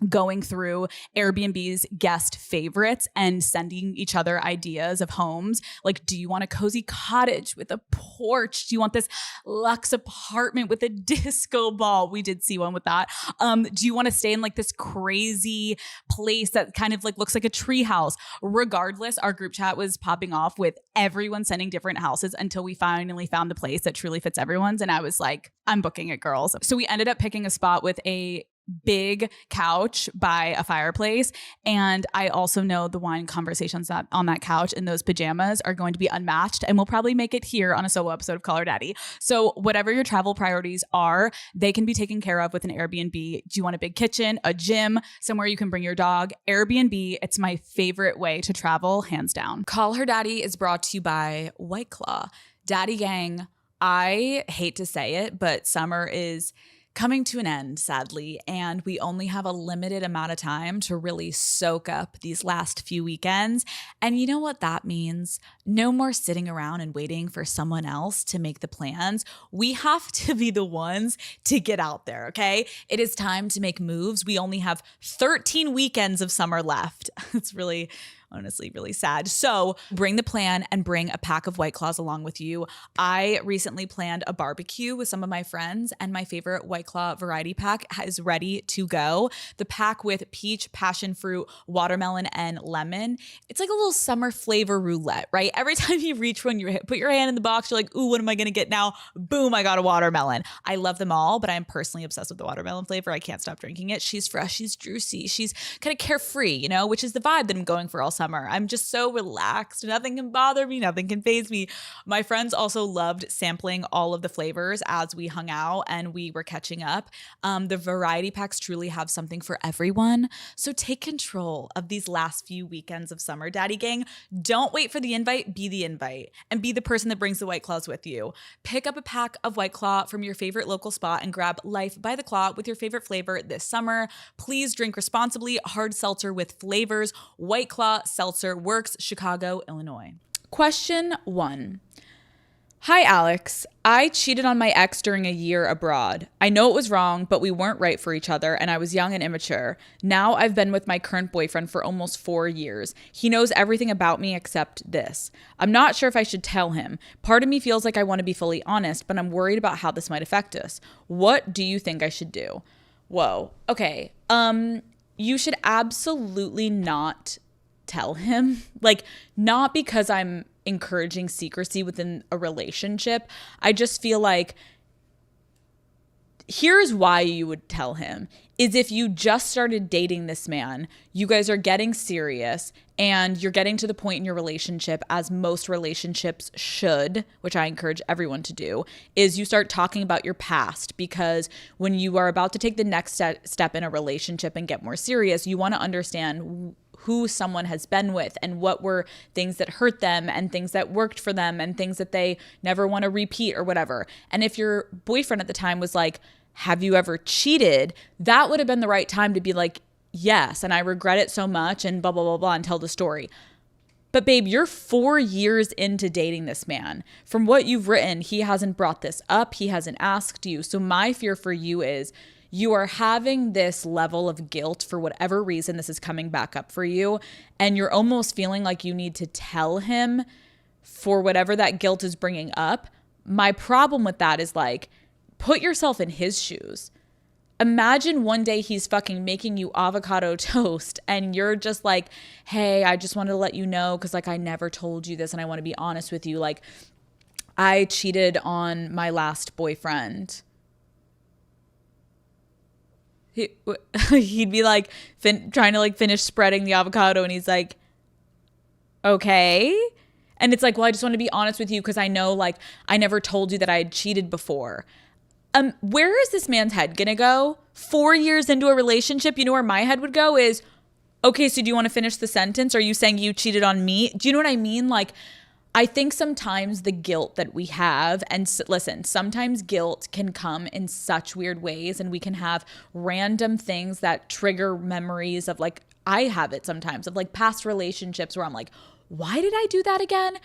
going through Airbnb's guest favorites and sending each other ideas of homes. Like, do you want a cozy cottage with a porch? Do you want this luxe apartment with a disco ball? We did see one with that. Do you want to stay in like this crazy place that kind of like looks like a tree house? Regardless, our group chat was popping off with everyone sending different houses until we finally found the place that truly fits everyone's. And I was like, I'm booking it, girls. So we ended up picking a spot with a big couch by a fireplace. And I also know the wine conversations that on that couch in those pajamas are going to be unmatched. And we'll probably make it here on a solo episode of Call Her Daddy. So whatever your travel priorities are, they can be taken care of with an Airbnb. Do you want a big kitchen, a gym, somewhere you can bring your dog? Airbnb, it's my favorite way to travel, hands down. Call Her Daddy is brought to you by White Claw. Daddy gang, I hate to say it, but summer is coming to an end, sadly, and we only have a limited amount of time to really soak up these last few weekends. And you know what that means? No more sitting around and waiting for someone else to make the plans. We have to be the ones to get out there, okay? It is time to make moves. We only have 13 weekends of summer left. It's really honestly really sad. So bring the plan and bring a pack of White Claws along with you. I recently planned a barbecue with some of my friends and my favorite White Claw variety pack is ready to go. The pack with peach, passion fruit, watermelon, and lemon. It's like a little summer flavor roulette, right? Every time you reach one, you put your hand in the box, you're like, ooh, what am I going to get now? Boom, I got a watermelon. I love them all, but I'm personally obsessed with the watermelon flavor. I can't stop drinking it. She's fresh, she's juicy, she's kind of carefree, you know, which is the vibe that I'm going for all summer. I'm just so relaxed. Nothing can bother me. Nothing can faze me. My friends also loved sampling all of the flavors as we hung out and we were catching up. The variety packs truly have something for everyone. So take control of these last few weekends of summer, Daddy Gang. Don't wait for the invite. Be the invite and be the person that brings the White Claws with you. Pick up a pack of White Claw from your favorite local spot and grab life by the claw with your favorite flavor this summer. Please drink responsibly. Hard seltzer with flavors. White Claw Seltzer Works, Chicago, Illinois. Question 1. Hi, Alex. I cheated on my ex during a year abroad. I know it was wrong, but we weren't right for each other and I was young and immature. Now I've been with my current boyfriend for almost 4 years. He knows everything about me except this. I'm not sure if I should tell him. Part of me feels like I want to be fully honest, but I'm worried about how this might affect us. What do you think I should do? Whoa. Okay. You should absolutely not tell him. Like, not because I'm encouraging secrecy within a relationship. I just feel like here's why you would tell him is if you just started dating this man, you guys are getting serious and you're getting to the point in your relationship, as most relationships should, which I encourage everyone to do, is you start talking about your past, because when you are about to take the next step in a relationship and get more serious, you want to understand who someone has been with and what were things that hurt them and things that worked for them and things that they never want to repeat or whatever. And if your boyfriend at the time was like, have you ever cheated? That would have been the right time to be like, yes, and I regret it so much and blah, blah, blah, blah, and tell the story. But babe, you're 4 years into dating this man. From what you've written, he hasn't brought this up. He hasn't asked you. So my fear for you is you are having this level of guilt for whatever reason this is coming back up for you. And you're almost feeling like you need to tell him for whatever that guilt is bringing up. My problem with that is like, put yourself in his shoes. Imagine one day he's fucking making you avocado toast and you're just like, hey, I just wanted to let you know because like I never told you this and I want to be honest with you. Like, I cheated on my last boyfriend. He'd be like trying to like finish spreading the avocado and he's like, okay. And it's like, well, I just want to be honest with you because I know like I never told you that I had cheated before. Where is this man's head gonna go? 4 years into a relationship, you know where my head would go is, okay, so do you want to finish the sentence? Are you saying you cheated on me? Do you know what I mean? Like, I think sometimes the guilt that we have, and listen, sometimes guilt can come in such weird ways and we can have random things that trigger memories of like, I have it sometimes of like past relationships where I'm like, why did I do that again?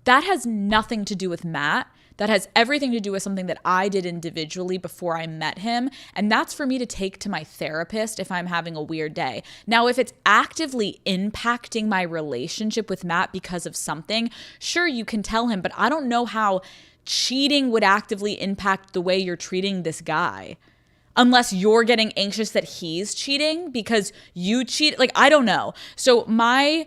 That has nothing to do with Matt. That has everything to do with something that I did individually before I met him. And that's for me to take to my therapist if I'm having a weird day. Now, if it's actively impacting my relationship with Matt because of something, sure, you can tell him, but I don't know how cheating would actively impact the way you're treating this guy. Unless you're getting anxious that he's cheating because you cheat. Like, I don't know. So my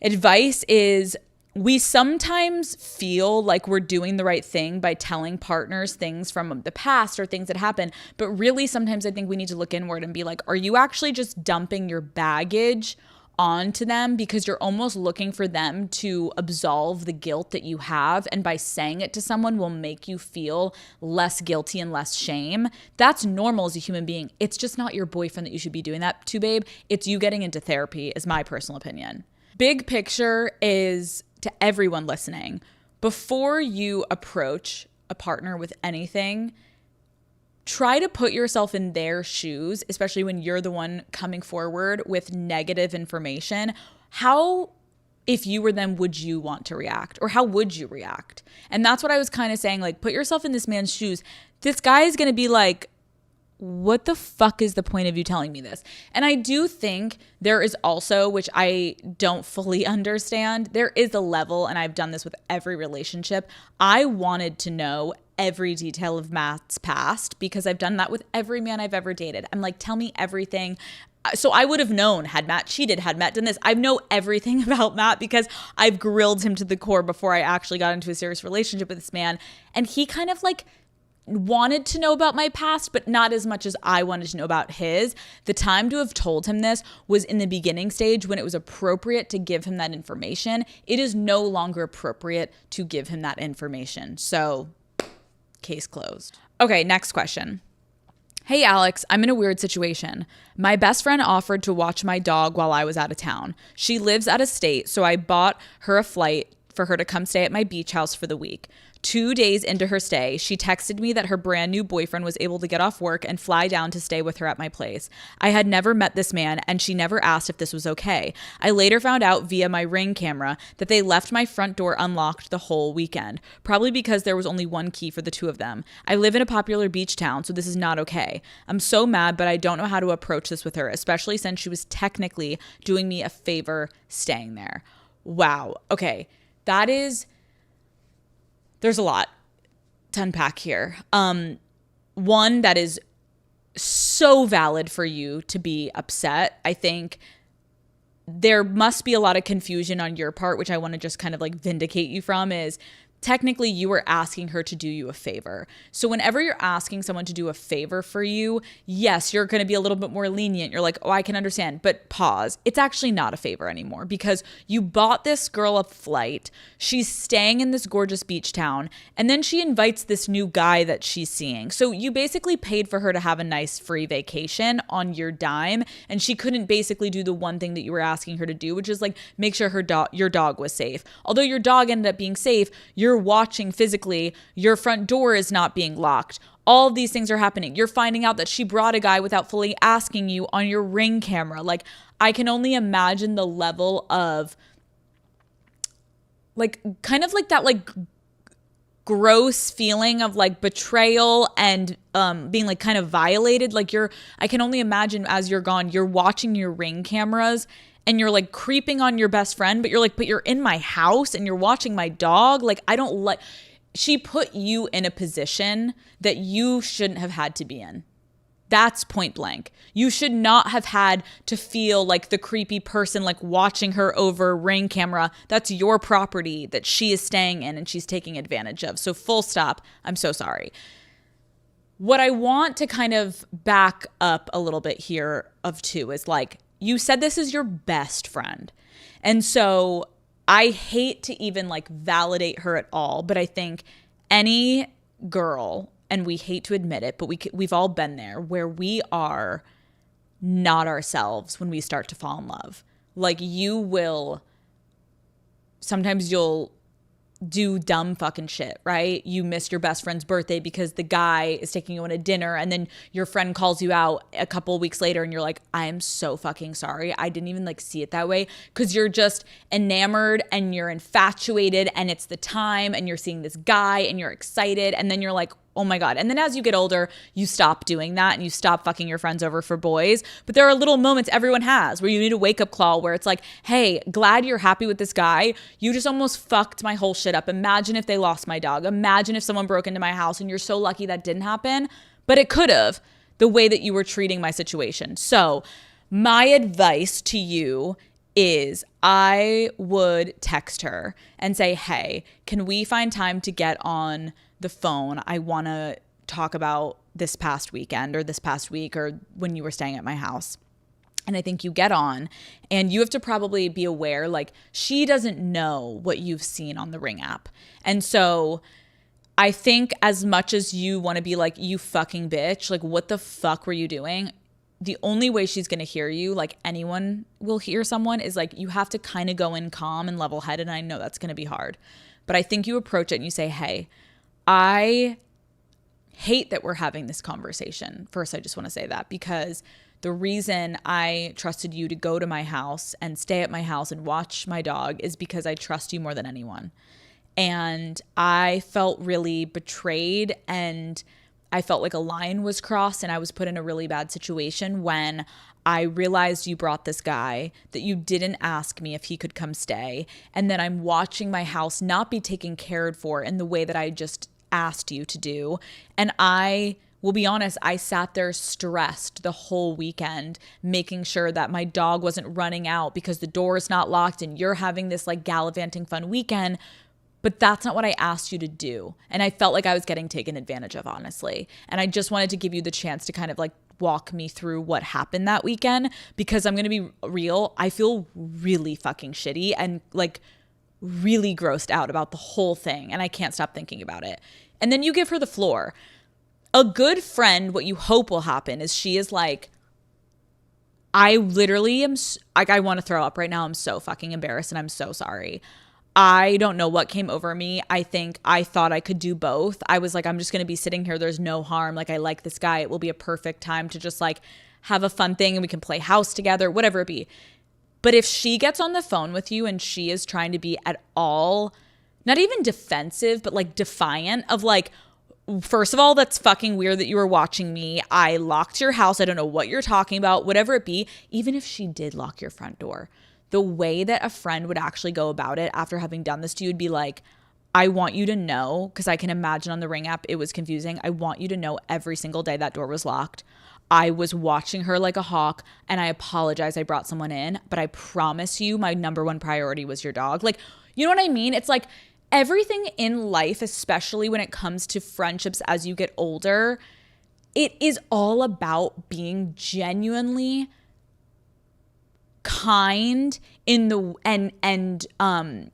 advice is, we sometimes feel like we're doing the right thing by telling partners things from the past or things that happened. But really, sometimes I think we need to look inward and be like, are you actually just dumping your baggage onto them because you're almost looking for them to absolve the guilt that you have? And by saying it to someone will make you feel less guilty and less shame. That's normal as a human being. It's just not your boyfriend that you should be doing that to, babe. It's you getting into therapy, is my personal opinion. Big picture is, to everyone listening, before you approach a partner with anything, try to put yourself in their shoes, especially when you're the one coming forward with negative information. How, if you were them, would you want to react? Or how would you react? And that's what I was kind of saying, like, put yourself in this man's shoes. This guy is going to be like, what the fuck is the point of you telling me this? And I do think there is also, which I don't fully understand, there is a level, and I've done this with every relationship. I wanted to know every detail of Matt's past because I've done that with every man I've ever dated. I'm like, tell me everything. So I would have known, had Matt cheated, had Matt done this. I know everything about Matt because I've grilled him to the core before I actually got into a serious relationship with this man. And he kind of like wanted to know about my past, but not as much as I wanted to know about his. The time to have told him this was in the beginning stage when it was appropriate to give him that information. It is no longer appropriate to give him that information. So, case closed. Okay, next question. Hey Alex, I'm in a weird situation. My best friend offered to watch my dog while I was out of town. She lives out of state, so I bought her a flight for her to come stay at my beach house for the week. 2 days into her stay, she texted me that her brand new boyfriend was able to get off work and fly down to stay with her at my place. I had never met this man, and she never asked if this was okay. I later found out via my Ring camera that they left my front door unlocked the whole weekend, probably because there was only one key for the two of them. I live in a popular beach town, so this is not okay. I'm so mad, but I don't know how to approach this with her, especially since she was technically doing me a favor staying there. Wow. Okay. There's a lot to unpack here. One, that is so valid for you to be upset. I think there must be a lot of confusion on your part, which I want to just kind of like vindicate you from, is technically you were asking her to do you a favor. So whenever you're asking someone to do a favor for you, yes, you're going to be a little bit more lenient. You're like, oh, I can understand, but pause. It's actually not a favor anymore because you bought this girl a flight. She's staying in this gorgeous beach town, and then she invites this new guy that she's seeing. So you basically paid for her to have a nice free vacation on your dime, and she couldn't basically do the one thing that you were asking her to do, which is like make sure your dog was safe. Although your dog ended up being safe, you're watching physically, your front door is not being locked. All of these things are happening. You're finding out that she brought a guy without fully asking you on your Ring camera. Like, I can only imagine the level of like kind of like that like gross feeling of like betrayal and being like kind of violated. Like I can only imagine as you're gone, you're watching your Ring cameras and you're like creeping on your best friend, but you're in my house and you're watching my dog. Like, I don't like, she put you in a position that you shouldn't have had to be in. That's point blank. You should not have had to feel like the creepy person, like watching her over Ring camera. That's your property that she is staying in and she's taking advantage of. So full stop. I'm so sorry. What I want to kind of back up a little bit here of too is like, you said this is your best friend. And so I hate to even like validate her at all, but I think any girl, and we hate to admit it, but we've all been there, where we are not ourselves when we start to fall in love. Like, sometimes you'll do dumb fucking shit, right? You missed your best friend's birthday because the guy is taking you on a dinner, and then your friend calls you out a couple weeks later and you're like, I am so fucking sorry. I didn't even like see it that way, because you're just enamored and you're infatuated and it's the time and you're seeing this guy and you're excited, and then you're like, oh my God. And then as you get older, you stop doing that and you stop fucking your friends over for boys. But there are little moments everyone has where you need a wake up call where it's like, hey, glad you're happy with this guy. You just almost fucked my whole shit up. Imagine if they lost my dog. Imagine if someone broke into my house, and you're so lucky that didn't happen. But it could have, the way that you were treating my situation. So my advice to you is I would text her and say, hey, can we find time to get on the phone? I want to talk about this past weekend or this past week or when you were staying at my house. And I think you get on, and you have to probably be aware, like, she doesn't know what you've seen on the Ring app. And so I think as much as you want to be like, you fucking bitch, like, what the fuck were you doing? The only way she's going to hear you, like anyone will hear someone, is like, you have to kind of go in calm and level headed. And I know that's going to be hard, but I think you approach it and you say, hey, I hate that we're having this conversation. First, I just want to say that, because the reason I trusted you to go to my house and stay at my house and watch my dog is because I trust you more than anyone. And I felt really betrayed, and I felt like a line was crossed, and I was put in a really bad situation when I realized you brought this guy, that you didn't ask me if he could come stay. And then I'm watching my house not be taken care for in the way that I just asked you to do. And I will be honest, I sat there stressed the whole weekend, making sure that my dog wasn't running out because the door is not locked and you're having this like gallivanting fun weekend. But that's not what I asked you to do. And I felt like I was getting taken advantage of, honestly. And I just wanted to give you the chance to kind of like walk me through what happened that weekend, because I'm going to be real. I feel really fucking shitty and like really grossed out about the whole thing. And I can't stop thinking about it. And then you give her the floor. A good friend, what you hope will happen is she is like, I literally am like, I want to throw up right now. I'm so fucking embarrassed and I'm so sorry. I don't know what came over me. I think I thought I could do both. I was like, I'm just going to be sitting here. There's no harm. Like, I like this guy. It will be a perfect time to just like have a fun thing and we can play house together, whatever it be. But if she gets on the phone with you and she is trying to be at all, not even defensive, but like defiant of like, first of all, that's fucking weird that you were watching me. I locked your house. I don't know what you're talking about, whatever it be. Even if she did lock your front door, the way that a friend would actually go about it after having done this to you would be like, I want you to know, because I can imagine on the Ring app, it was confusing. I want you to know every single day that door was locked. I was watching her like a hawk, and I apologize I brought someone in, but I promise you my number one priority was your dog. Like, you know what I mean? It's like, everything in life, especially when it comes to friendships as you get older, it is all about being genuinely kind in the and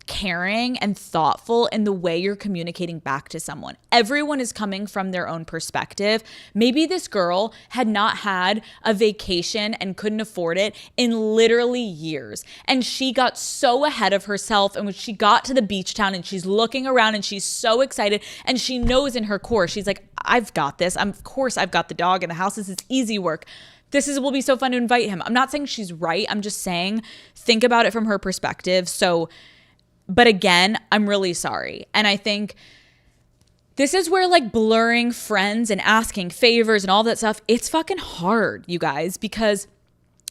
caring and thoughtful in the way you're communicating back to someone. Everyone is coming from their own perspective. Maybe this girl had not had a vacation and couldn't afford it in literally years, and she got so ahead of herself, and when she got to the beach town and she's looking around and she's so excited, and she knows in her core, she's like, I've got this. Of course I've got the dog in the house. This is easy work. Will be so fun to invite him. I'm not saying she's right. I'm just saying, think about it from her perspective. So, but again, I'm really sorry. And I think this is where like blurring friends and asking favors and all that stuff, it's fucking hard, you guys, because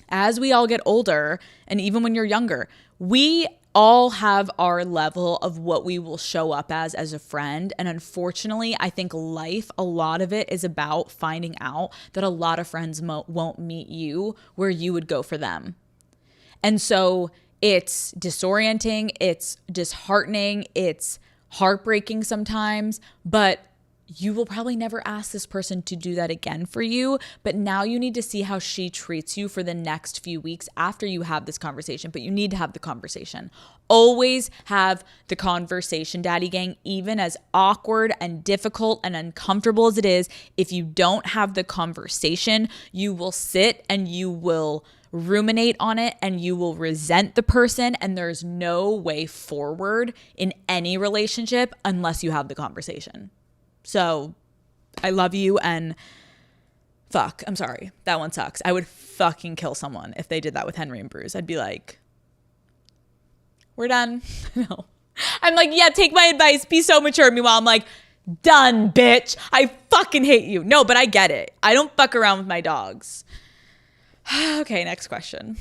as we all get older, and even when you're younger, we all have our level of what we will show up as a friend. And unfortunately, I think life, a lot of it is about finding out that a lot of friends won't meet you where you would go for them. And so it's disorienting, it's disheartening, it's heartbreaking sometimes, but you will probably never ask this person to do that again for you. But now you need to see how she treats you for the next few weeks after you have this conversation. But you need to have the conversation. Always have the conversation, Daddy Gang, even as awkward and difficult and uncomfortable as it is. If you don't have the conversation, you will sit and you will ruminate on it and you will resent the person, and there's no way forward in any relationship unless you have the conversation. So I love you, and fuck, I'm sorry. That one sucks. I would fucking kill someone if they did that with Henry and Bruce. I'd be like, we're done. No. I'm like, yeah, take my advice. Be so mature. Meanwhile, I'm like, done, bitch. I fucking hate you. No, but I get it. I don't fuck around with my dogs. Okay, next question.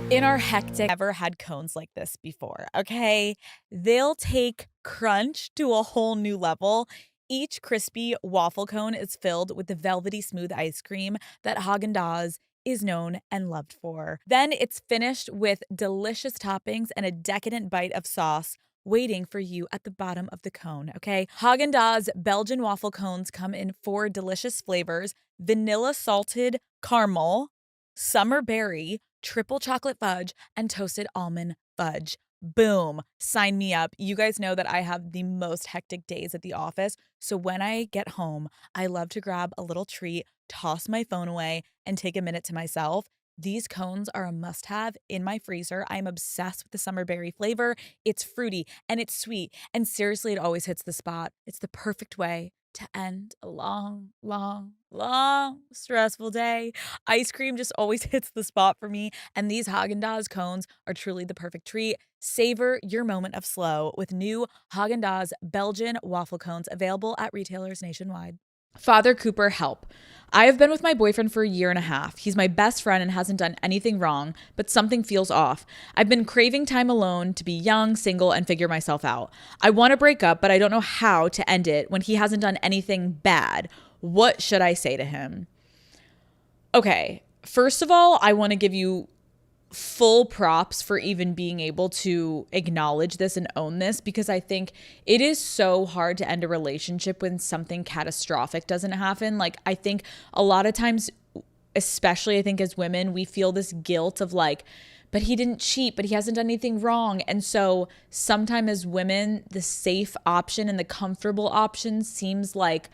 In our hectic, ever had cones like this before, okay? They'll take crunch to a whole new level. Each crispy waffle cone is filled with the velvety smooth ice cream that Haagen-Dazs is known and loved for. Then it's finished with delicious toppings and a decadent bite of sauce waiting for you at the bottom of the cone, okay? Haagen-Dazs Belgian waffle cones come in 4 delicious flavors: vanilla salted caramel, summer berry, triple chocolate fudge, and toasted almond fudge. Boom. Sign me up. You guys know that I have the most hectic days at the office. So when I get home, I love to grab a little treat, toss my phone away, and take a minute to myself. These cones are a must-have in my freezer. I'm obsessed with the summer berry flavor. It's fruity and it's sweet. And seriously, it always hits the spot. It's the perfect way to end a long, long, long, stressful day. Ice cream just always hits the spot for me, and these Haagen-Dazs cones are truly the perfect treat. Savor your moment of slow with new Haagen-Dazs Belgian waffle cones available at retailers nationwide. Father Cooper, help. I have been with my boyfriend for a year and a half. He's my best friend and hasn't done anything wrong, but something feels off. I've been craving time alone to be young, single, and figure myself out. I want to break up, but I don't know how to end it when he hasn't done anything bad. What should I say to him? Okay, first of all, I want to give you full props for even being able to acknowledge this and own this, because I think it is so hard to end a relationship when something catastrophic doesn't happen. Like, I think a lot of times, especially I think as women, we feel this guilt of like, but he didn't cheat, but he hasn't done anything wrong. And so sometimes as women, the safe option and the comfortable option seems like,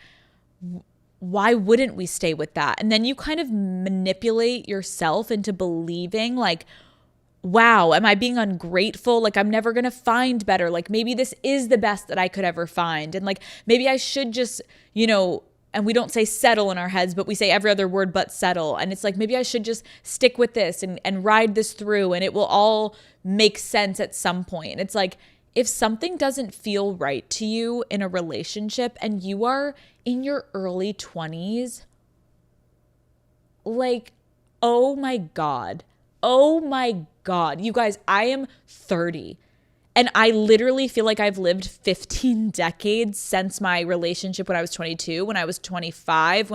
why wouldn't we stay with that? And then you kind of manipulate yourself into believing like, wow, am I being ungrateful? Like, I'm never going to find better. Like, maybe this is the best that I could ever find. And like, maybe I should just, and we don't say settle in our heads, but we say every other word but settle. And it's like, maybe I should just stick with this and ride this through, and it will all make sense at some point. And it's like, if something doesn't feel right to you in a relationship and you are in your early 20s, like, oh my God, you guys, I am 30 and I literally feel like I've lived 15 decades since my relationship when I was 22, when I was 25,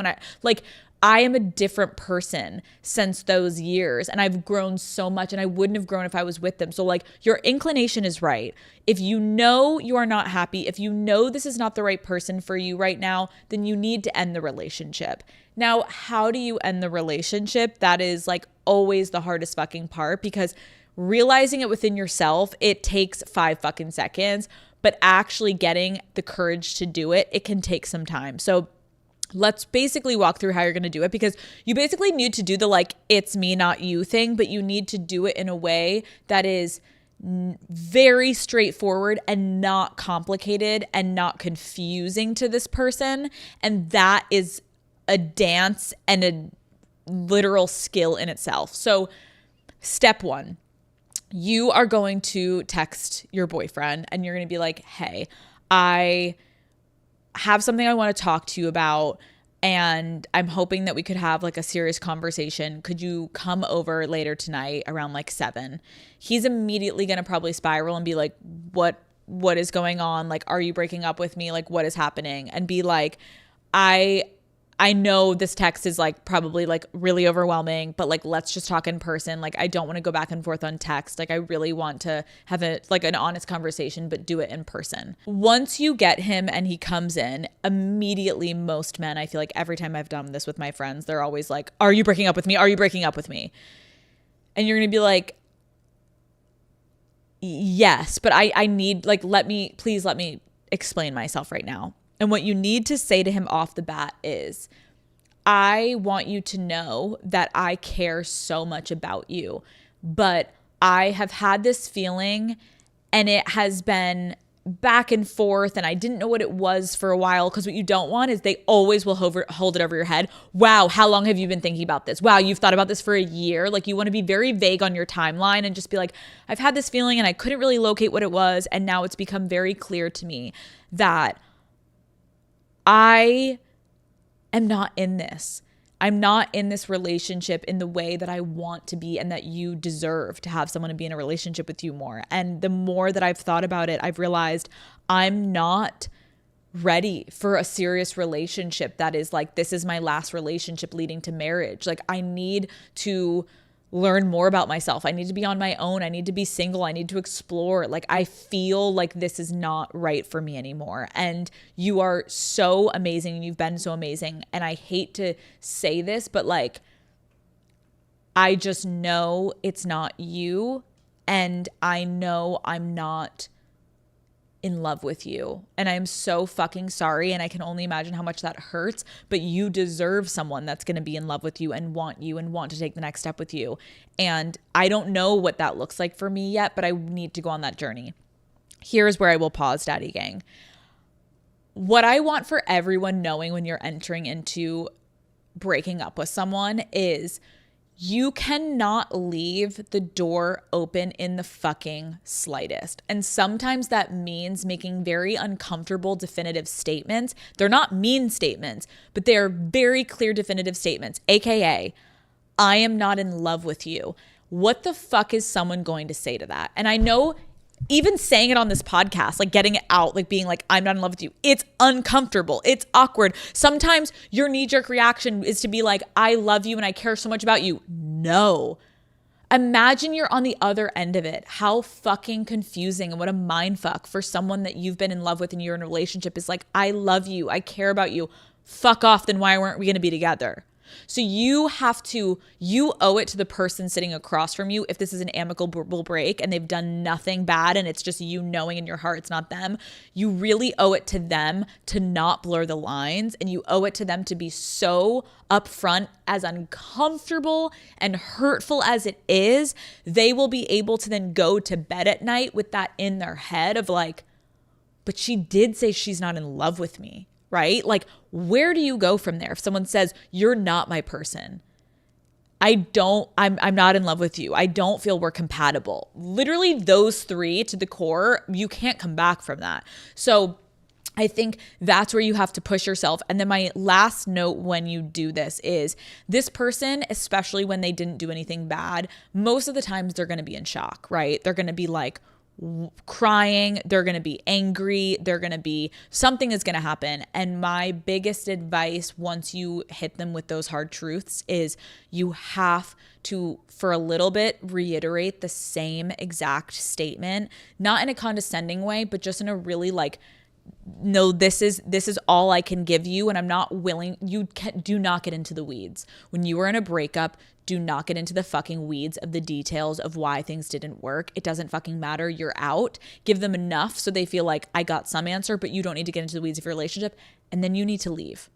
I am a different person since those years, and I've grown so much, and I wouldn't have grown if I was with them. So like, your inclination is right. If you know you are not happy, if you know this is not the right person for you right now, then you need to end the relationship. Now, how do you end the relationship? That is like always the hardest fucking part, because realizing it within yourself, it takes 5 fucking seconds, but actually getting the courage to do it, it can take some time. So let's basically walk through how you're going to do it, because you basically need to do the like, it's me, not you thing, but you need to do it in a way that is very straightforward and not complicated and not confusing to this person. And that is a dance and a literal skill in itself. So step 1, you are going to text your boyfriend and you're going to be like, hey, I have something I want to talk to you about, and I'm hoping that we could have like a serious conversation. Could you come over later tonight around like 7? He's immediately going to probably spiral and be like, what is going on? Like, are you breaking up with me? Like, what is happening? And be like, I know this text is like probably like really overwhelming, but like, let's just talk in person. Like, I don't want to go back and forth on text. Like, I really want to have like an honest conversation, but do it in person. Once you get him and he comes in, immediately most men, I feel like every time I've done this with my friends, they're always like, are you breaking up with me? Are you breaking up with me? And you're going to be like, yes, but I need, like, please let me explain myself right now. And what you need to say to him off the bat is, I want you to know that I care so much about you, but I have had this feeling and it has been back and forth and I didn't know what it was for a while, because what you don't want is they always will hold it over your head. Wow, how long have you been thinking about this? Wow, you've thought about this for a year. Like, you want to be very vague on your timeline and just be like, I've had this feeling and I couldn't really locate what it was, and now it's become very clear to me that I am not in this. I'm not in this relationship in the way that I want to be, and that you deserve to have someone to be in a relationship with you more. And the more that I've thought about it, I've realized I'm not ready for a serious relationship that is like, this is my last relationship leading to marriage. Like, I need to learn more about myself. I need to be on my own. I need to be single. I need to explore. Like, I feel like this is not right for me anymore. And you are so amazing and you've been so amazing. And I hate to say this, but like, I just know it's not you. And I know I'm not in love with you. And I'm so fucking sorry. And I can only imagine how much that hurts, but you deserve someone that's going to be in love with you and want to take the next step with you. And I don't know what that looks like for me yet, but I need to go on that journey. Here's where I will pause, Daddy Gang. What I want for everyone knowing when you're entering into breaking up with someone is, you cannot leave the door open in the fucking slightest. And sometimes that means making very uncomfortable, definitive statements. They're not mean statements, but they are very clear, definitive statements. AKA, I am not in love with you. What the fuck is someone going to say to that? And I know even saying it on this podcast, like getting it out, like being like, I'm not in love with you, it's uncomfortable. It's awkward. Sometimes your knee-jerk reaction is to be like, I love you and I care so much about you. No. Imagine you're on the other end of it. How fucking confusing and what a mind fuck for someone that you've been in love with and you're in a relationship is like, I love you. I care about you. Fuck off. Then why weren't we going to be together? So you owe it to the person sitting across from you, if this is an amicable break and they've done nothing bad and it's just you knowing in your heart it's not them, you really owe it to them to not blur the lines, and you owe it to them to be so upfront. As uncomfortable and hurtful as it is, they will be able to then go to bed at night with that in their head of like, but she did say she's not in love with me. Right? Like, where do you go from there? If someone says, you're not my person, I'm not in love with you, I don't feel we're compatible. Literally those 3 to the core, you can't come back from that. So I think that's where you have to push yourself. And then my last note when you do this is, this person, especially when they didn't do anything bad, most of the times they're going to be in shock, right? They're going to be like, crying, they're going to be angry, something is going to happen. And my biggest advice once you hit them with those hard truths is you have to, for a little bit, reiterate the same exact statement, not in a condescending way, but just in a really like, no, this is all I can give you, and I'm not willing. Do not get into the weeds. When you are in a breakup, do not get into the fucking weeds of the details of why things didn't work. It doesn't fucking matter. You're out. Give them enough so they feel like I got some answer, but you don't need to get into the weeds of your relationship, and then you need to leave.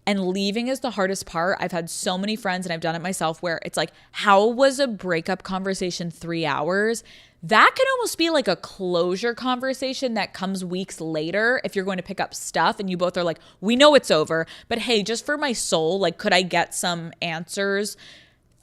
And leaving is the hardest part. I've had so many friends, and I've done it myself, where it's like, how was a breakup conversation 3 hours? That can almost be like a closure conversation that comes weeks later if you're going to pick up stuff and you both are like, we know it's over, but hey, just for my soul, like, could I get some answers?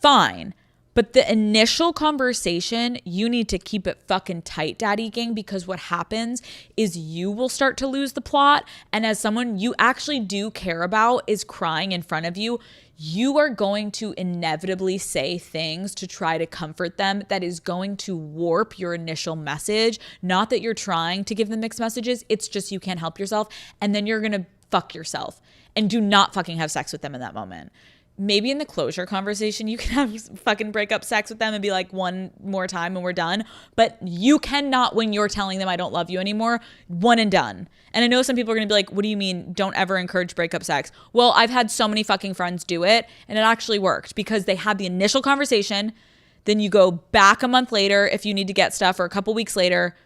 Fine. But the initial conversation, you need to keep it fucking tight, daddy gang, because what happens is you will start to lose the plot. And as someone you actually do care about is crying in front of you, you are going to inevitably say things to try to comfort them that is going to warp your initial message. Not that you're trying to give them mixed messages. It's just you can't help yourself. And then you're going to fuck yourself. And do not fucking have sex with them in that moment. Maybe in the closure conversation, you can have fucking break up sex with them and be like, one more time and we're done. But you cannot, when you're telling them I don't love you anymore, one and done. And I know some people are going to be like, what do you mean don't ever encourage breakup sex? Well, I've had so many fucking friends do it, and it actually worked because they had the initial conversation. Then you go back a month later if you need to get stuff, or a couple weeks later,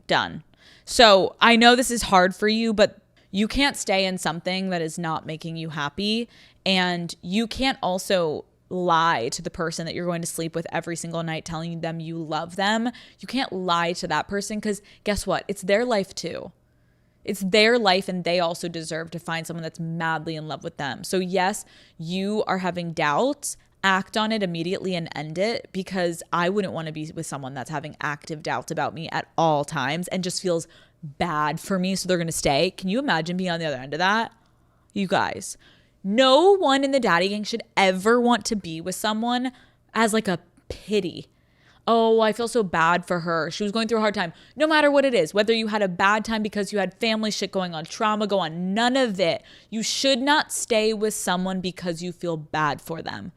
done. So I know this is hard for you, but you can't stay in something that is not making you happy. And you can't also lie to the person that you're going to sleep with every single night, telling them you love them. You can't lie to that person, because guess what? It's their life too. It's their life, and they also deserve to find someone that's madly in love with them. So yes, you are having doubts. Act on it immediately and end it, because I wouldn't want to be with someone that's having active doubts about me at all times and just feels bad for me, so they're going to stay. Can you imagine being on the other end of that? You guys, no one in the daddy gang should ever want to be with someone as like a pity. Oh, I feel so bad for her. She was going through a hard time. No matter what it is, whether you had a bad time because you had family shit going on, trauma go on, none of it. You should not stay with someone because you feel bad for them.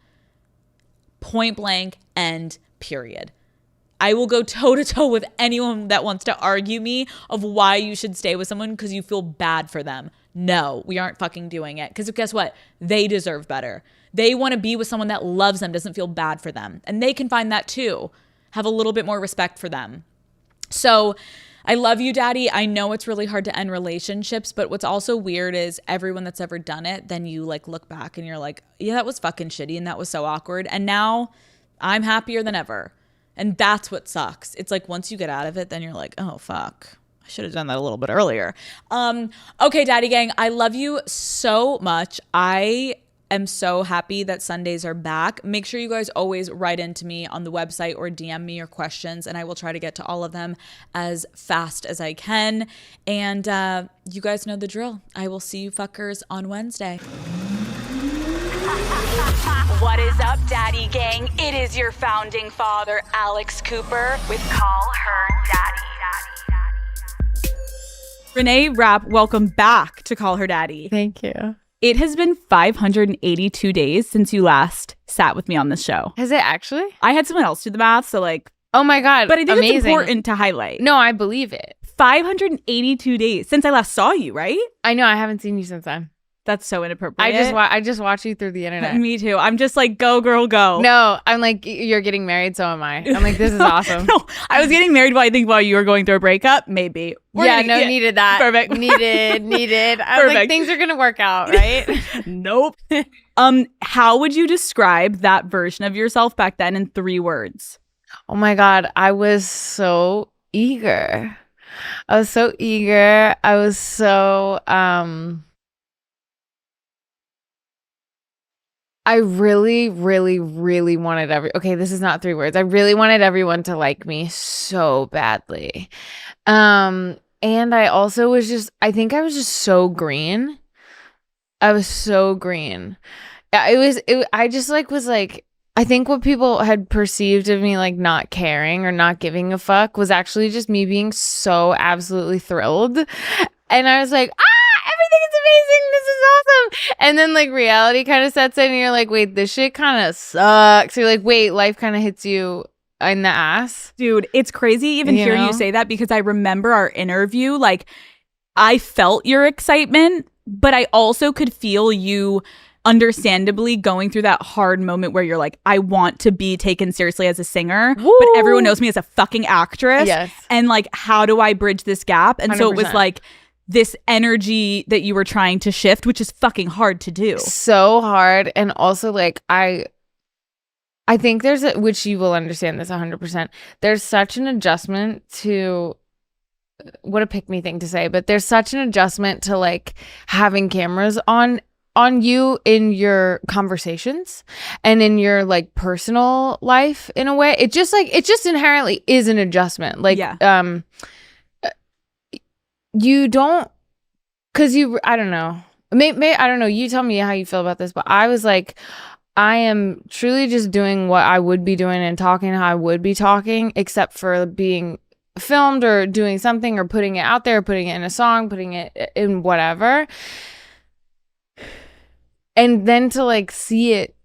Point blank, end, period. I will go toe to toe with anyone that wants to argue me of why you should stay with someone because you feel bad for them. No, we aren't fucking doing it. Because guess what? They deserve better. They want to be with someone that loves them, doesn't feel bad for them. And they can find that too. Have a little bit more respect for them. So I love you, daddy. I know it's really hard to end relationships, but what's also weird is everyone that's ever done it, then you like look back and you're like, yeah, that was fucking shitty and that was so awkward. And now I'm happier than ever. And that's what sucks. It's like once you get out of it, then you're like, oh, fuck. I should have done that a little bit earlier. Okay, daddy gang, I love you so much. I am so happy that Sundays are back. Make sure you guys always write into me on the website or DM me your questions, and I will try to get to all of them as fast as I can. And you guys know the drill. I will see you fuckers on Wednesday. What is up, daddy gang? It is your founding father, Alex Cooper, with Call Her Daddy. Renee Rapp, welcome back to Call Her Daddy. Thank you. It has been 582 days since you last sat with me on this show. Has it actually? I had someone else do the math, so like... Oh my God, but I think amazing. It's important to highlight. No, I believe it. 582 days since I last saw you, right? I know, I haven't seen you since then. That's so inappropriate. I just watch you through the internet. Me too. I'm just like, go girl, go. No, I'm like, you're getting married, so am I. I'm like, this is awesome. No, I was getting married while you were going through a breakup. Maybe. Needed that. Perfect. Needed. I was like, things are gonna work out, right? Nope. How would you describe that version of yourself back then in 3 words? Oh my God, I was so eager. I was so I really, really, really wanted okay, this is not 3 words. I really wanted everyone to like me so badly. And I also I think I was just so green. I was so green. Yeah, I just like was like, I think what people had perceived of me like not caring or not giving a fuck was actually just me being so absolutely thrilled. And I was like, everything is amazing. This is awesome. And then like reality kind of sets in and you're like, wait, this shit kind of sucks. You're like, wait, life kind of hits you in the ass. Dude, it's crazy even hearing you say that, because I remember our interview, like I felt your excitement, but I also could feel you understandably going through that hard moment where you're like, I want to be taken seriously as a singer, but everyone knows me as a fucking actress. Yes. And like, how do I bridge this gap? And so it was 100%. like this energy that you were trying to shift, which is fucking hard to do. So hard. And also like I think there's which you will understand this 100%. There's such an adjustment to, what a pick me thing to say, but there's such an adjustment to like having cameras on you in your conversations and in your like personal life in a way. It just inherently is an adjustment. Like, you don't, cause I don't know. I don't know. You tell me how you feel about this, but I was like, I am truly just doing what I would be doing and talking how I would be talking, except for being filmed or doing something or putting it out there, putting it in a song, putting it in whatever. And then to like see it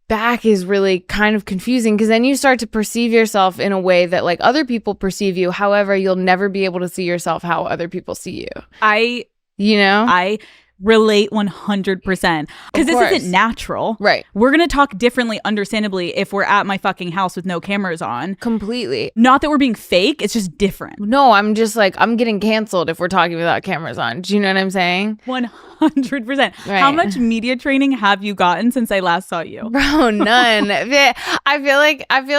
back is really kind of confusing, because then you start to perceive yourself in a way that like other people perceive you. However, you'll never be able to see yourself how other people see you. I relate 100% because this isn't natural. Right. We're going to talk differently, understandably, if we're at my fucking house with no cameras on. Completely. Not that we're being fake. It's just different. No, I'm just like, I'm getting canceled if we're talking without cameras on. Do you know what I'm saying? 100%. Right. How much media training have you gotten since I last saw you? Bro, none. I feel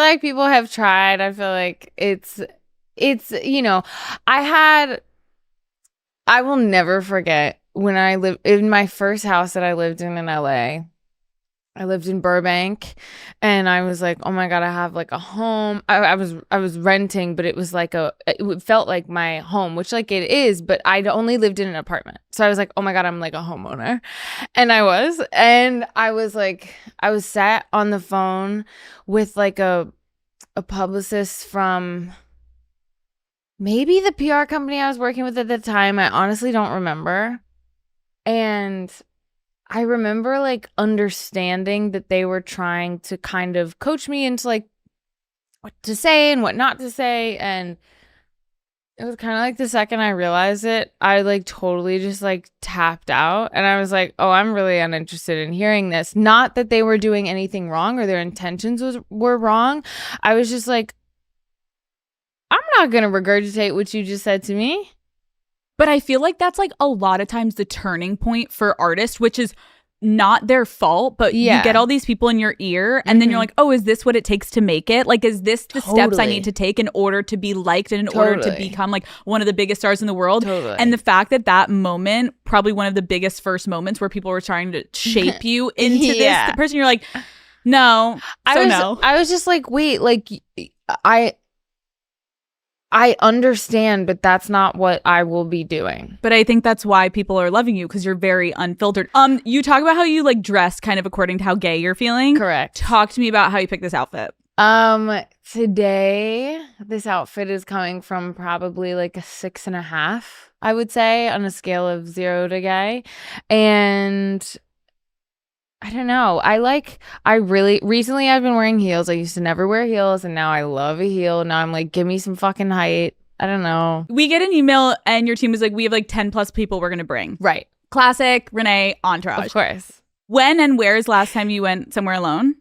like people have tried. I feel like it's, you know, I will never forget when I lived in my first house that I lived in LA. I lived in Burbank, and I was like, oh my God, I have like a home. I was renting, but it was like it felt like my home, which like it is, but I'd only lived in an apartment. So I was like, oh my God, I'm like a homeowner. And I was sat on the phone with like a publicist from maybe the PR company I was working with at the time. I honestly don't remember. And I remember like understanding that they were trying to kind of coach me into like what to say and what not to say. And it was kind of like the second I realized it, I like totally just like tapped out. And I was like, oh, I'm really uninterested in hearing this. Not that they were doing anything wrong or their intentions were wrong. I was just like, I'm not going to regurgitate what you just said to me. But I feel like that's like a lot of times the turning point for artists, which is not their fault, but you get all these people in your ear and then you're like, oh, is this what it takes to make it? Like, is this the steps I need to take in order to be liked and in order to become like one of the biggest stars in the world? And the fact that moment, probably one of the biggest first moments where people were trying to shape you into this person, you're like, no. I was just like, wait, like I understand, but that's not what I will be doing. But I think that's why people are loving you, because you're very unfiltered. You talk about how you like dress kind of according to how gay you're feeling. Correct. Talk to me about how you picked this outfit. Today, this outfit is coming from probably like a 6.5, I would say, on a scale of 0 to gay. And I don't know. Recently I've been wearing heels. I used to never wear heels, and now I love a heel. Now I'm like, give me some fucking height. I don't know. We get an email and your team was like, we have like 10 plus people we're going to bring. Right. Classic, Renee, entourage. Of course. When and where is last time you went somewhere alone?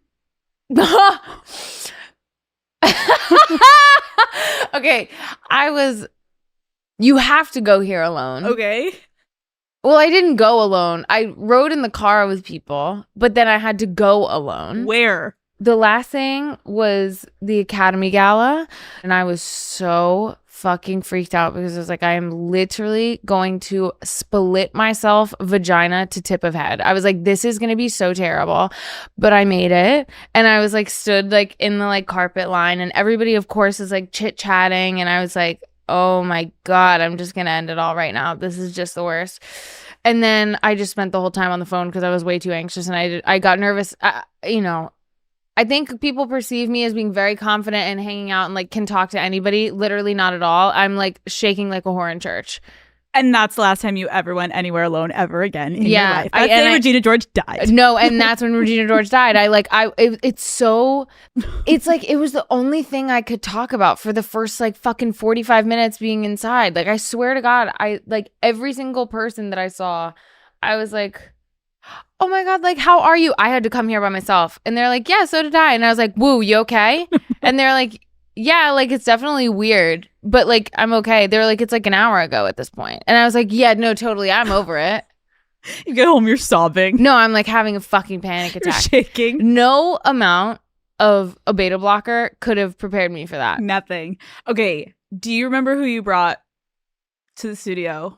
Okay. You have to go here alone. Okay. Well, I didn't go alone. I rode in the car with people, but then I had to go alone. Where? The last thing was the Academy Gala, and I was so fucking freaked out because I was like, I am literally going to split myself vagina to tip of head. I was like, this is going to be so terrible, but I made it. And I was like, stood like in the like carpet line, and everybody of course is like chit chatting. And I was like, oh my God, I'm just going to end it all right now. This is just the worst. And then I just spent the whole time on the phone because I was way too anxious, and I got nervous. I think people perceive me as being very confident and hanging out and like can talk to anybody. Literally not at all. I'm like shaking like a whore in church. And that's the last time you ever went anywhere alone ever again in your life. That's and Regina George died. No, and that's when Regina George died. It's like it was the only thing I could talk about for the first like fucking 45 minutes being inside. Like I swear to God, I like every single person that I saw, I was like, oh my God, like, how are you? I had to come here by myself. And they're like, yeah, so did I. And I was like, woo, you okay? And they're like, yeah, like, it's definitely weird, but like, I'm okay. They're like, it's like an hour ago at this point. And I was like, yeah, no, totally. I'm over it. You get home, you're sobbing. No, I'm like having a fucking panic attack. You're shaking. No amount of a beta blocker could have prepared me for that. Nothing. Okay. Do you remember who you brought to the studio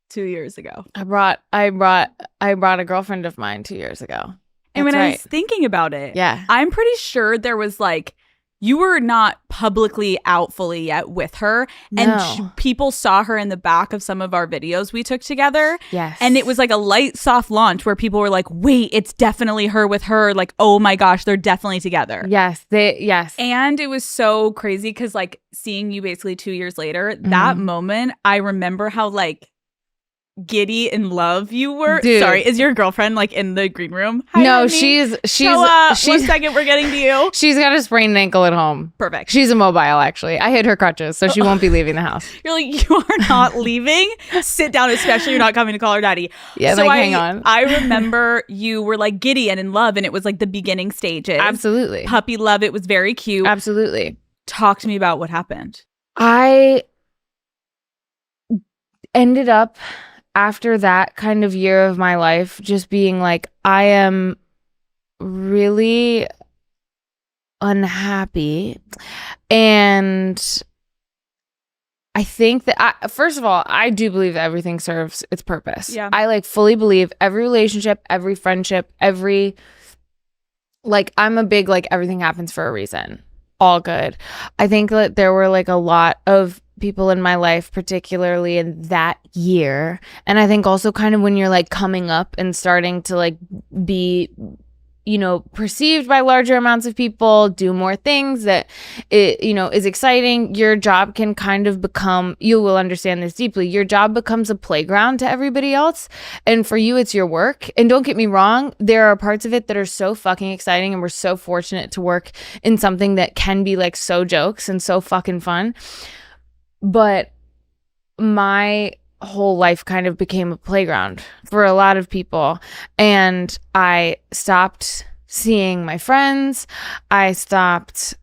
2 years ago? I brought a girlfriend of mine 2 years ago. And when I was thinking about it, yeah, I'm pretty sure there was like, you were not publicly out fully yet with her. And people saw her in the back of some of our videos we took together. Yes. And it was like a light, soft launch where people were like, wait, it's definitely her with her. Like, oh my gosh, they're definitely together. Yes. Yes. And it was so crazy because like seeing you basically 2 years later, that moment, I remember how like giddy in love you were. Dude. Sorry, is your girlfriend like in the green room? Hi, no, honey. she's 1 second, we're getting to you. She's got a sprained ankle at home. Perfect. She's immobile, actually. I hit her crutches, so she won't be leaving the house. You're like, you are not leaving. Sit down, especially you're not coming to call her daddy. Yeah, so like, hang on. I remember you were like giddy and in love, and it was like the beginning stages. Absolutely. Puppy love. It was very cute. Absolutely. Talk to me about what happened. I ended up after that kind of year of my life just being like, I am really unhappy. And I think that first of all, I do believe that everything serves its purpose. Yeah. I like fully believe every relationship, every friendship, I'm a big like everything happens for a reason. All good. I think that there were like a lot of people in my life, particularly in that year. And I think also kind of when you're like coming up and starting to like be, perceived by larger amounts of people, do more things that is exciting. Your job can kind of become, you will understand this deeply, your job becomes a playground to everybody else. And for you, it's your work. And don't get me wrong, there are parts of it that are so fucking exciting. And we're so fortunate to work in something that can be like so jokes and so fucking fun. But my whole life kind of became a playground for a lot of people. And I stopped seeing my friends. I stopped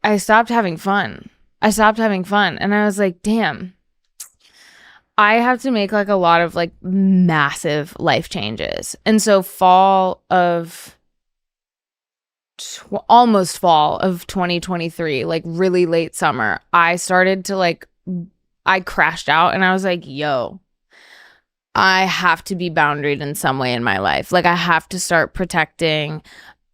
having fun. And I was like, damn, I have to make like a lot of like massive life changes. And so almost fall of 2023, like really late summer, I started to I crashed out and I was like, yo, I have to be boundaried in some way in my life. Like I have to start protecting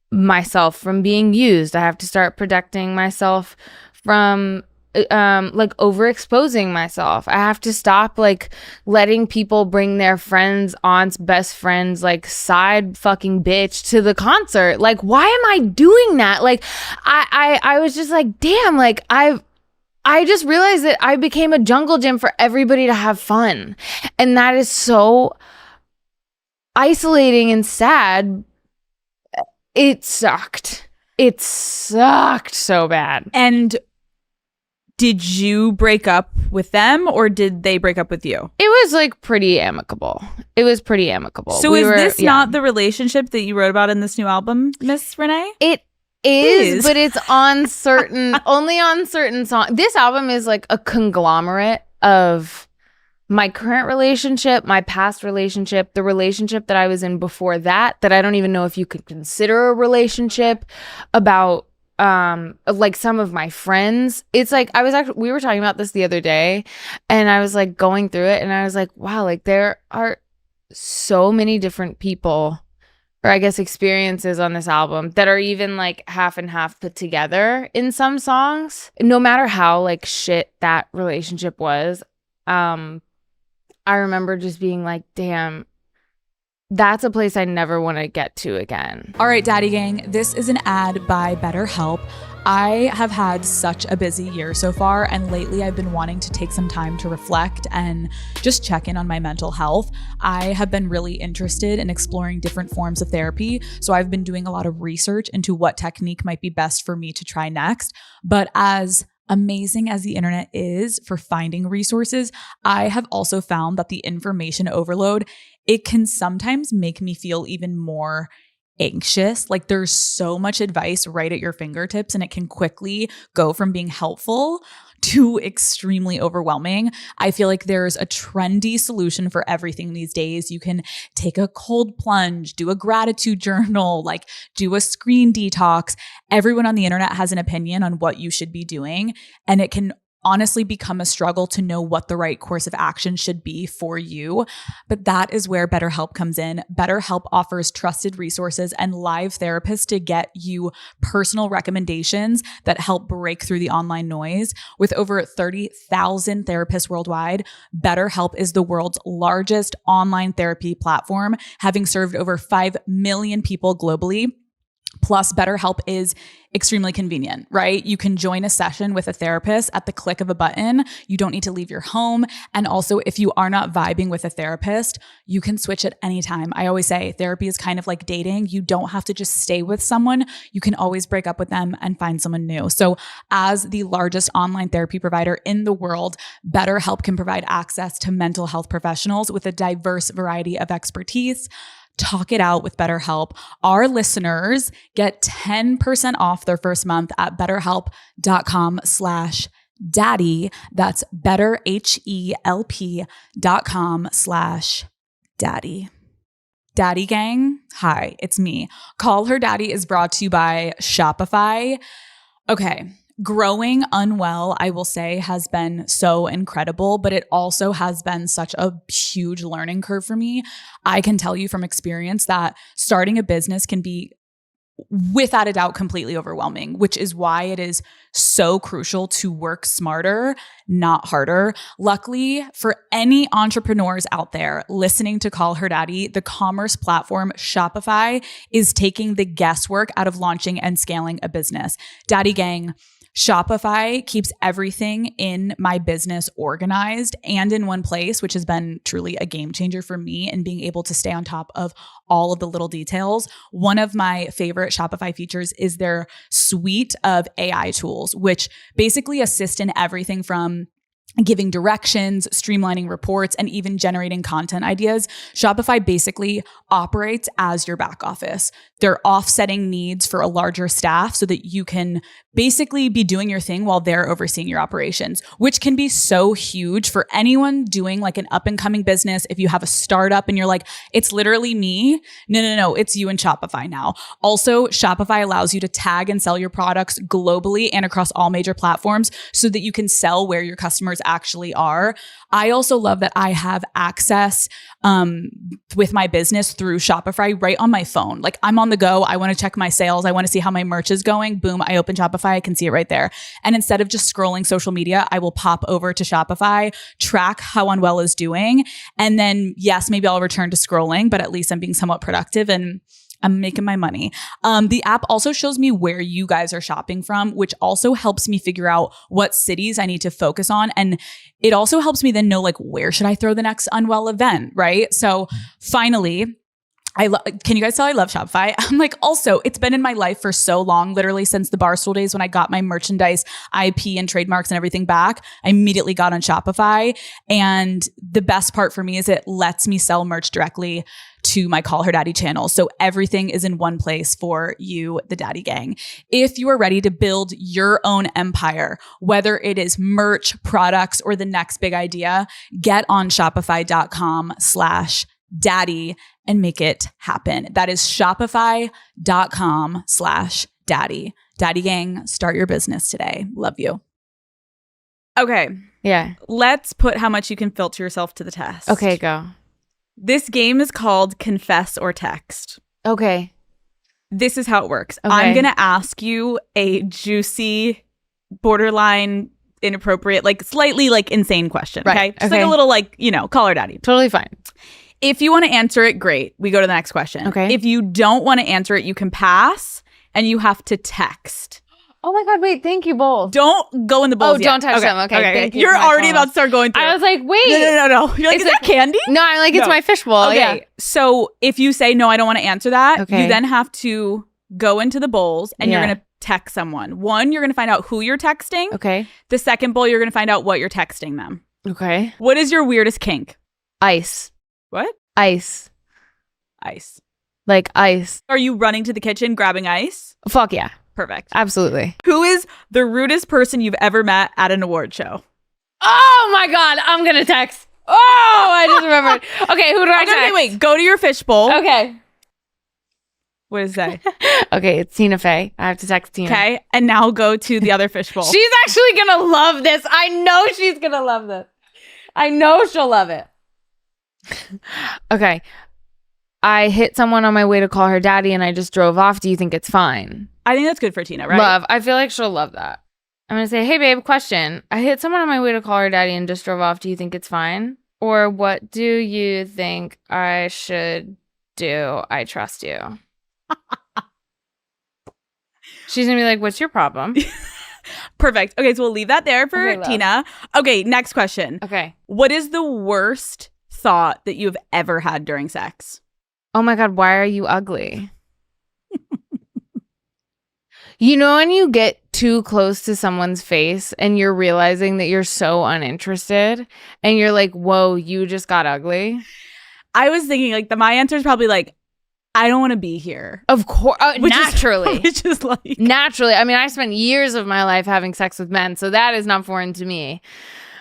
myself from being used. I have to start protecting myself from overexposing myself. I have to stop like letting people bring their friends, aunts, best friends, like side fucking bitch to the concert. Like, why am I doing that? Like, I was just like, damn, like I just realized that I became a jungle gym for everybody to have fun. And that is so isolating and sad. It sucked. It sucked so bad. And did you break up with them or did they break up with you? It was like pretty amicable. So is this not the relationship that you wrote about in this new album, Miss Renee? It is, but it's on only on certain songs. This album is like a conglomerate of my current relationship, my past relationship, the relationship that I was in before that I don't even know if you could consider a relationship, about like some of my friends. It's like we were talking about this the other day and I was like going through it and I was like, wow, like there are so many different people, or I guess experiences on this album that are even like half and half put together in some songs. No matter how like shit that relationship was, I remember just being like, damn, that's a place I never want to get to again. All right, Daddy Gang, this is an ad by BetterHelp. I have had such a busy year so far, and lately I've been wanting to take some time to reflect and just check in on my mental health. I have been really interested in exploring different forms of therapy, so I've been doing a lot of research into what technique might be best for me to try next. But as amazing as the internet is for finding resources, I have also found that the information overload, it can sometimes make me feel even more anxious. Like there's so much advice right at your fingertips, and it can quickly go from being helpful to extremely overwhelming. I feel like there's a trendy solution for everything these days. You can take a cold plunge, do a gratitude journal, like do a screen detox. Everyone on the internet has an opinion on what you should be doing, and it can honestly become a struggle to know what the right course of action should be for you. But that is where BetterHelp comes in. BetterHelp offers trusted resources and live therapists to get you personal recommendations that help break through the online noise. With over 30,000 therapists worldwide, BetterHelp is the world's largest online therapy platform, having served over 5 million people globally. Plus, BetterHelp is extremely convenient, right? You can join a session with a therapist at the click of a button. You don't need to leave your home. And also, if you are not vibing with a therapist, you can switch at any time. I always say therapy is kind of like dating. You don't have to just stay with someone. You can always break up with them and find someone new. So as the largest online therapy provider in the world, BetterHelp can provide access to mental health professionals with a diverse variety of expertise. Talk it out with BetterHelp. Our listeners get 10% off their first month at betterhelp.com/daddy. That's betterhelp.com/daddy. Daddy Gang, hi, it's me. Call Her Daddy is brought to you by Shopify. Okay. Growing unwell, I will say, has been so incredible, but it also has been such a huge learning curve for me. I can tell you from experience that starting a business can be, without a doubt, completely overwhelming, which is why it is so crucial to work smarter, not harder. Luckily, for any entrepreneurs out there listening to Call Her Daddy, the commerce platform Shopify is taking the guesswork out of launching and scaling a business. Daddy Gang, Shopify keeps everything in my business organized and in one place, which has been truly a game changer for me in being able to stay on top of all of the little details. One of my favorite Shopify features is their suite of AI tools, which basically assist in everything from giving directions, streamlining reports, and even generating content ideas. Shopify basically operates as your back office. They're offsetting needs for a larger staff so that you can basically be doing your thing while they're overseeing your operations, which can be so huge for anyone doing like an up and coming business. If you have a startup and you're like, it's literally me. No, it's you and Shopify now. Also, Shopify allows you to tag and sell your products globally and across all major platforms so that you can sell where your customers actually are. I also love that I have access with my business through Shopify right on my phone. Like I'm on the go. I want to check my sales. I want to see how my merch is going. Boom, I open Shopify. I can see it right there. And instead of just scrolling social media, I will pop over to Shopify, track how Unwell is doing. And then yes, maybe I'll return to scrolling, but at least I'm being somewhat productive and I'm making my money. The app also shows me where you guys are shopping from, which also helps me figure out what cities I need to focus on. And it also helps me then know like, where should I throw the next Unwell event, right? So finally, can you guys tell I love Shopify? I'm like, also, it's been in my life for so long, literally since the Barstool days when I got my merchandise, IP and trademarks and everything back. I immediately got on Shopify. And the best part for me is it lets me sell merch directly to my Call Her Daddy channel. So everything is in one place for you, the Daddy Gang. If you are ready to build your own empire, whether it is merch, products, or the next big idea, get on shopify.com/daddy and make it happen. That is shopify.com/daddy. Daddy Gang, start your business today. Love you. Okay. Yeah. Let's put how much you can filter yourself to the test. Okay, go. This game is called Confess or Text. Okay. This is how it works. Okay. I'm going to ask you a juicy, borderline, inappropriate, like slightly like insane question. Okay. Just like a little like, Call Her Daddy. Totally fine. If you want to answer it, great. We go to the next question. Okay. If you don't want to answer it, you can pass and you have to text. Oh my God, wait, thank you both. Don't go in the bowls Oh, don't touch them. Okay, thank you You're for my already phone. about to start going through. I was like, wait. No. You're like, is that candy? No, I'm like, it's No. my fishbowl. Okay. Yeah. So if you say, no, I don't want to answer that, Okay. you then have to go into the bowls and you're Yeah. going to text someone. One, you're going to find out who you're texting. Okay. The second bowl, you're going to find out what you're texting them. Okay. What is your weirdest kink? Ice. What? Ice. Ice. Like ice. Are you running to the kitchen, grabbing ice? Fuck yeah. Perfect. Absolutely. Who is the rudest person you've ever met at an award show? Oh my God, I'm going to text. Oh, I just remembered. Okay, who do I text? Okay, wait. Go to your fishbowl. Okay. What does it say? Okay, it's Tina Fey. I have to text Tina. Okay. And now go to the other fishbowl. She's actually going to love this. I know she's going to love this. I know she'll love it. Okay. I hit someone on my way to call her daddy and I just drove off. Do you think it's fine? I think that's good for Tina, right? Love. I feel like she'll love that. I'm going to say, hey, babe, question. I hit someone on my way to call her daddy and just drove off. Do you think it's fine? Or what do you think I should do? I trust you. She's going to be like, what's your problem? Perfect. Okay, so we'll leave that there for Okay, love. Tina. Okay, next question. Okay. What is the worst thought that you've ever had during sex? Oh my God, why are you ugly? You know when you get too close to someone's face and you're realizing that you're so uninterested and you're like, whoa, you just got ugly? I was thinking like my answer is probably like, I don't want to be here. Of course, Which is- naturally. Which is like, Naturally. I mean, I spent years of my life having sex with men, so that is not foreign to me.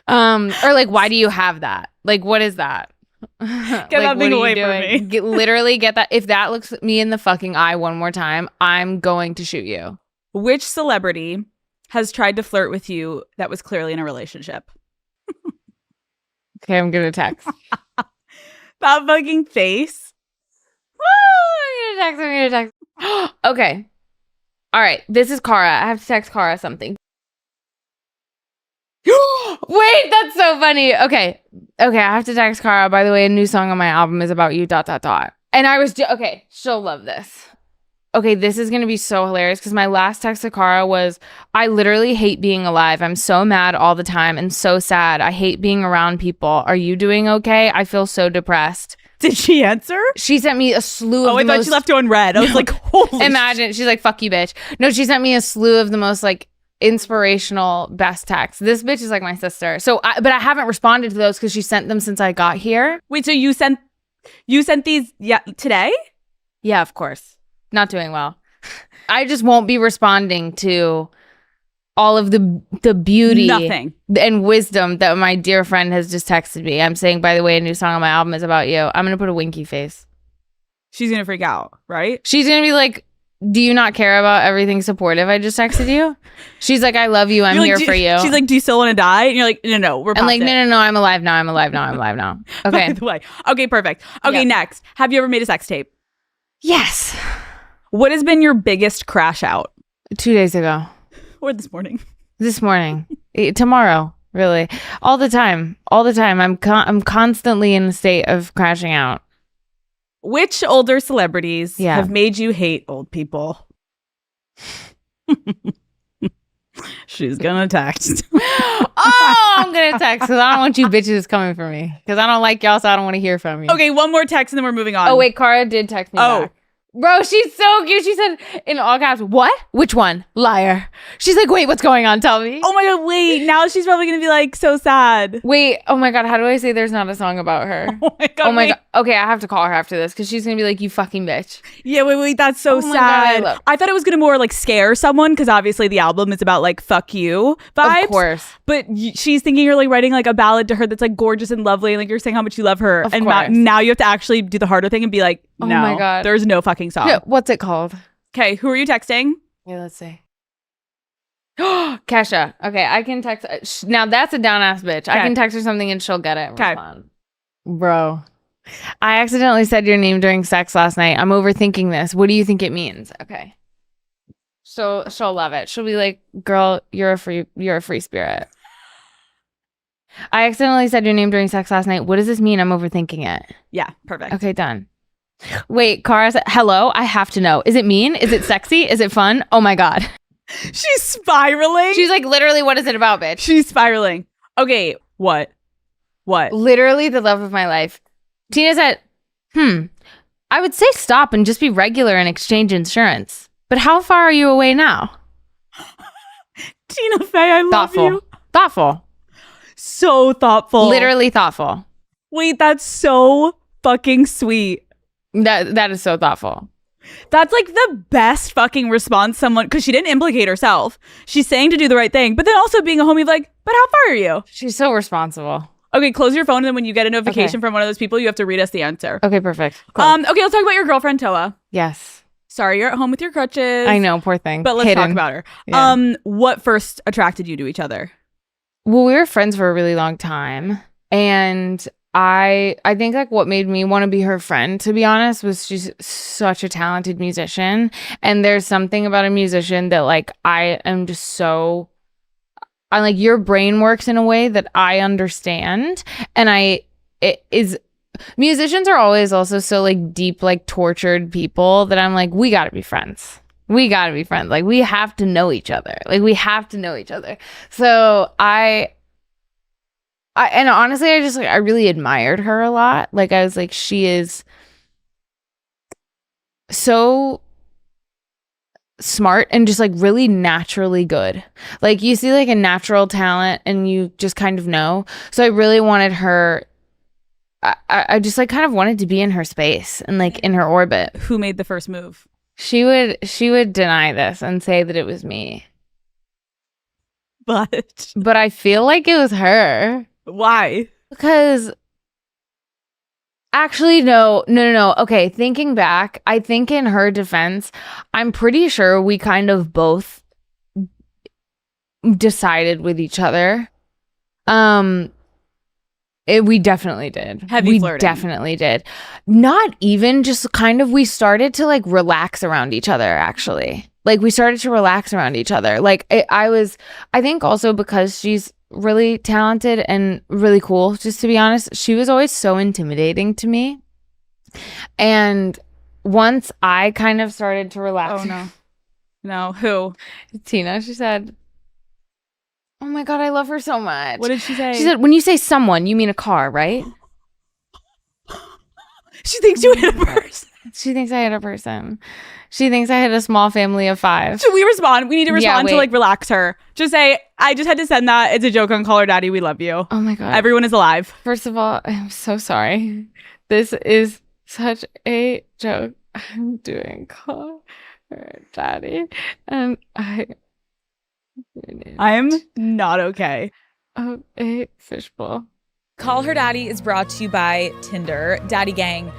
Or like, why do you have that? Like, what is that? Get that thing away from me. Literally get that. If that looks me in the fucking eye one more time, I'm going to shoot you. which celebrity has tried to flirt with you that was clearly in a relationship? Okay, I'm gonna text. That fucking face. I'm gonna text. Okay. All right. This is Cara. I have to text Cara something. Wait, that's so funny. Okay. I have to text Cara. By the way, a new song on my album is about you, ... And I was okay, she'll love this. Okay, this is going to be so hilarious because my last text to Cara was, I literally hate being alive. I'm so mad all the time and so sad. I hate being around people. Are you doing okay? I feel so depressed. Did she answer? She sent me a slew of I thought she left you on red. I was like, holy Imagine. She's like, fuck you, bitch. No, she sent me a slew of the most like inspirational best texts. This bitch is like my sister. But I haven't responded to those because she sent them since I got here. Wait, so you sent these today? Yeah, of course. Not doing well. I just won't be responding to all of the beauty Nothing. and wisdom that my dear friend has just texted me. I'm saying, by the way, a new song on my album is about you. I'm going to put a winky face. She's going to freak out, right? She's going to be like, do you not care about everything supportive I just texted you? She's like, I love you. I'm You're here like, for you. She's like, do you still want to die? And you're like, no, we're I'm like, past it. no, I'm alive now. I'm alive now. Okay. By the way. Okay, perfect. Okay, Yeah. next. Have you ever made a sex tape? Yes. What has been your biggest crash out? 2 days ago. Or this morning? This morning. Tomorrow. Really. All the time. I'm constantly in a state of crashing out. Which older celebrities Yeah. have made you hate old people? She's gonna text. Oh, I'm going to text because I don't want you bitches coming for me. Because I don't like y'all, so I don't want to hear from you. Okay, one more text and then we're moving on. Oh, wait. Cara did text me back. Bro, she's so cute. She said in all caps, what? Which one? Liar. She's like, wait, what's going on? Tell me. Oh my god, wait. Now she's probably gonna be like so sad. Wait. Oh my God. How do I say there's not a song about her? Oh my god. Oh my wait. God. Okay, I have to call her after this because she's going to be like, you fucking bitch. Yeah, wait. That's so Oh my God, sad. I thought it was gonna more like scare someone because obviously the album is about like fuck you vibes. Of course. But she's thinking you're like writing like a ballad to her that's like gorgeous and lovely, and like you're saying how much you love her. Of And course. now you have to actually do the harder thing and be like, Oh no, my God. there's no fucking song. Yeah, what's it called? Okay, who are you texting? Yeah, let's see. Kesha. Okay, I can text. Now that's a down ass bitch. I Okay. can text her something and she'll get it. and Okay. respond. Bro, I accidentally said your name during sex last night. I'm overthinking this. What do you think it means? Okay. So she'll love it. She'll be like, "Girl, you're a free spirit." I accidentally said your name during sex last night. What does this mean? I'm overthinking it. Yeah, perfect. Okay, done. Wait, Cara said, hello? I have to know. Is it mean? Is it sexy? Is it fun? Oh my God. She's spiraling. She's like, literally, what is it about, bitch? She's spiraling. Okay, what? Literally the love of my life. Tina said, I would say stop and just be regular and exchange insurance. But how far are you away now? Tina Fey, I love you. Thoughtful. So thoughtful. Literally thoughtful. Wait, that's so fucking sweet. That is so thoughtful. That's like the best fucking response someone, because she didn't implicate herself. She's saying to do the right thing, but then also being a homie, like, but how far are you? She's so responsible. Okay, close your phone, and then when you get a notification from one of those people, you have to read us the answer. Okay, perfect. Cool. Okay, let's talk about your girlfriend, Toa. Yes. Sorry, you're at home with your crutches. I know, poor thing. But let's talk about her. Yeah. What first attracted you to each other? Well, we were friends for a really long time. And I think like what made me want to be her friend, to be honest, was she's such a talented musician. And there's something about a musician that like I like your brain works in a way that I understand. And musicians are always also so like deep, like tortured people that I'm like, we gotta be friends. Like we have to know each other. So and honestly, I really admired her a lot. Like I was like, she is so smart and just like really naturally good. Like you see like a natural talent and you just kind of know. So I really wanted her. I just like kind of wanted to be in her space and like in her orbit. Who made the first move? She would deny this and say that it was me. But I feel like it was her. Why? Because actually, no. Okay, thinking back, I think in her defense, I'm pretty sure we kind of both decided with each other. We definitely did. Heavy flirting. We definitely did. Not even just kind of, we started to like relax around each other, actually. Like we started to relax around each other. Like I think also because she's really talented and really cool, just to be honest, she was always so intimidating to me. And once I kind of started to relax. Oh no. No, who? Tina, she said, oh my God, I love her so much. What did she say? She said, when you say someone, you mean a car, right? She thinks you hit a person. She thinks I hit a person. She thinks I hit a small family of 5. Should we respond? We need to respond to wait. like relax her. Just say, I just had to send that. It's a joke on Call Her Daddy. We love you. Oh my God. Everyone is alive. First of all, I'm so sorry. This is such a joke. I'm doing Call Her Daddy. And I'm not okay. of a fishbowl. Call Her Daddy is brought to you by Tinder. Daddy Gang.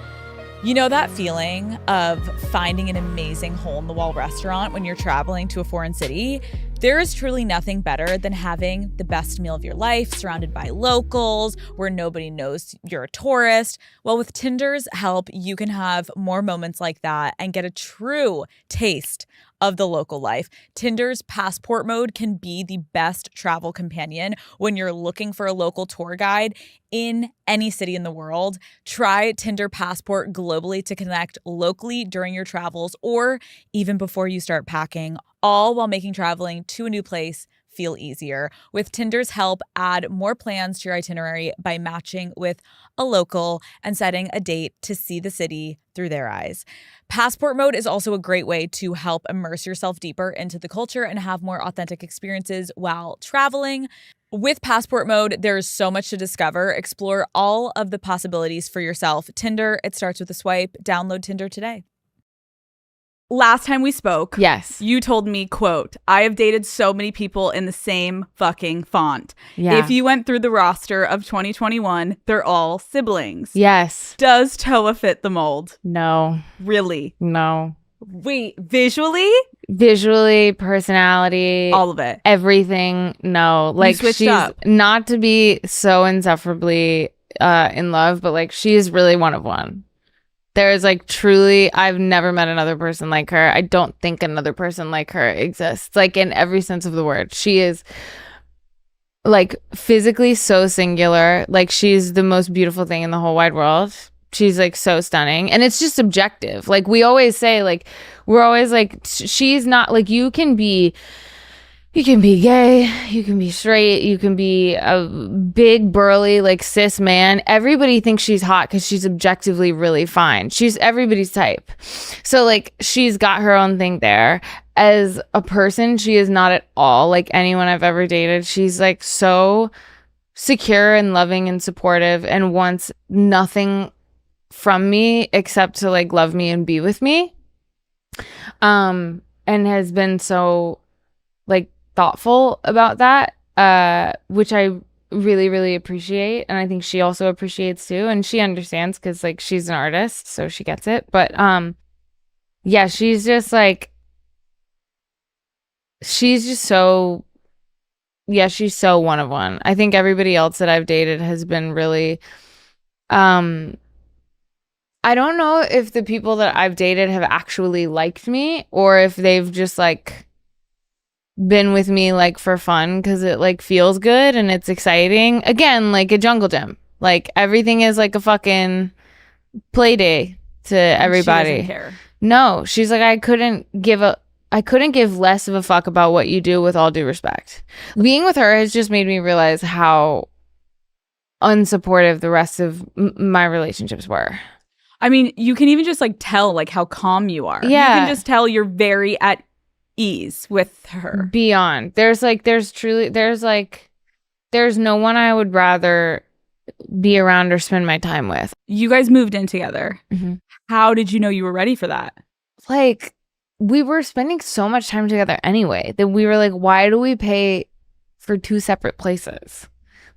You know that feeling of finding an amazing hole-in-the-wall restaurant when you're traveling to a foreign city? There is truly nothing better than having the best meal of your life surrounded by locals where nobody knows you're a tourist. Well, with Tinder's help, you can have more moments like that and get a true taste of the local life. Tinder's passport mode can be the best travel companion when you're looking for a local tour guide in any city in the world. Try Tinder Passport globally to connect locally during your travels or even before you start packing, all while making traveling to a new place feel easier. With Tinder's help, add more plans to your itinerary by matching with a local and setting a date to see the city through their eyes. Passport mode is also a great way to help immerse yourself deeper into the culture and have more authentic experiences while traveling. With Passport mode, there's so much to discover. Explore all of the possibilities for yourself. Tinder, it starts with a swipe. Download Tinder today. Last time we spoke, Yes. you told me, quote, I have dated so many people in the same fucking font. Yeah. If you went through the roster of 2021, they're all siblings. Yes. Does Toa fit the mold? No. Really? No. Wait, visually? Visually, personality, All of it. everything. No. Like switched she's up. not to be so insufferably in love, but like she is really one of one. There is like truly, I've never met another person like her. I don't think another person like her exists. Like in every sense of the word. She is like physically so singular. Like she's the most beautiful thing in the whole wide world. She's like so stunning, and it's just subjective. Like we always say, like we're always like she's not like you can be gay, you can be straight, you can be a big burly like cis man. Everybody thinks she's hot because she's objectively really fine. She's everybody's type. So like she's got her own thing there. As a person, she is not at all like anyone I've ever dated. She's like so secure and loving and supportive and wants nothing from me except to like love me and be with me. And has been so like thoughtful about that, which I really, really appreciate. And I think she also appreciates too. And she understands because like she's an artist, so she gets it. But yeah, she's just like, she's just so, yeah, she's so one of one. I think everybody else that I've dated has been really, I don't know if the people that I've dated have actually liked me or if they've just like been with me like for fun because it like feels good and it's exciting. Again, like a jungle gym. Like everything is like a fucking play day to everybody. She doesn't care. No, she's like, I couldn't give less of a fuck about what you do with all due respect. Being with her has just made me realize how unsupportive the rest of my relationships were. I mean, you can even just like tell like how calm you are. Yeah. You can just tell you're very at ease with her. Beyond. There's no one I would rather be around or spend my time with. You guys moved in together. Mm-hmm. How did you know you were ready for that? Like, we were spending so much time together anyway that we were like, why do we pay for two separate places?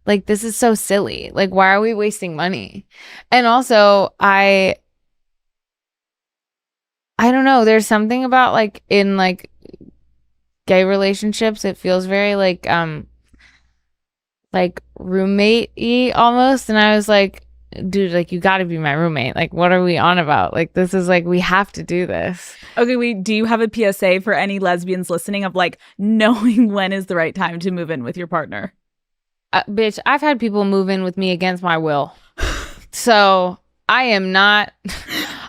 Like, this is so silly. Like, why are we wasting money? And also, I don't know. There's something about like in like gay relationships, it feels very like roommate-y almost. And I was like, dude, like you got to be my roommate. Like, what are we on about? Like, this is like we have to do this. Okay, do you have a PSA for any lesbians listening of like knowing when is the right time to move in with your partner? Bitch, I've had people move in with me against my will. So I am not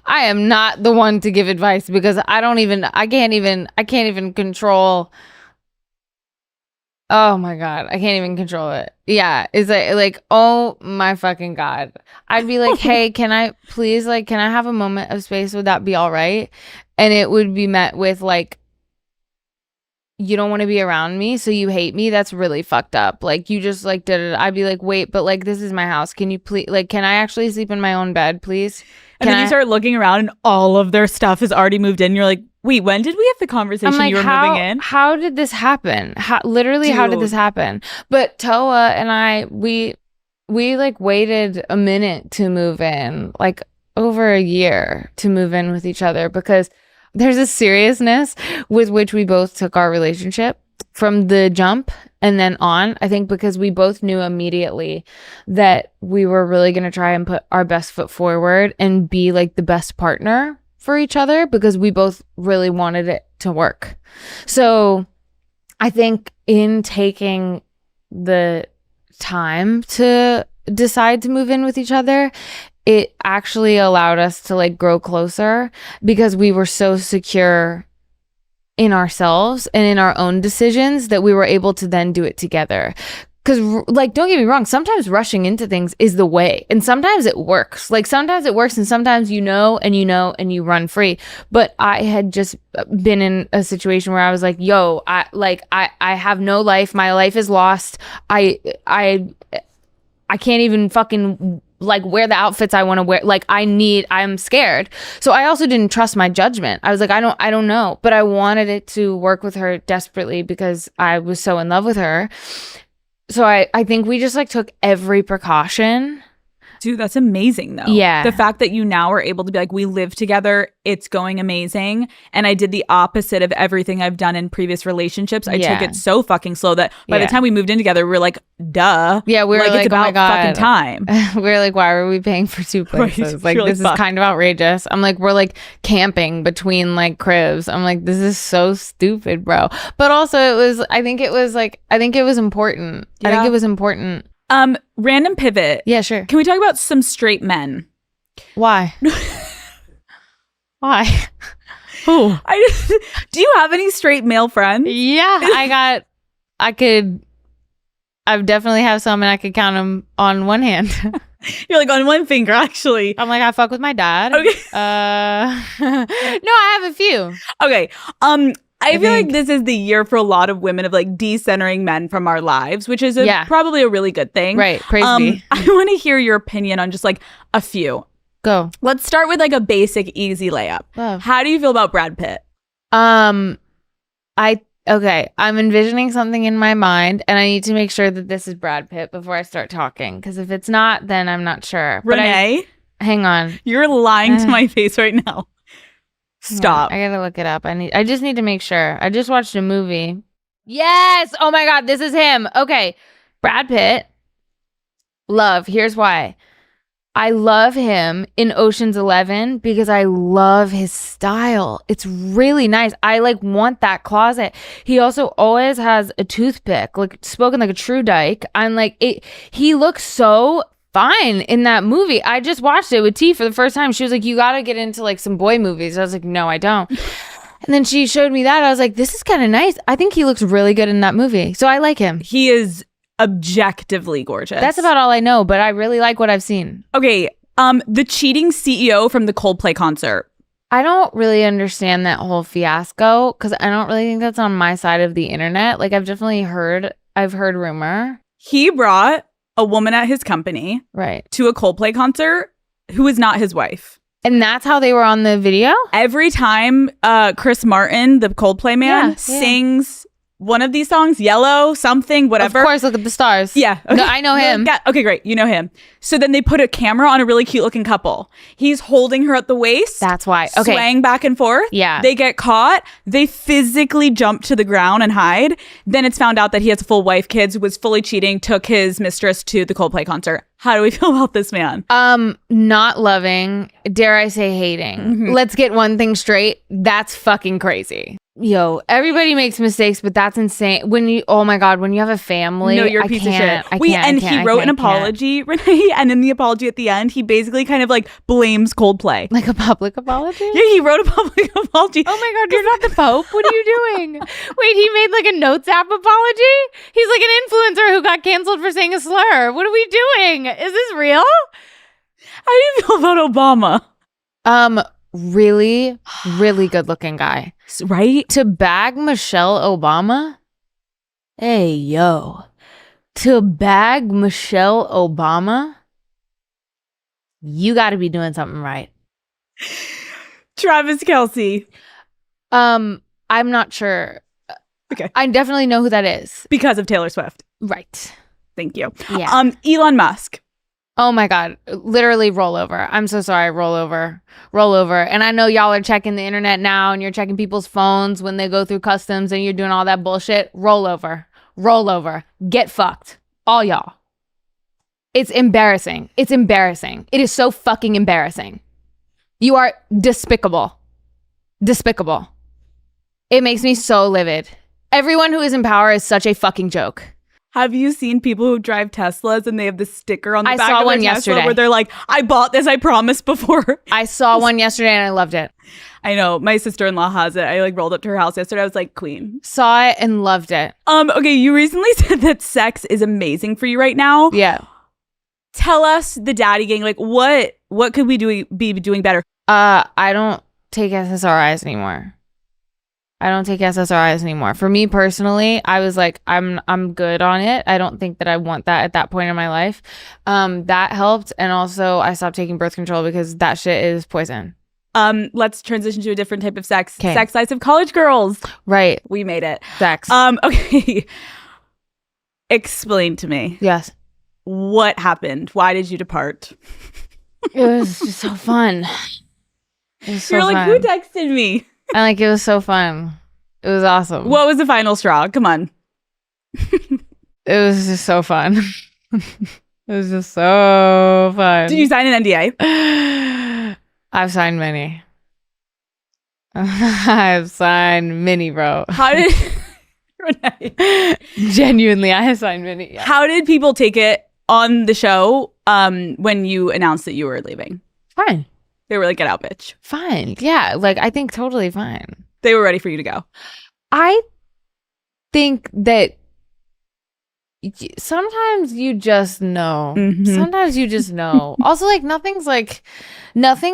the one to give advice because I can't even control. Oh my God, I can't even control it. Yeah, it's like oh my fucking God. I'd be like, hey, can I have a moment of space? Would that be all right? And it would be met with like, you don't want to be around me, so you hate me. That's really fucked up. Like, you just like did it. I'd be like, wait, but like, this is my house. Can you please, like, can I actually sleep in my own bed, please? And then you start looking around and all of their stuff has already moved in. You're like, wait, when did we have the conversation like, you were moving in? How did this happen? How did this happen? But Toa and I, we like waited a minute to move in, like over a year to move in with each other because there's a seriousness with which we both took our relationship from the jump and then on. I think because we both knew immediately that we were really going to try and put our best foot forward and be like the best partner for each other because we both really wanted it to work. So I think in taking the time to decide to move in with each other, it actually allowed us to like grow closer because we were so secure in ourselves and in our own decisions that we were able to then do it together. Because like, don't get me wrong, sometimes rushing into things is the way. And sometimes it works. Like sometimes it works and sometimes you know and you run free. But I had just been in a situation where I was like, yo, I have no life. My life is lost. I can't even fucking like wear the outfits I want to wear. Like I'm scared. So I also didn't trust my judgment. I was like, I don't know, but I wanted it to work with her desperately because I was so in love with her. So I think we just like took every precaution Dude, that's amazing though. Yeah. The fact that you now are able to be like, we live together, it's going amazing. And I did the opposite of everything I've done in previous relationships. I took it so fucking slow that by the time we moved in together, we were like, duh. Yeah, we were like, it's about fucking time. We were like, why are we paying for 2 places? Like, this is kind of outrageous. I'm like, we're like camping between like cribs. I'm like, this is so stupid, bro. But also I think it was important. Yeah. I think it was important. Random pivot. Yeah, sure. Can we talk about some straight men? Why? Why? Who? Do you have any straight male friends? Yeah, I definitely have some, and I could count them on one hand. You're like on one finger, actually. I'm like, I fuck with my dad. Okay. No, I have a few. Okay. I feel like this is the year for a lot of women of like decentering men from our lives, which is probably a really good thing. Right. Praise be. I want to hear your opinion on just like a few. Go. Let's start with like a basic, easy layup. Love. How do you feel about Brad Pitt? I'm envisioning something in my mind, and I need to make sure that this is Brad Pitt before I start talking. Because if it's not, then I'm not sure. Renee? Hang on. You're lying to my face right now. Stop. I gotta look it up. I just need to make sure. I just watched a movie. Yes! Oh my God, this is him. Okay. Brad Pitt. Love. Here's why. I love him in Ocean's 11 because I love his style. It's really nice. I like want that closet. He also always has a toothpick, like spoken like a true dyke. I'm like, he looks so fine in that movie. I just watched it with T for the first time. She was like, you gotta get into like some boy movies. I was like, no, I don't. And then she showed me that. I was like, this is kind of nice. I think he looks really good in that movie. So I like him. He is objectively gorgeous. That's about all I know, but I really like what I've seen. Okay, the cheating CEO from the Coldplay concert. I don't really understand that whole fiasco because I don't really think that's on my side of the internet. Like I've heard rumor. He brought a woman at his company to a Coldplay concert who is not his wife. And that's how they were on the video? Every time Chris Martin, the Coldplay man, sings one of these songs, Yellow, something, whatever. Of course, Look at the Stars. Yeah. Okay. No, I know him. Yeah. Okay, great. You know him. So then they put a camera on a really cute looking couple. He's holding her at the waist. That's why. Okay. Swaying back and forth. Yeah. They get caught. They physically jump to the ground and hide. Then it's found out that he has a full wife, kids, was fully cheating, took his mistress to the Coldplay concert. How do we feel about this man? Not loving, dare I say hating. Mm-hmm. Let's get one thing straight. That's fucking crazy. Yo, everybody makes mistakes, but that's insane. Oh my God, when you have a family, no, you're a piece of shit. He wrote an apology, Renee, and in the apology at the end, he basically kind of like blames Coldplay. Like a public apology? Yeah, he wrote a public apology. Oh my God, you're not the Pope? What are you doing? Wait, he made like a Notes app apology? He's like an influencer who got canceled for saying a slur. What are we doing? Is this real? How do you feel about Obama? Really, really good looking guy. Right? To bag Michelle Obama? Hey, yo. To bag Michelle Obama? You got to be doing something right. Travis Kelce. I'm not sure. Okay. I definitely know who that is. Because of Taylor Swift. Right. Thank you. Yeah. Elon Musk. Oh my God. Literally roll over. I'm so sorry. Roll over. And I know y'all are checking the internet now and you're checking people's phones when they go through customs and you're doing all that bullshit. Roll over. Get fucked. All y'all. It's embarrassing. It is so fucking embarrassing. You are despicable. It makes me so livid. Everyone who is in power is such a fucking joke. Have you seen people who drive Teslas and they have the sticker on the back of their Tesla where they're like, I bought this, I promised before? I saw one yesterday and I loved it. I know. My sister-in-law has it. I like rolled up to her house yesterday. I was like, queen. Saw it and loved it. Okay, you recently said that sex is amazing for you right now. Yeah. Tell us, the daddy gang, like what could we be doing better? I don't take SSRIs anymore. For me personally, I was like, I'm good on it. I don't think that I want that at that point in my life. That helped. And also I stopped taking birth control because that shit is poison. Let's transition to a different type of sex. Kay. Sex lives of college girls. Right. We made it. Sex. Okay. Explain to me. Yes. what happened? Why did you depart? It was just so fun. It was so You're like, fun. who texted me? And like, it was so fun. It was awesome. What was the final straw? Come on. It was just so fun. It was just so fun. Did you sign an NDA? I've signed many. I've signed many, bro. How did Renee, Genuinely, I have signed many. Yeah. how did people take it on the show when you announced that you were leaving? Fine. They were like, get out, bitch. Fine. Yeah. Like, I think totally fine. They were ready for you to go. I think that sometimes you just know. Mhm. Sometimes you just know. Also, like, nothing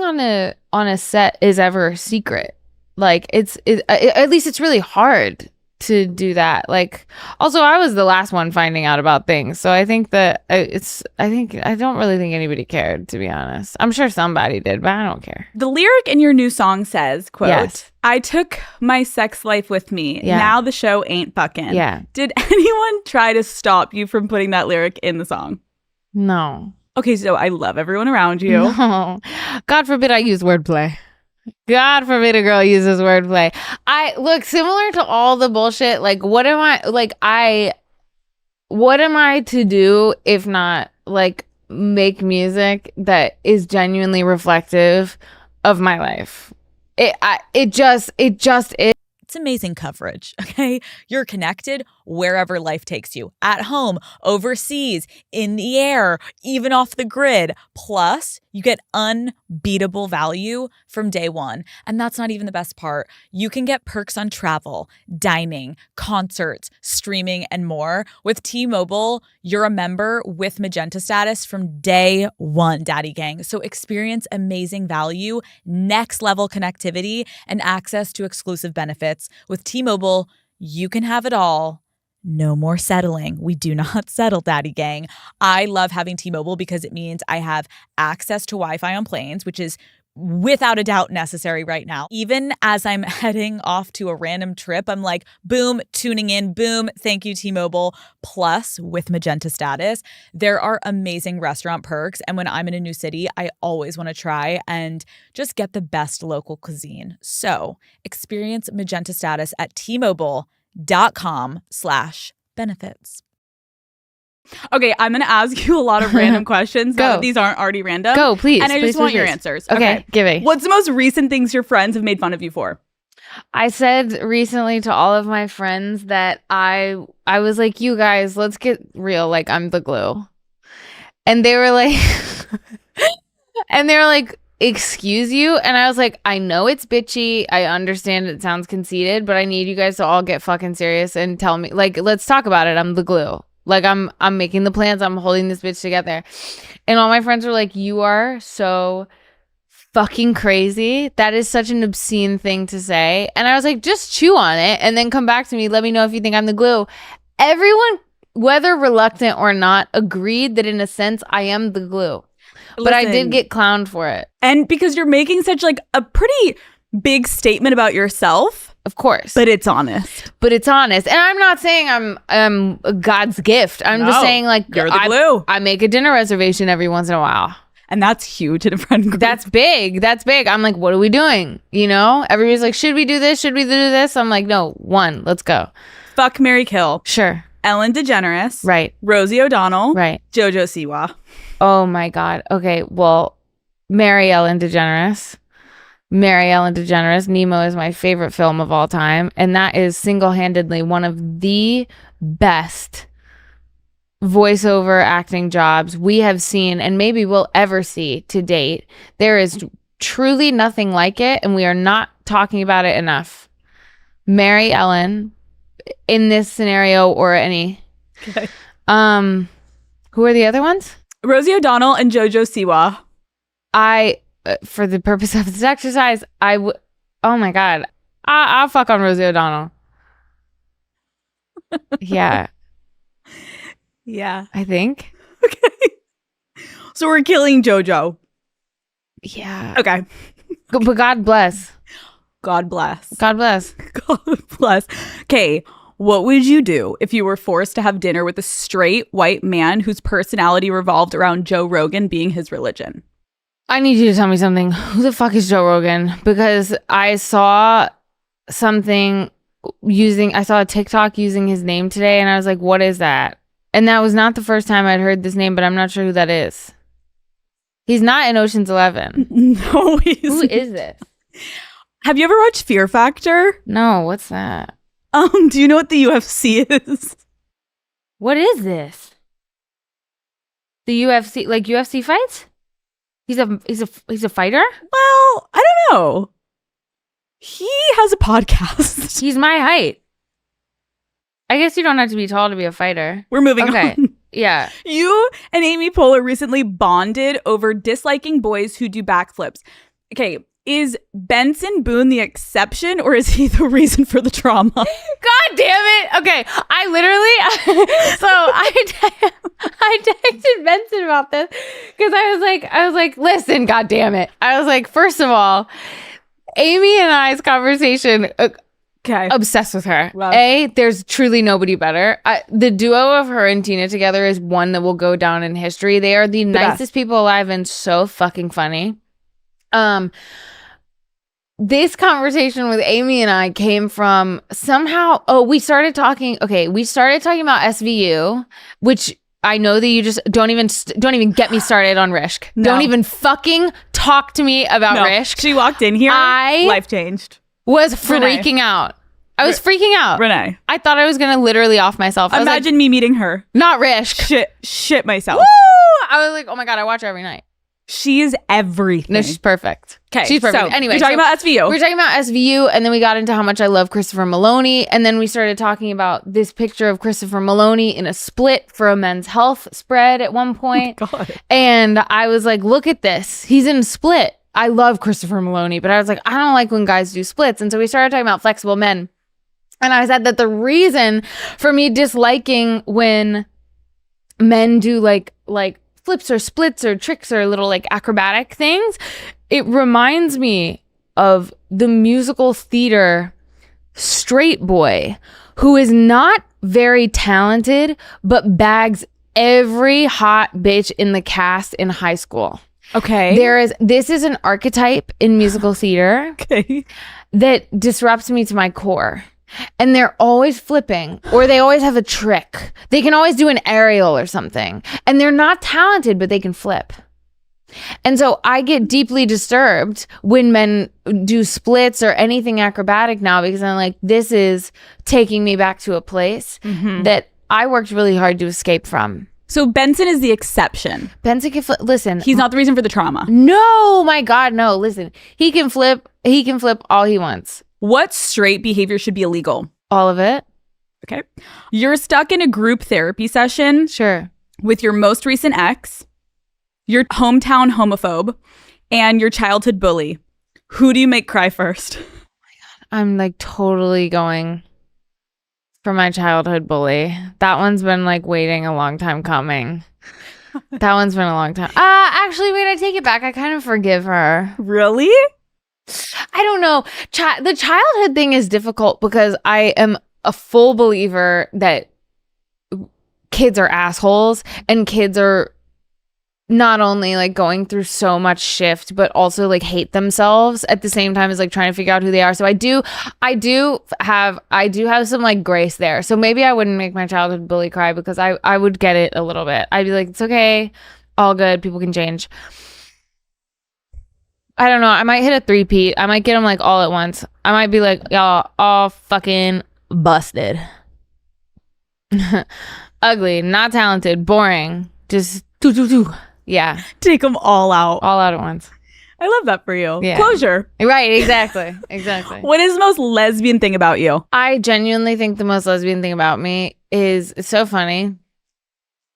on a set is ever a secret. Like, at least it's really hard to do that. Like, also, I was the last one finding out about things, so I think that I don't really think anybody cared, to be honest. I'm sure somebody did, but I don't care. The lyric in your new song says, quote, Yes. I took my sex life with me. Yeah. Now the show ain't fucking. Yeah. Did anyone try to stop you from putting that lyric in the song? No. Okay, so I love everyone around you. No. God forbid I use wordplay. God forbid a girl uses wordplay. I look similar to all the bullshit. Like, what am I to do if not like make music that is genuinely reflective of my life? It just is. It's amazing coverage, okay? You're connected wherever life takes you. At home, overseas, in the air, even off the grid. Plus, you get unbeatable value from day one. And that's not even the best part. You can get perks on travel, dining, concerts, streaming, and more. With T-Mobile, you're a member with Magenta status from day one, Daddy Gang. So experience amazing value, next level connectivity, and access to exclusive benefits. With T-Mobile, you can have it all. No more settling. We do not settle, Daddy Gang. I love having T-Mobile because it means I have access to Wi-Fi on planes, which is without a doubt necessary right now. Even as I'm heading off to a random trip, I'm like, boom, tuning in, boom, thank you, T-Mobile. Plus, with Magenta status, there are amazing restaurant perks. And when I'm in a new city, I always want to try and just get the best local cuisine. So experience Magenta status at T-Mobile.com/benefits. Okay, I'm going to ask you a lot of random questions. Go. Now that these aren't already random. Go, please. And I just please, want please, your please. answers. Okay, give me. What's the most recent things your friends have made fun of you for? I said recently to all of my friends that I was like, you guys, let's get real. Like, I'm the glue. And they were like, excuse you? And I was like, I know it's bitchy. I understand it sounds conceited, but I need you guys to all get fucking serious and tell me, like, let's talk about it. I'm the glue. Like, I'm making the plans. I'm holding this bitch together. And all my friends were like, you are so fucking crazy. That is such an obscene thing to say. And I was like, just chew on it and then come back to me. Let me know if you think I'm the glue. Everyone, whether reluctant or not, agreed that in a sense I am the glue. But I did get clowned for it. And because you're making such like a pretty big statement about yourself. Of course. But it's honest. And I'm not saying I'm God's gift. I'm just saying, like, you're the glue. I make a dinner reservation every once in a while. And that's huge in a friend group. That's big. I'm like, what are we doing? You know? Everybody's like, should we do this? Should we do this? I'm like, no, let's go. Fuck, marry, kill. Sure. Ellen DeGeneres. Right. Rosie O'Donnell. Right. Jojo Siwa. Oh my God. Okay, well, marry Ellen DeGeneres. Nemo is my favorite film of all time. And that is single-handedly one of the best voiceover acting jobs we have seen and maybe we'll ever see to date. There is truly nothing like it, and we are not talking about it enough. Marry Ellen in this scenario or any. Okay. Who are the other ones? Rosie O'Donnell and Jojo Siwa. For the purpose of this exercise, oh my God, I'll fuck on Rosie O'Donnell. Yeah. Yeah. I think. Okay. So we're killing Jojo. Yeah. Okay. But God bless. God bless. God bless. God bless. Okay. What would you do if you were forced to have dinner with a straight white man whose personality revolved around Joe Rogan being his religion? I need you to tell me something. Who the fuck is Joe Rogan? Because I saw a TikTok using his name today, and I was like, what is that? And that was not the first time I'd heard this name, but I'm not sure who that is. He's not in Ocean's 11. No, Who is this? Have you ever watched Fear Factor? No, what's that? Do you know what the UFC is? What is this? The UFC, like UFC fights? He's a fighter? Well, I don't know. He has a podcast. He's my height. I guess you don't have to be tall to be a fighter. We're moving Okay. on. Yeah. You and Amy Poehler recently bonded over disliking boys who do backflips. Okay, is Benson Boone the exception, or is he the reason for the trauma? God damn it. Okay. I literally, I texted Benson about this because I was like, listen, God damn it. I was like, first of all, Amy and I's conversation, Okay. obsessed with her. Wow. There's truly nobody better. The duo of her and Tina together is one that will go down in history. They are the nicest best. people alive and so fucking funny. This conversation with Amy and I came from somehow, we started talking about SVU, which I know that you just don't even get me started on Rishk. No. Don't even fucking talk to me about Rishk. She walked in here. I- life changed. Was Renee. freaking out. I was freaking out. Renee. I thought I was gonna literally off myself. I was Imagine me meeting her. like, not Rishk. Shit myself. Woo! I was like, oh my God, I watch her every night. She is everything. No, she's perfect. Okay, She's perfect. so Anyway, we're talking about SVU. We're talking about SVU, and then we got into how much I love Christopher Maloney, and then we started talking about this picture of Christopher Maloney in a split for a Men's Health spread at one point. Oh God. And I was like, look at this. He's in a split. I love Christopher Maloney, but I was like, I don't like when guys do splits. And so we started talking about flexible men. And I said that the reason for me disliking when men do like flips or splits or tricks or little like acrobatic things, it reminds me of the musical theater straight boy who is not very talented, but bags every hot bitch in the cast in high school. Okay. This is an archetype in musical theater Okay. that disrupts me to my core. And they're always flipping, or they always have a trick. They can always do an aerial or something. And they're not talented, but they can flip. And so I get deeply disturbed when men do splits or anything acrobatic now, because I'm like, this is taking me back to a place that I worked really hard to escape from. So Benson is the exception. Benson can flip. Listen, He's not the reason for the trauma. no, my God, no. Listen, he can flip all he wants. What straight behavior should be illegal? All of it. Okay. You're stuck in a group therapy session Sure. with your most recent ex, your hometown homophobe, and your childhood bully. Who do you make cry first? I'm like totally going for my childhood bully. That one's been like waiting a long time coming. That one's been a long time. Actually, wait, I take it back. I kind of forgive her. Really? I don't know. The childhood thing is difficult because I am a full believer that kids are assholes and kids are not only like going through so much shift, but also like hate themselves at the same time as like trying to figure out who they are. So I do have some like grace there. So maybe I wouldn't make my childhood bully cry because I would get it a little bit. I'd be like, it's okay, all good, people can change. I don't know. I might hit a 3-peat. I might get them like all at once. I might be like, y'all all fucking busted. Ugly, not talented, boring. Just yeah. Take them all out. All out at once. I love that for you. Yeah. Closure. Right, exactly. Exactly. What is the most lesbian thing about you? I genuinely think the most lesbian thing about me is, it's so funny.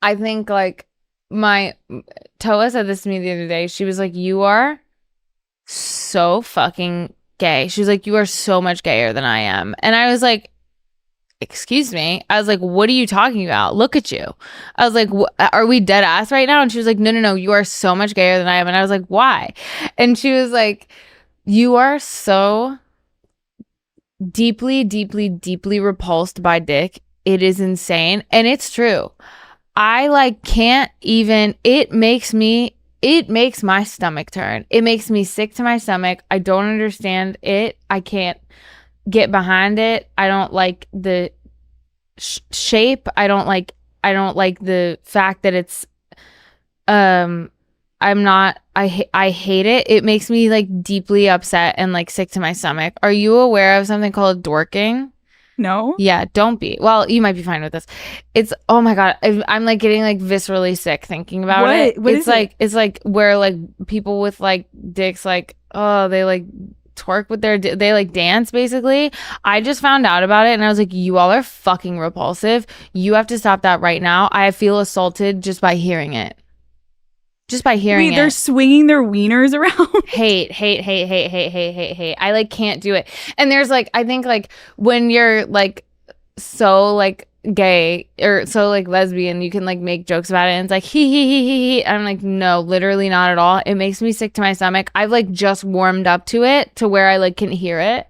I think like Toa said this to me the other day. She was like, you are so fucking gay. She was like, you are so much gayer than I am. And I was like, excuse me. I was like, what are you talking about? Look at you. I was like, are we dead ass right now? And she was like, no, you are so much gayer than I am. And I was like, why? And she was like, you are so deeply, deeply, deeply repulsed by dick. It is insane. And it's true. I like can't even, it makes my stomach turn. It makes me sick to my stomach. I don't understand it. I can't get behind it. I don't like the shape. I don't like the fact that it's I hate it. It makes me like deeply upset and like sick to my stomach. Are you aware of something called dorking? No. Yeah, don't be. Well, you might be fine with this. It's, oh my God, I'm like getting like viscerally sick thinking about it. What is it? It's like where like people with like dicks, like, oh, they like twerk with they like dance basically. I just found out about it and I was like, you all are fucking repulsive. You have to stop that right now. I feel assaulted just by hearing it. Just by hearing it. They're swinging their wieners around. Hate. I like can't do it. And there's like, I think like when you're like so like gay or so like lesbian, you can like make jokes about it and it's like he. I'm like, no, literally not at all. It makes me sick to my stomach. I've like just warmed up to it to where I like can hear it.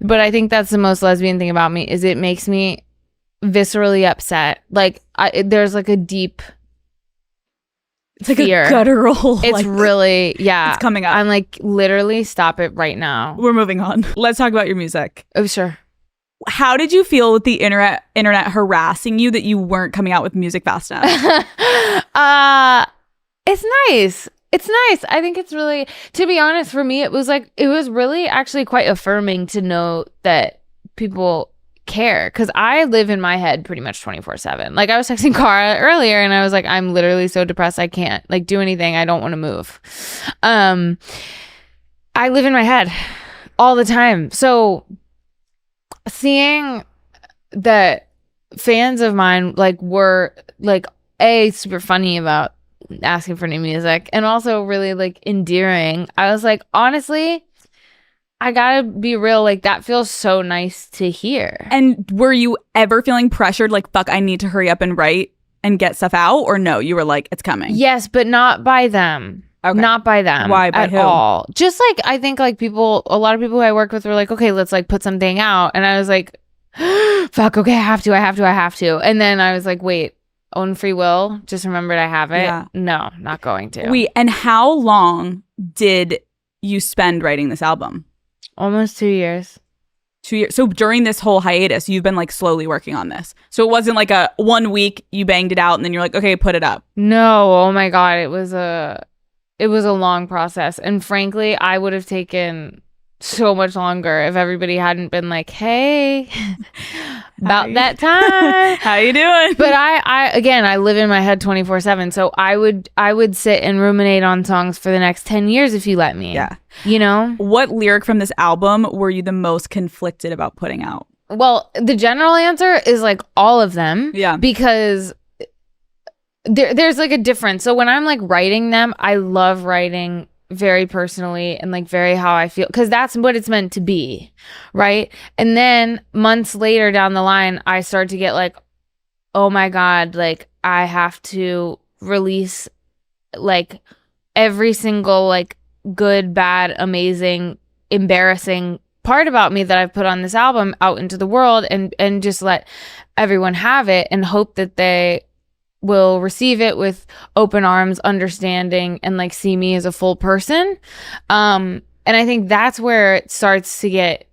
But I think that's the most lesbian thing about me is it makes me viscerally upset. Like there's like a deep It's like fear. a guttural. It's like, really, yeah. It's coming up. I'm like, literally stop it right now. We're moving on. Let's talk about your music. Oh, sure. How did you feel with the internet harassing you that you weren't coming out with music fast enough? It's nice. It's nice. I think it's really, to be honest, for me, it was really actually quite affirming to know that people care, because I live in my head pretty much 24/7. Like I was texting Cara earlier and I was like, I'm literally so depressed I can't like do anything. I don't want to move. I live in my head all the time. So seeing that fans of mine like were like super funny about asking for new music and also really like endearing, I was like, honestly, I gotta be real, like that feels so nice to hear. And were you ever feeling pressured, like, fuck, I need to hurry up and write and get stuff out? Or no, you were like, it's coming? Yes, but not by them. Okay. Not by them. Why? By at who? all. Just like, I think like a lot of people who I work with were like, okay, let's like put something out. And I was like, fuck, okay, I have to. And then I was like, wait, own free will. Just remembered I have it. Yeah. No, not going to. Wait, and how long did you spend writing this album? Almost 2 years. 2 years. So during this whole hiatus, you've been like slowly working on this. So it wasn't like a 1 week you banged it out and then you're like, okay, put it up. No, oh my God. It was a long process. And frankly, I would have taken so much longer if everybody hadn't been like, hey, about that time. How you doing? But I live in my head 24/7. So I would sit and ruminate on songs for the next 10 years if you let me. Yeah. You know? What lyric from this album were you the most conflicted about putting out? Well, the general answer is like all of them. Yeah. Because there's like a difference. So when I'm like writing them, I love writing very personally and like very how I feel, because that's what it's meant to be, right? And then months later down the line, I start to get like, oh my God, like I have to release like every single like good, bad, amazing, embarrassing part about me that I've put on this album out into the world and just let everyone have it and hope that they will receive it with open arms, understanding, and like see me as a full person. And I think that's where it starts to get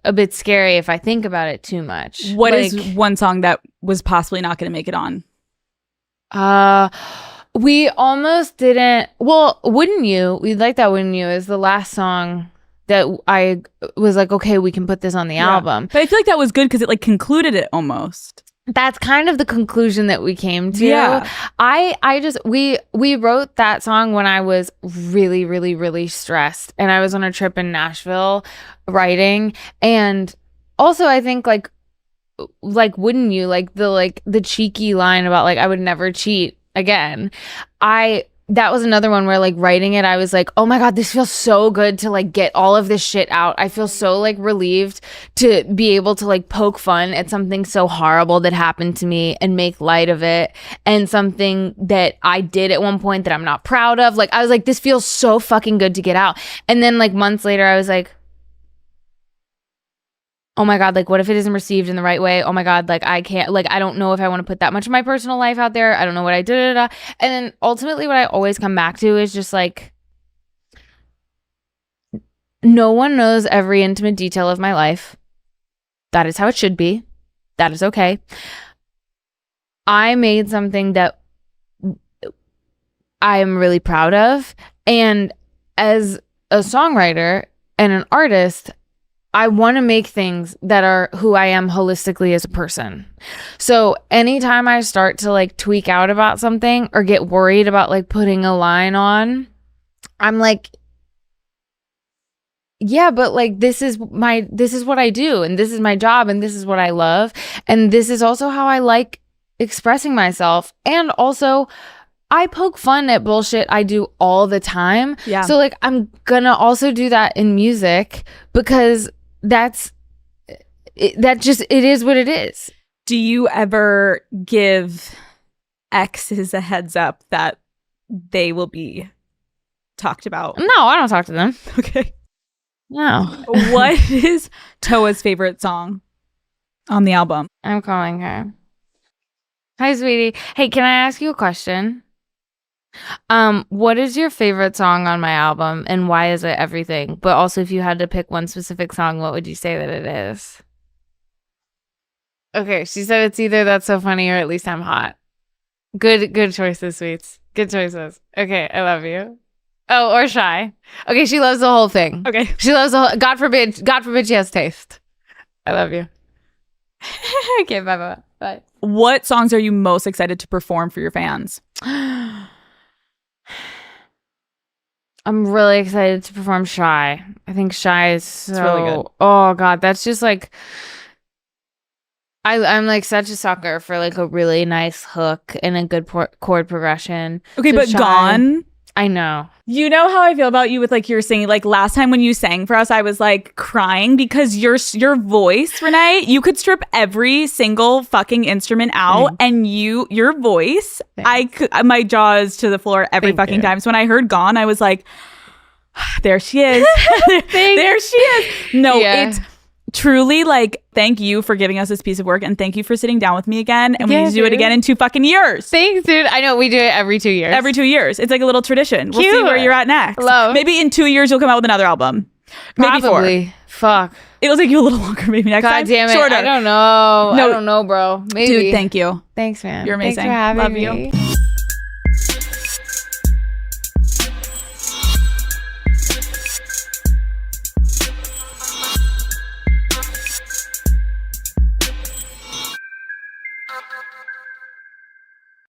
a bit scary if I think about it too much. What is one song that was possibly not going to make it on? We almost didn't. Well, Wouldn't You? We like that Wouldn't You is the last song that I was like, okay, we can put this on the album. But I feel like that was good because it like concluded it almost. That's kind of the conclusion that we came to. Yeah. We wrote that song when I was really, really, really stressed. And I was on a trip in Nashville writing. And also I think like Wouldn't You, like the cheeky line about like I would never cheat again. That was another one where like writing it, I was like, oh my God, this feels so good to like get all of this shit out. I feel so like relieved to be able to like poke fun at something so horrible that happened to me and make light of it, and something that I did at one point that I'm not proud of. Like I was like, this feels so fucking good to get out. And then like months later, I was like, oh my God, like what if it isn't received in the right way? Oh my God, like I can't, like I don't know if I want to put that much of my personal life out there. I don't know what I did. And then ultimately what I always come back to is just like, no one knows every intimate detail of my life. That is how it should be. That is okay. I made something that I am really proud of. And as a songwriter and an artist, I want to make things that are who I am holistically as a person. So anytime I start to like tweak out about something or get worried about like putting a line on, I'm like, yeah, but like this is what I do, and this is my job, and this is what I love, and this is also how I like expressing myself. And also I poke fun at bullshit I do all the time. Yeah. So like I'm gonna also do that in music because it is what it is. Do you ever give exes a heads up that they will be talked about? No, I don't talk to them. Okay. No. What is Toa's favorite song on the album? I'm calling her. Hi, sweetie. Hey, can I ask you a question? What is your favorite song on my album and why is it everything? But also if you had to pick one specific song, what would you say that it is? Okay, she said it's either That's So Funny or At Least I'm Hot. Good choices, sweets. Good choices. Okay, I love you. Oh, or Shy. Okay, she loves the whole thing. Okay. She loves the whole, God forbid she has taste. I love you. Okay, bye. What songs are you most excited to perform for your fans? I'm really excited to perform Shy. I think Shy is so really good. Oh God, that's just like I'm like such a sucker for like a really nice hook and a good chord progression. Okay, So but Shy, Gone. I know. You know how I feel about you with like your singing. Like last time when you sang for us, I was like crying because your voice, Renee, you could strip every single fucking instrument out, and your voice, my jaw is to the floor every fucking time. So when I heard Gone, I was like, there she is, there she is. No, it's truly like, thank you for giving us this piece of work, and thank you for sitting down with me again, and we need to do it again in 2 fucking years. Thanks, dude. I know we do it every 2 years. Every 2 years. It's like a little tradition. We'll see where you're at next. Love. Maybe in 2 years you'll come out with another album. Maybe 4. Probably. Fuck. It'll take you a little longer maybe next time. God damn it. Shorter. I don't know. No. I don't know, bro. Maybe. Dude, thank you. Thanks, man. You're amazing. Thanks for having Love me. you.